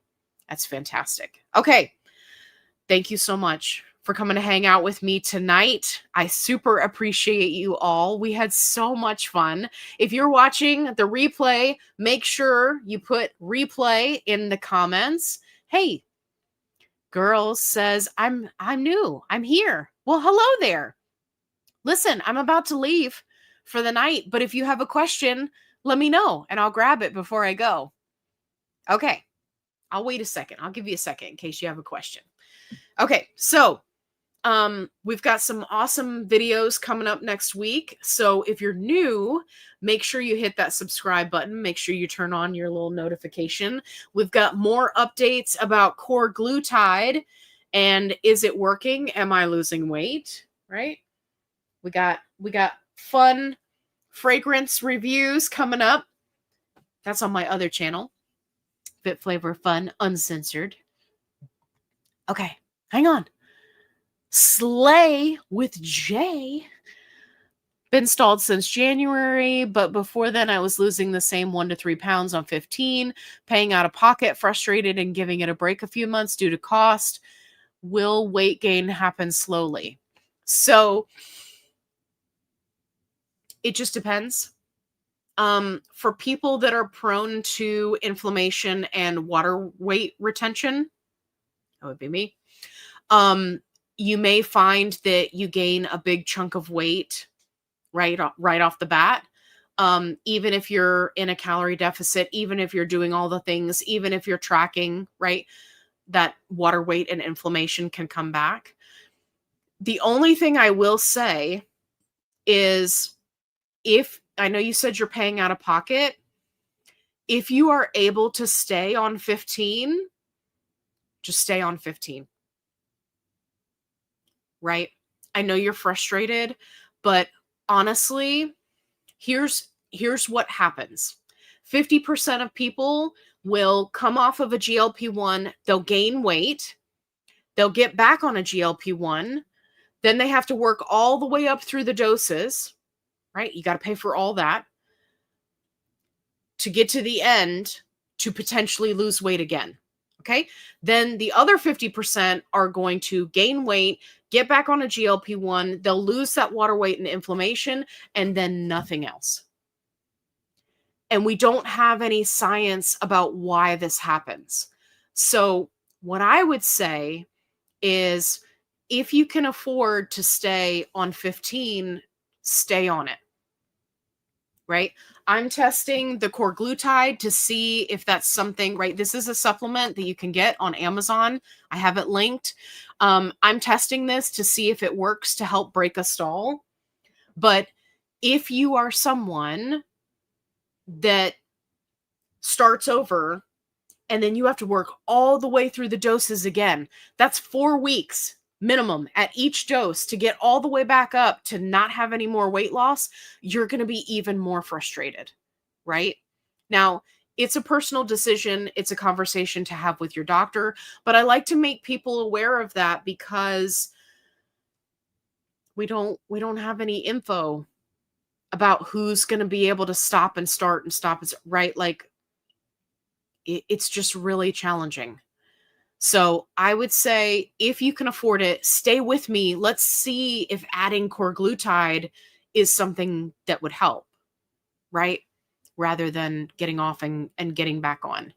[SPEAKER 1] That's fantastic. Okay. Thank you so much for coming to hang out with me tonight. I super appreciate you all. We had so much fun. If you're watching the replay, make sure you put replay in the comments. Hey, girls says, I'm new. I'm here. Well, hello there. Listen, I'm about to leave for the night, but if you have a question, let me know and I'll grab it before I go. Okay. I'll wait a second. I'll give you a second in case you have a question. Okay. So, we've got some awesome videos coming up next week. So if you're new, make sure you hit that subscribe button. Make sure you turn on your little notification. We've got more updates about Korglutide and is it working? Am I losing weight? Right? We got fun fragrance reviews coming up. That's on my other channel, FitFlavorFun Uncensored. Okay, hang on. Slay with J. Been stalled since January, but before then I was losing the same 1 to 3 pounds on 15, paying out of pocket, frustrated, and giving it a break a few months due to cost. Will weight gain happen slowly? So it just depends. For people that are prone to inflammation and water weight retention, that would be me. You may find that you gain a big chunk of weight right off the bat. Even if you're in a calorie deficit, even if you're doing all the things, even if you're tracking, right, that water weight and inflammation can come back. The only thing I will say is, if I know you said you're paying out of pocket, if you are able to stay on 15, just stay on 15. Right? I know you're frustrated, but honestly, here's what happens. 50% of people will come off of a GLP-1, they'll gain weight, they'll get back on a GLP-1, then they have to work all the way up through the doses, right? You got to pay for all that to get to the end to potentially lose weight again. Okay. Then the other 50% are going to gain weight, get back on a GLP-1, they'll lose that water weight and inflammation, and then nothing else. And we don't have any science about why this happens. So what I would say is, if you can afford to stay on 15, stay on it. Right? I'm testing the Korglutide to see if that's something, right? This is a supplement that you can get on Amazon. I have it linked. I'm testing this to see if it works to help break a stall. But if you are someone that starts over and then you have to work all the way through the doses again, that's 4 weeks minimum at each dose to get all the way back up to not have any more weight loss, you're going to be even more frustrated, right? Now, it's a personal decision. It's a conversation to have with your doctor, but I like to make people aware of that because we don't have any info about who's going to be able to stop and start and stop and right? Like it's just really challenging. So I would say if you can afford it, stay with me. Let's see if adding Korglutide is something that would help, right? Rather than getting off and getting back on.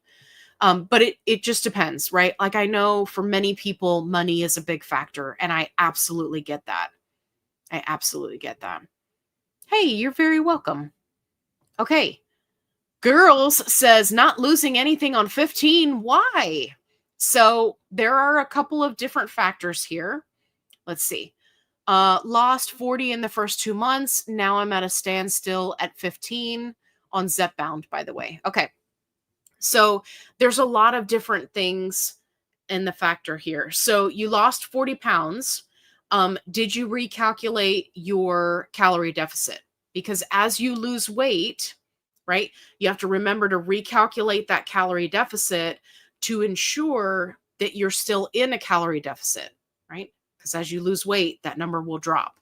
[SPEAKER 1] But it just depends, right? Like I know for many people, money is a big factor, and I absolutely get that. I absolutely get that. Hey, you're very welcome. Okay. Girls says not losing anything on 15. Why? So there are a couple of different factors here. Let's see. Lost 40 in the first 2 months. Now I'm at a standstill at 15 on Zepbound, by the way. Okay. So there's a lot of different things in the factor here. So you lost 40 pounds. Did you recalculate your calorie deficit? Because as you lose weight, right, you have to remember to recalculate that calorie deficit to ensure that you're still in a calorie deficit, right? Because as you lose weight, that number will drop.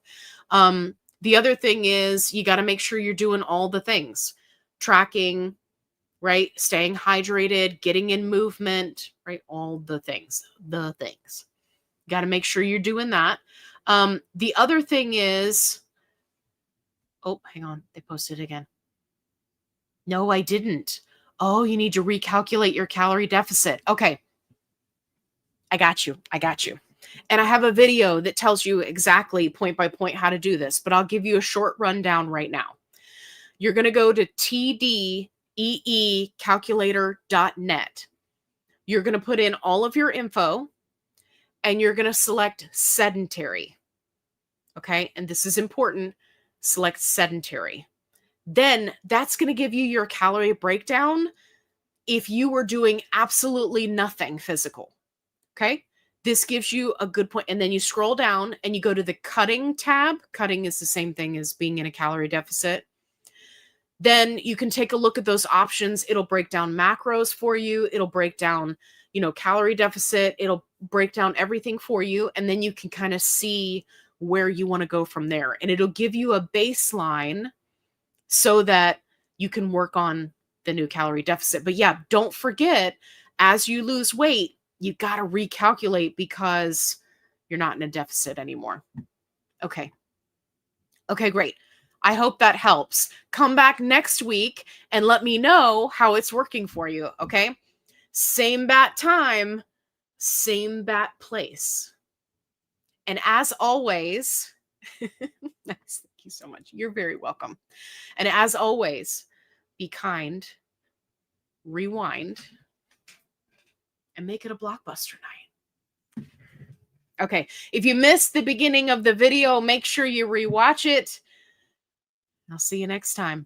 [SPEAKER 1] The other thing is you got to make sure you're doing all the things, tracking, right? Staying hydrated, getting in movement, right? All the things. Got to make sure you're doing that. The other thing is, oh, hang on. They posted again. No, I didn't. Oh, you need to recalculate your calorie deficit. Okay. I got you. And I have a video that tells you exactly point by point how to do this, but I'll give you a short rundown right now. You're going to go to tdeecalculator.net. You're going to put in all of your info and you're going to select sedentary. Okay. And this is important. Select sedentary. Then that's going to give you your calorie breakdown if you were doing absolutely nothing physical. Okay. This gives you a good point. And then you scroll down and you go to the cutting tab. Cutting is the same thing as being in a calorie deficit. Then you can take a look at those options. It'll break down macros for you. It'll break down, calorie deficit. It'll break down everything for you. And then you can kind of see where you want to go from there. And it'll give you a baseline so that you can work on the new calorie deficit. But yeah, don't forget, as you lose weight, you got to recalculate because you're not in a deficit anymore. Okay, great. I hope that helps. Come back next week and let me know how it's working for you, okay? Same bat time, same bat place. And as always, thank you so much. You're very welcome. And as always, be kind, rewind, and make it a blockbuster night. Okay, if you missed the beginning of the video, make sure you rewatch it. I'll see you next time.